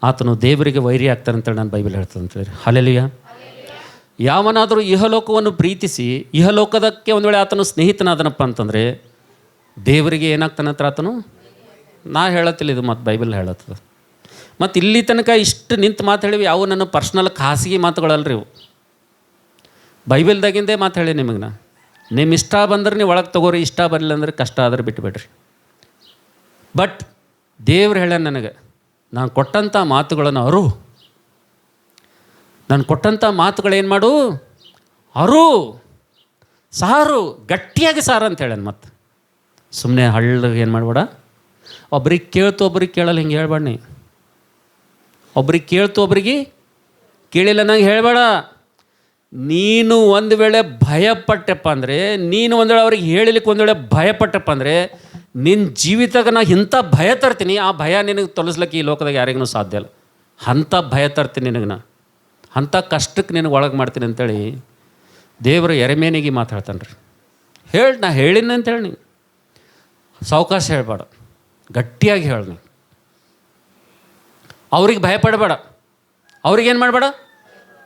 ಆತನು ದೇವರಿಗೆ ವೈರಿ ಆಗ್ತಾನೆ ಅಂತೇಳಿ ನಾನು ಬೈಬಲ್ ಹೇಳ್ತದೆ ಅಂತೇಳಿ. ಹಲ್ಲೆಲೂಯಾ. ಯಾವನಾದರೂ ಇಹಲೋಕವನ್ನು ಪ್ರೀತಿಸಿ ಇಹಲೋಕದಕ್ಕೆ ಒಂದು ವೇಳೆ ಆತನು ಸ್ನೇಹಿತನಾದನಪ್ಪ ಅಂತಂದರೆ ದೇವರಿಗೆ ಏನಾಗ್ತಾನೆ ಹತ್ರ ಆತನು? ನಾ ಹೇಳತ್ತಿಲ್ಲ, ಇದು ಮತ್ತು ಬೈಬಲ್ ಹೇಳತ್ತದ. ಮತ್ತು ಇಲ್ಲಿ ತನಕ ಇಷ್ಟು ನಿಂತು ಮಾತು ಹೇಳಿವಿ, ಯಾವ ನನ್ನ ಪರ್ಸ್ನಲ್ ಖಾಸಗಿ ಮಾತುಗಳಲ್ರಿ ಇವು, ಬೈಬಲ್ದಾಗಿಂದೇ ಮಾತು ಹೇಳಿ ನಿಮಗೆ. ನಿಮ್ಮ ಇಷ್ಟ ಬಂದ್ರೆ ನೀವು ಒಳಗೆ ತಗೋರಿ, ಇಷ್ಟ ಬರಲಿಲ್ಲ ಅಂದ್ರೆ ಕಷ್ಟ ಆದ್ರೆ ಬಿಟ್ಟುಬಿಡ್ರಿ. ಬಟ್ ದೇವ್ರು ಹೇಳ್ಯಾನ ನನಗೆ, ನಾನು ಕೊಟ್ಟಂಥ ಮಾತುಗಳನ್ನು ನಾನು ಕೊಟ್ಟಂಥ ಮಾತುಗಳೇನು ಮಾಡು, ಸಾರು, ಗಟ್ಟಿಯಾಗಿ ಸಾರು ಅಂತ ಹೇಳ್ಯಾನ. ಮತ್ತು ಸುಮ್ಮನೆ ಹಳ್ಳಗೆ ಏನು ಮಾಡಬೇಡ, ಒಬ್ರಿಗೆ ಕೇಳ್ತು ಒಬ್ರಿಗೆ ಕೇಳಲ್ಲ, ಹಿಂಗೆ ಹೇಳ್ಬೇಡಿ. ಒಬ್ರಿಗೆ ಕೇಳ್ತು ಒಬ್ರಿಗೆ ಕೇಳಿಲ್ಲ ನಂಗೆ ಹೇಳಬೇಡ. ನೀನು ಒಂದು ವೇಳೆ ಭಯಪಟ್ಟಪ್ಪ ಅಂದರೆ, ನೀನು ಒಂದು ವೇಳೆ ಅವ್ರಿಗೆ ಹೇಳಿಲಿಕ್ಕೆ ಒಂದು ವೇಳೆ ಭಯಪಟ್ಟಪ್ಪ ಅಂದರೆ, ನಿನ್ನ ಜೀವಿತಾಗ ನಾ ಇಂಥ ಭಯ ತರ್ತೀನಿ, ಆ ಭಯ ನಿನಗೆ ತೊಲಸ್ಲಿಕ್ಕೆ ಈ ಲೋಕದಾಗ ಯಾರಿಗೂ ಸಾಧ್ಯ ಇಲ್ಲ. ಅಂಥ ಭಯ ತರ್ತೀನಿ ನಿನಗೆ, ನಾ ಅಂಥ ಕಷ್ಟಕ್ಕೆ ನಿನಗೆ ಒಳಗೆ ಮಾಡ್ತೀನಿ ಅಂತೇಳಿ ದೇವರು ಎರೆಮೇನಿಗೆ ಮಾತಾಡ್ತಾನೆ ರೀ. ನಾ ಹೇಳಿನ ಅಂತ ಹೇಳಿ. ಸಾವಕಾಶ ಹೇಳಬೇಡ, ಗಟ್ಟಿಯಾಗಿ ಹೇಳಿ ನೀನು. ಅವ್ರಿಗೆ ಭಯಪಡಬೇಡ, ಅವ್ರಿಗೇನು ಮಾಡಬೇಡ,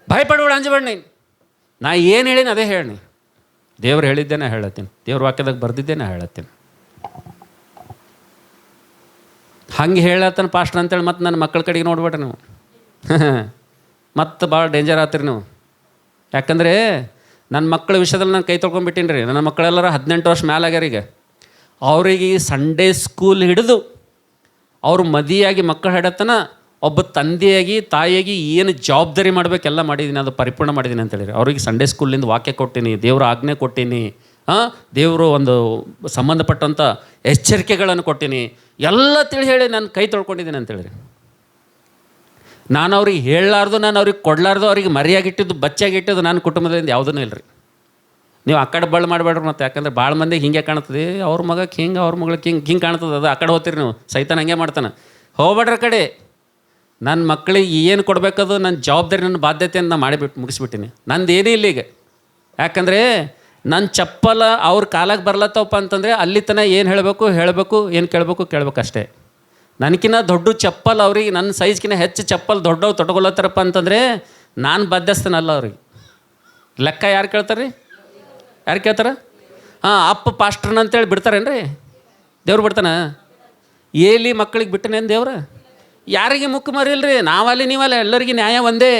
ಭಯಪಡಬೇಡ, ಅಂಜಬೇಡ ನೀನು. ನಾ ಏನು ಹೇಳೀನಿ ಅದೇ ಹೇಳಿ. ದೇವ್ರು ಹೇಳಿದ್ದೇನೆ ಹೇಳತ್ತೀನಿ, ದೇವ್ರ ವಾಕ್ಯದಾಗ ಬರ್ದಿದ್ದೇನೆ ಹೇಳತ್ತೀನಿ. ಹಂಗೆ ಹೇಳತ್ತನ ಪಾಸ್ಟ್ರ್ ಅಂತೇಳಿ ಮತ್ತೆ ನನ್ನ ಮಕ್ಕಳ ಕಡೆಗೆ ನೋಡ್ಬೇಡ್ರಿ ನೀವು. ಮತ್ತು ಭಾಳ ಡೇಂಜರ್ ಆಗ್ತೀರಿ ನೀವು. ಯಾಕಂದರೆ ನನ್ನ ಮಕ್ಕಳ ವಿಷಯದಲ್ಲಿ ನಾನು ಕೈ ತೊಳ್ಕೊಂಡ್ಬಿಟ್ಟೀನಿ ರೀ. ನನ್ನ ಮಕ್ಕಳೆಲ್ಲರ 18 ವರ್ಷ ಮೇಲೆ ಆಗ್ಯಾರ. ಈಗ ಅವ್ರಿಗೆ ಈ ಸಂಡೇ ಸ್ಕೂಲ್ ಹಿಡಿದು ಅವರು ಮದಿಯಾಗಿ ಮಕ್ಕಳು ಹಿಡತನ ಒಬ್ಬ ತಂದೆಯಾಗಿ ತಾಯಿಯಾಗಿ ಏನು ಜವಾಬ್ದಾರಿ ಮಾಡಬೇಕೆಲ್ಲ ಮಾಡಿದ್ದೀನಿ, ಅದು ಪರಿಪೂರ್ಣ ಮಾಡಿದ್ದೀನಿ ಅಂತೇಳಿರಿ. ಅವ್ರಿಗೆ ಸಂಡೇ ಸ್ಕೂಲಿಂದ ವಾಕ್ಯ ಕೊಟ್ಟೀನಿ, ದೇವ್ರ ಆಜ್ಞೆ ಕೊಟ್ಟೀನಿ, ದೇವರು ಒಂದು ಸಂಬಂಧಪಟ್ಟಂಥ ಎಚ್ಚರಿಕೆಗಳನ್ನು ಕೊಟ್ಟೀನಿ, ಎಲ್ಲ ತಿಳಿ ಹೇಳಿ ನಾನು ಕೈ ತೊಳ್ಕೊಂಡಿದ್ದೀನಿ ಅಂತೇಳಿರಿ. ನಾನು ಅವ್ರಿಗೆ ಹೇಳಲಾರ್ದು, ನಾನು ಅವ್ರಿಗೆ ಕೊಡಲಾರ್ದು, ಅವ್ರಿಗೆ ಮರಿಯಾಗಿಟ್ಟಿದ್ದು ಬಚ್ಚಾಗಿಟ್ಟಿದ್ದು ನನ್ನ ಕುಟುಂಬದಿಂದ ಯಾವುದೂ ಇಲ್ಲ ರೀ. ನೀವು ಆ ಕಡೆ ಬಳ್ಳು ಮಾಡಬೇಡ್ರಿ ಮತ್ತು. ಯಾಕಂದ್ರೆ ಭಾಳ ಮಂದಿಗೆ ಹಿಂಗೆ ಕಾಣ್ತದೆ, ಅವ್ರ ಮಗಕ್ಕೆ ಹಿಂಗೆ, ಅವ್ರ ಮಗಳಿಗೆ ಹಿಂಗೆ ಕಾಣ್ತದೆ. ಅದು ಆ ಕಡೆ ಹೋಗ್ತೀರಿ ನೀವು, ಸೈತಾನ ಹಂಗೆ ಮಾಡ್ತಾನೆ. ಹೋಗ್ಬೇಡ್ರ ಕಡೆ. ನನ್ನ ಮಕ್ಕಳಿಗೆ ಏನು ಕೊಡಬೇಕದು ನನ್ನ ಜವಾಬ್ದಾರಿ, ನನ್ನ ಬಾಧ್ಯತೆಯನ್ನು ನಾನು ಮಾಡಿಬಿಟ್ಟು ಮುಗಿಸ್ಬಿಟ್ಟಿನಿ. ನಂದು ಏನೂ ಇಲ್ಲ ಈಗ. ಯಾಕಂದರೆ ನನ್ನ ಚಪ್ಪಲ ಅವ್ರ ಕಾಲಾಗೆ ಬರ್ಲತ್ತವಪ್ಪ ಅಂತಂದರೆ ಅಲ್ಲಿ ತನಕ ಏನು ಹೇಳಬೇಕು, ಏನು ಕೇಳಬೇಕು ಅಷ್ಟೇ. ನನಗಿನ್ನ ದೊಡ್ಡ ಚಪ್ಪಲ್ ಅವ್ರಿಗೆ, ನನ್ನ ಸೈಜ್ಗಿನ್ನ ಹೆಚ್ಚು ಚಪ್ಪಲ್ ದೊಡ್ಡವು ತೊಟ್ಕೊಳತ್ತಾರಪ್ಪ ಅಂತಂದರೆ ನಾನು ಬಾಧ್ಯಸ್ಥನಲ್ಲ ಅವ್ರಿಗೆ. ಲೆಕ್ಕ ಯಾರು ಕೇಳ್ತಾರೆ ರೀ? ಯಾರು ಕೇಳ್ತಾರೆ? ಅಪ್ಪ ಪಾಸ್ಟ್ರನ್ ಅಂತೇಳಿ ಬಿಡ್ತಾರೇನು ರೀ? ದೇವ್ರು ಬಿಡ್ತಾನೆ? ಏಲಿ ಮಕ್ಕಳಿಗೆ ಬಿಟ್ಟನೇನು ದೇವ್ರು? ಯಾರಿಗೆ ಮುಖ ಮರಿಲ್ರಿ, ನಾವಲ್ಲಿ ನೀವಲ್ಲ, ಎಲ್ಲರಿಗೆ ನ್ಯಾಯ ಒಂದೇ.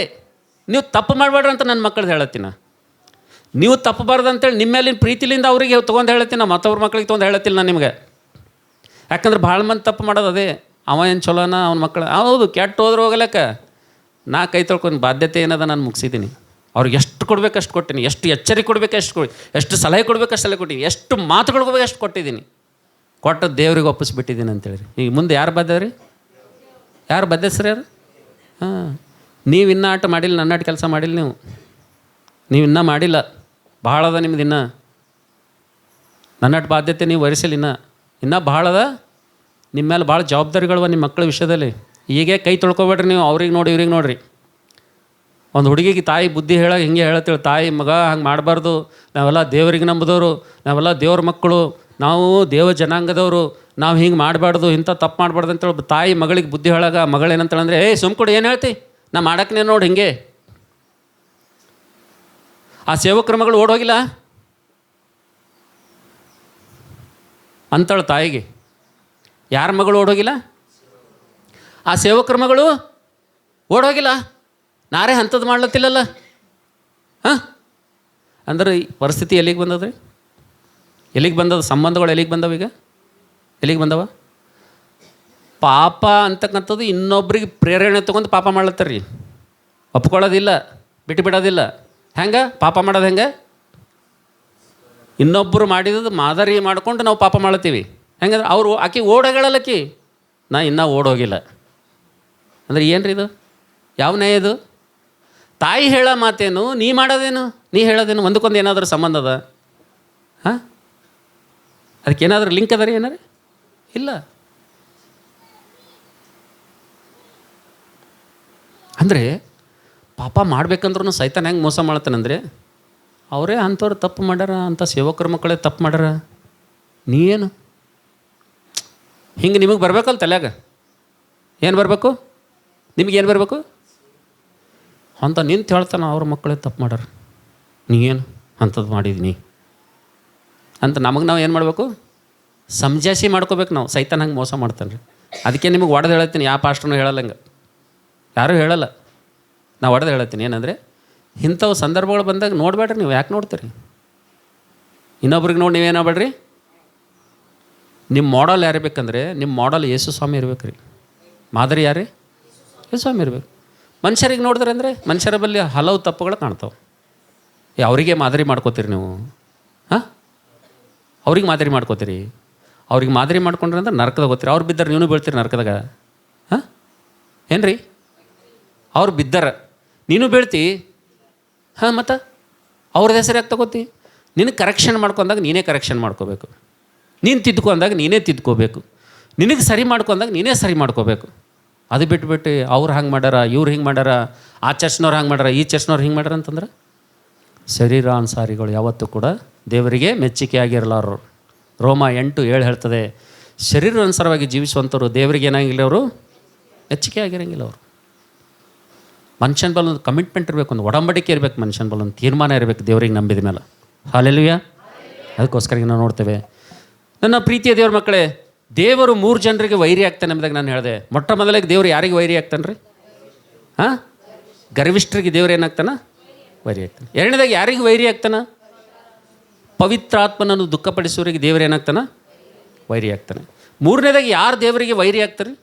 ನೀವು ತಪ್ಪು ಮಾಡಬೇಡ್ರಿ ಅಂತ ನನ್ನ ಮಕ್ಕಳು ಹೇಳತ್ತೀನಿ. ನೀವು ತಪ್ಪಬಾರ್ದು ಅಂತೇಳಿ ನಿಮ್ಮ ಮೇಲಿನ ಪ್ರೀತಿಲಿಂದ ಅವರಿಗೆ ತೊಗೊಂಡು ಹೇಳತ್ತೀನಿ. ಮತ್ತವ್ರ ಮಕ್ಳಿಗೆ ತೊಗೊಂಡು ಹೇಳತ್ತಿಲ್ಲ ನಾನು ನಿಮಗೆ. ಯಾಕಂದ್ರೆ ಭಾಳ ಮಂದಿ ತಪ್ಪು ಮಾಡೋದು ಅದೇ. ಅವ ಏನು ಚಲೋನ ಅವ್ನ ಮಕ್ಕಳು ಹೌದು, ಕೆಟ್ಟ ಹೋದ್ರೆ ಹೋಗಲಕ್ಕ. ನಾ ಕೈ ತೊಳ್ಕೊಂಡು ಬಾಧ್ಯತೆ ಏನದ ನಾನು ಮುಗಿಸಿದ್ದೀನಿ. ಅವ್ರಿಗೆ ಎಷ್ಟು ಕೊಡ್ಬೇಕು ಅಷ್ಟು ಕೊಟ್ಟಿನಿ, ಎಷ್ಟು ಎಚ್ಚರಿಕೆ ಕೊಡಬೇಕು ಅಷ್ಟು ಕೊಡಿ, ಎಷ್ಟು ಸಲಹೆ ಕೊಡಬೇಕು ಅಷ್ಟು ಸಲಹೆ ಕೊಟ್ಟಿನಿ, ಎಷ್ಟು ಮಾತುಗಳು ಅಷ್ಟು ಕೊಟ್ಟಿದ್ದೀನಿ. ಕೊಟ್ಟು ದೇವ್ರಿಗೆ ಒಪ್ಪಿಸ್ಬಿಟ್ಟಿದ್ದೀನಿ ಅಂತೇಳಿ. ಈಗ ಮುಂದೆ ಯಾರು ಬಾಧ್ಯ ರೀ? ಯಾರು ಬಾಧ್ಯಸ್ರಿ ಯಾರು? ನೀವು ಇನ್ನೂ ಆಟ ಮಾಡಿಲ್ಲ, ನನ್ನ ಆಟ ಕೆಲಸ ಮಾಡಿಲ್ಲ. ನೀವು ಇನ್ನೂ ಮಾಡಿಲ್ಲ, ಭಾಳ ಅದ ನಿಮ್ದು ಇನ್ನೂ. ನನ್ನಟ್ಟು ಬಾಧ್ಯತೆ ನೀವು ವಹಿಸಿಲ್ಲ, ಇನ್ನೂ ಭಾಳ ಅದ ನಿಮ್ಮ ಮೇಲೆ. ಭಾಳ ಜವಾಬ್ದಾರಿಗಳವ ನಿಮ್ಮ ಮಕ್ಕಳ ವಿಷಯದಲ್ಲಿ. ಹೀಗೆ ಕೈ ತೊಳ್ಕೊಬೇಡ್ರಿ ನೀವು. ಅವ್ರಿಗೆ ನೋಡಿ ಇವ್ರಿಗೆ ನೋಡಿರಿ. ಒಂದು ಹುಡುಗಿಗೆ ತಾಯಿ ಬುದ್ಧಿ ಹೇಳೋಕೆ ಹಿಂಗೆ ಹೇಳತ್ತೇಳಿ, ತಾಯಿ ಮಗ ಹಂಗೆ ಮಾಡಬಾರ್ದು, ನಾವೆಲ್ಲ ದೇವರಿಗೆ ನಂಬಿದವರು, ನಾವೆಲ್ಲ ದೇವ್ರ ಮಕ್ಕಳು, ನಾವು ದೇವ ಜನಾಂಗದವರು, ನಾವು ಹಿಂಗೆ ಮಾಡಬಾರ್ದು, ಇಂಥ ತಪ್ಪು ಮಾಡಬಾರ್ದು ಅಂತೇಳಿ ತಾಯಿ ಮಗಳಿಗೆ ಬುದ್ಧಿ ಹೇಳಾಗ ಮಗಳೇನಂತೇಳಂದರೆ, ಸುಮ್ಕೊಡು, ಏನು ಹೇಳ್ತಿ, ನಾ ಮಾಡಕ್ಕನೇ ನೋಡಿ ಹಿಂಗೆ. ಆ ಸೇವಕರ ಮಗಳು ಓಡೋಗಿಲ್ಲ ಅಂತೇಳಿ ತಾಯಿಗೆ. ಯಾರ ಮಗಳು ಓಡೋಗಿಲ್ಲ? ಆ ಸೇವಕರ ಮಗಳು ಓಡೋಗಿಲ್ಲ. ನಾರೇ ಅಂಥದ್ದು ಮಾಡ್ಲತ್ತಿಲ್ಲಲ್ಲ. ಅಂದ್ರೆ ಈ ಪರಿಸ್ಥಿತಿ ಎಲ್ಲಿಗೆ ಬಂದದ್ರಿ? ಎಲ್ಲಿಗೆ ಬಂದದ? ಸಂಬಂಧಗಳು ಎಲ್ಲಿಗೆ ಬಂದವ? ಈಗ ಎಲ್ಲಿಗೆ ಬಂದವ? ಪಾಪ ಅಂತಕ್ಕಂಥದ್ದು ಇನ್ನೊಬ್ರಿಗೆ ಪ್ರೇರಣೆ ತೊಗೊಂಡು ಪಾಪ ಮಾಡ್ಲತ್ತಾರ್ರಿ. ಒಪ್ಕೊಳ್ಳೋದಿಲ್ಲ, ಬಿಟ್ಟು ಬಿಡೋದಿಲ್ಲ. ಹೆಂಗೆ ಪಾಪ ಮಾಡೋದು? ಹೆಂಗೆ? ಇನ್ನೊಬ್ಬರು ಮಾಡಿದ್ದು ಮಾದರಿ ಮಾಡ್ಕೊಂಡು ನಾವು ಪಾಪ ಮಾಡ್ತೀವಿ. ಹೆಂಗೆ? ಅವರು ಆಕೆ ಓಡೋಗಳಲ್ಲಕ್ಕಿ, ನಾ ಇನ್ನೂ ಓಡೋಗಿಲ್ಲ ಅಂದರೆ ಏನು ರೀ ಇದು? ಯಾವ ನ್ಯಾಯ ಇದು? ತಾಯಿ ಹೇಳೋ ಮಾತೇನು, ನೀ ಮಾಡೋದೇನು, ನೀ ಹೇಳೋದೇನು? ಒಂದಕ್ಕೊಂದು ಏನಾದರೂ ಸಂಬಂಧ ಅದ? ಅದಕ್ಕೇನಾದರೂ ಲಿಂಕ್ ಅದ ರೀ? ಏನಾರ ಇಲ್ಲ. ಅಂದರೆ ಪಾಪ ಮಾಡ್ಬೇಕಂದ್ರೂ ಸೈತಾನ ಹೆಂಗೆ ಮೋಸ ಮಾಡ್ತಾನಂದರೆ, ಅವರೇ ಅಂಥವ್ರು ತಪ್ಪು ಮಾಡ್ಯಾರ, ಅಂಥ ಸೇವಕರ ಮಕ್ಕಳೇ ತಪ್ಪು ಮಾಡ್ಯಾರ, ನೀ ಏನು ಹಿಂಗೆ? ನಿಮಗೆ ಬರಬೇಕಲ್ಲ ತಲೆಯಾಗ. ಏನು ಬರಬೇಕು ನಿಮಗೇನು ಬರಬೇಕು ಅಂತ ನಿಂತು ಹೇಳ್ತಾನೆ, ಅವ್ರ ಮಕ್ಕಳೇ ತಪ್ಪು ಮಾಡ್ಯಾರ, ನೀ ಏನು ಅಂಥದ್ದು ಮಾಡಿದ್ದೀನಿ ಅಂತ ನಮಗೆ ನಾವು ಏನು ಮಾಡಬೇಕು? ಸಮಜಾಯಿಸಿ ಮಾಡ್ಕೋಬೇಕು ನಾವು. ಸೈತಾನ ಹಂಗೆ ಮೋಸ ಮಾಡ್ತಾನೆ ರೀ. ಅದಕ್ಕೆ ನಿಮಗೆ ಒಡೆದು ಹೇಳತ್ತೀನಿ, ಯಾವ ಪಾಸ್ಟ್ರನ್ನೂ ಹೇಳಲ್ಲ, ಹಂಗೆ ಯಾರೂ ಹೇಳಲ್ಲ. ನಾವು ಒಡೆದು ಹೇಳತ್ತೀನಿ ಏನಂದರೆ, ಇಂಥವು ಸಂದರ್ಭಗಳು ಬಂದಾಗ ನೋಡಬೇಡ್ರಿ ನೀವು. ಯಾಕೆ ನೋಡ್ತೀರಿ? ಇನ್ನೊಬ್ರಿಗೆ ನೋಡಿ ನೀವೇನಾಗಬೇಡ್ರಿ. ನಿಮ್ಮ ಮಾಡಲ್ ಯಾರು ಬೇಕಂದ್ರೆ, ನಿಮ್ಮ ಮಾಡಲ್ ಯೇಸು ಸ್ವಾಮಿ ಇರ್ಬೇಕು ರೀ. ಮಾದರಿ ಯಾರೇ? ಯೇಸು ಸ್ವಾಮಿ ಇರ್ಬೇಕು. ಮನುಷ್ಯರಿಗೆ ನೋಡಿದ್ರೆ ಅಂದರೆ ಮನುಷ್ಯರ ಬಳಿ ಹಲವು ತಪ್ಪುಗಳು ಕಾಣ್ತಾವೆ. ಅವರಿಗೆ ಮಾದರಿ ಮಾಡ್ಕೋತೀರಿ ನೀವು. ಅವ್ರಿಗೆ ಮಾದರಿ ಮಾಡ್ಕೋತೀರಿ. ಅವ್ರಿಗೆ ಮಾದರಿ ಮಾಡ್ಕೊಂಡ್ರೆ ಅಂದ್ರೆ ನರಕದಾಗ ಹೋಗ್ತೀರಿ. ಅವ್ರು ಬಿದ್ದರೆ ನೀವು ಬೀಳ್ತೀರಿ ನರಕದಾಗ. ಏನು ರೀ? ಅವ್ರು ಬಿದ್ದಾರ, ನೀನು ಬೀಳ್ತಿ. ಮತ್ತು ಅವ್ರದ್ದು ಹೆಸರು ಯಾಕೆ ತಗೋತಿ? ನಿನಗೆ ಕರೆಕ್ಷನ್ ಮಾಡ್ಕೊಂಡಾಗ ನೀನೇ ಕರೆಕ್ಷನ್ ಮಾಡ್ಕೋಬೇಕು. ನೀನು ತಿದ್ಕೊಂಡಾಗ ನೀನೇ ತಿದ್ಕೋಬೇಕು. ನಿನಗೆ ಸರಿ ಮಾಡ್ಕೊಂಡಾಗ ನೀನೇ ಸರಿ ಮಾಡ್ಕೋಬೇಕು. ಅದು ಬಿಟ್ಬಿಟ್ಟು ಅವ್ರು ಹಂಗೆ ಮಾಡ್ಯಾರ, ಇವ್ರು ಹಿಂಗೆ ಮಾಡ್ಯಾರ, ಆ ಚರ್ಚ್ನವ್ರು ಹಂಗೆ ಮಾಡ್ಯಾರ, ಈ ಚರ್ಚ್ನವ್ರು ಹಿಂಗೆ ಮಾಡ್ಯಾರ ಅಂತಂದ್ರೆ ಶರೀರಾನುಸಾರಿಗಳು ಯಾವತ್ತೂ ಕೂಡ ದೇವರಿಗೆ ಮೆಚ್ಚುಗೆ ಆಗಿರಲಾರರು. ರೋಮ 8:7 ಹೇಳ್ತದೆ, ಶರೀರಾನುಸಾರವಾಗಿ ಜೀವಿಸುವಂಥವ್ರು ದೇವರಿಗೆ ಏನಾಗಿಲ್ಲ, ಅವರು ಹೆಚ್ಚಿಗೆ ಆಗಿರಂಗಿಲ್ಲ. ಅವರು ಮನುಷ್ಯನ ಬಲ್ಲ ಒಂದು ಕಮಿಟ್ಮೆಂಟ್ ಇರಬೇಕು, ಒಂದು ಒಡಂಬಡಿಕೆ ಇರಬೇಕು, ಮನುಷ್ಯನ ಬಲ್ಲ ಒಂದು ತೀರ್ಮಾನ ಇರಬೇಕು ದೇವರಿಗೆ ನಂಬಿದ ಮೇಲೆ. ಹಲ್ಲೆಲೂಯಾ. ಅದಕ್ಕೋಸ್ಕರ ನಾವು ನೋಡ್ತೇವೆ. ನನ್ನ ಪ್ರೀತಿಯ ದೇವ್ರ ಮಕ್ಕಳೇ, ದೇವರು 3 ಜನರಿಗೆ ವೈರಿ ಆಗ್ತಾನೆ ಎಂಬುದಾಗಿ ನಾನು ಹೇಳಿದೆ. ಮೊಟ್ಟ ಮೊದಲಿಗೆ ದೇವರು ಯಾರಿಗೆ ವೈರಿ ಆಗ್ತಾನೆ ರೀ? ಹಾಂ, ಗರ್ವಿಷ್ಠರಿಗೆ ದೇವ್ರು ಏನಾಗ್ತಾನೆ? ವೈರಿ ಆಗ್ತಾನೆ. ಎರಡನೇದಾಗಿ ಯಾರಿಗೆ ವೈರಿ ಆಗ್ತಾನೆ? ಪವಿತ್ರಾತ್ಮನನ್ನು ದುಃಖಪಡಿಸೋರಿಗೆ ದೇವರು ಏನಾಗ್ತಾನೆ? ವೈರಿ ಆಗ್ತಾನೆ. ಮೂರನೇದಾಗಿ ಯಾರು ದೇವರಿಗೆ ವೈರಿ ಆಗ್ತಾರೆ?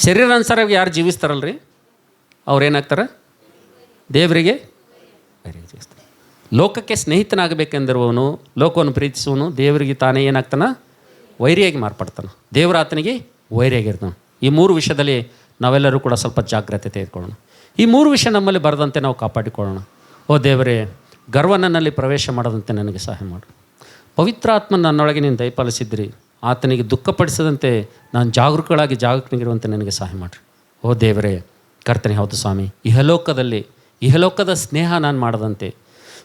ಶರೀರಾನುಸಾರವಾಗಿ ಯಾರು ಜೀವಿಸ್ತಾರಲ್ರಿ ಅವ್ರು ಏನಾಗ್ತಾರೆ? ದೇವರಿಗೆ ವೈರಿ ಜೀವಿಸ್ತಾರೆ. ಲೋಕಕ್ಕೆ ಸ್ನೇಹಿತನಾಗಬೇಕೆಂದಿರುವವನು, ಲೋಕವನ್ನು ಪ್ರೀತಿಸುವವನು ದೇವರಿಗೆ ತಾನೇ ಏನಾಗ್ತಾನೆ? ವೈರಿಯಾಗಿ ಮಾರ್ಪಡ್ತಾನೆ. ದೇವರ ಆತನಿಗೆ ವೈರಿಯಾಗಿರ್ತಾನೆ. ಈ 3 ವಿಷಯದಲ್ಲಿ ನಾವೆಲ್ಲರೂ ಕೂಡ ಸ್ವಲ್ಪ ಜಾಗ್ರತೆ ತೆಗೆದುಕೊಳ್ಳೋಣ. ಈ 3 ವಿಷಯ ನಮ್ಮಲ್ಲಿ ಬರದಂತೆ ನಾವು ಕಾಪಾಡಿಕೊಳ್ಳೋಣ. ಓ ದೇವರೇ, ಗರ್ವ ನನ್ನಲ್ಲಿ ಪ್ರವೇಶ ಮಾಡದಂತೆ ನನಗೆ ಸಹಾಯ ಮಾಡು. ಪವಿತ್ರಾತ್ಮ ನನ್ನೊಳಗೆ ನೀನು ದಯಪಾಲಿಸಿದ್ರಿ, ಆತನಿಗೆ ದುಃಖಪಡಿಸದಂತೆ ನಾನು ಜಾಗರೂಕನಾಗಿರುವಂತೆ ನನಗೆ ಸಹಾಯ ಮಾಡಿರಿ. ಓ ದೇವರೇ ಕರ್ತನೆ, ಹೌದು ಸ್ವಾಮಿ, ಇಹಲೋಕದ ಸ್ನೇಹ ನಾನು ಮಾಡದಂತೆ,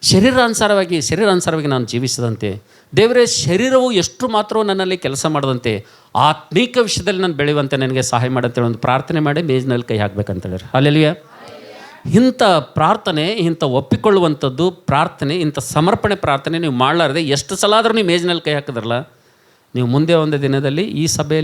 ಶರೀರಾನುಸಾರವಾಗಿ ನಾನು ಜೀವಿಸದಂತೆ, ದೇವರೇ ಶರೀರವು ಎಷ್ಟು ಮಾತ್ರ ನನ್ನಲ್ಲಿ ಕೆಲಸ ಮಾಡದಂತೆ ಆತ್ಮೀಕ ವಿಷಯದಲ್ಲಿ ನಾನು ಬೆಳೆಯುವಂತೆ ನನಗೆ ಸಹಾಯ ಮಾಡಂತೇಳಿ ಒಂದು ಪ್ರಾರ್ಥನೆ ಮಾಡಿ ಮೇಜಿನಲ್ಲಿ ಕೈ ಹಾಕ್ಬೇಕಂತೇಳಿ. ಹಲ್ಲೆಲೂಯಾ. ಇಂಥ ಪ್ರಾರ್ಥನೆ, ಇಂಥ ಒಪ್ಪಿಕೊಳ್ಳುವಂಥದ್ದು ಪ್ರಾರ್ಥನೆ, ಇಂಥ ಸಮರ್ಪಣೆ ಪ್ರಾರ್ಥನೆ ನೀವು ಮಾಡಲಾರದೆ ಎಷ್ಟು ಸಲ ಆದರೂ ನೀವು ಮೇಜಿನಲ್ಲಿ ಕೈ ಹಾಕಿದ್ರಲ್ಲ, ನೀವು ಮುಂದೆ ಒಂದು ದಿನದಲ್ಲಿ ಈ ಸಭೆಯಲ್ಲಿ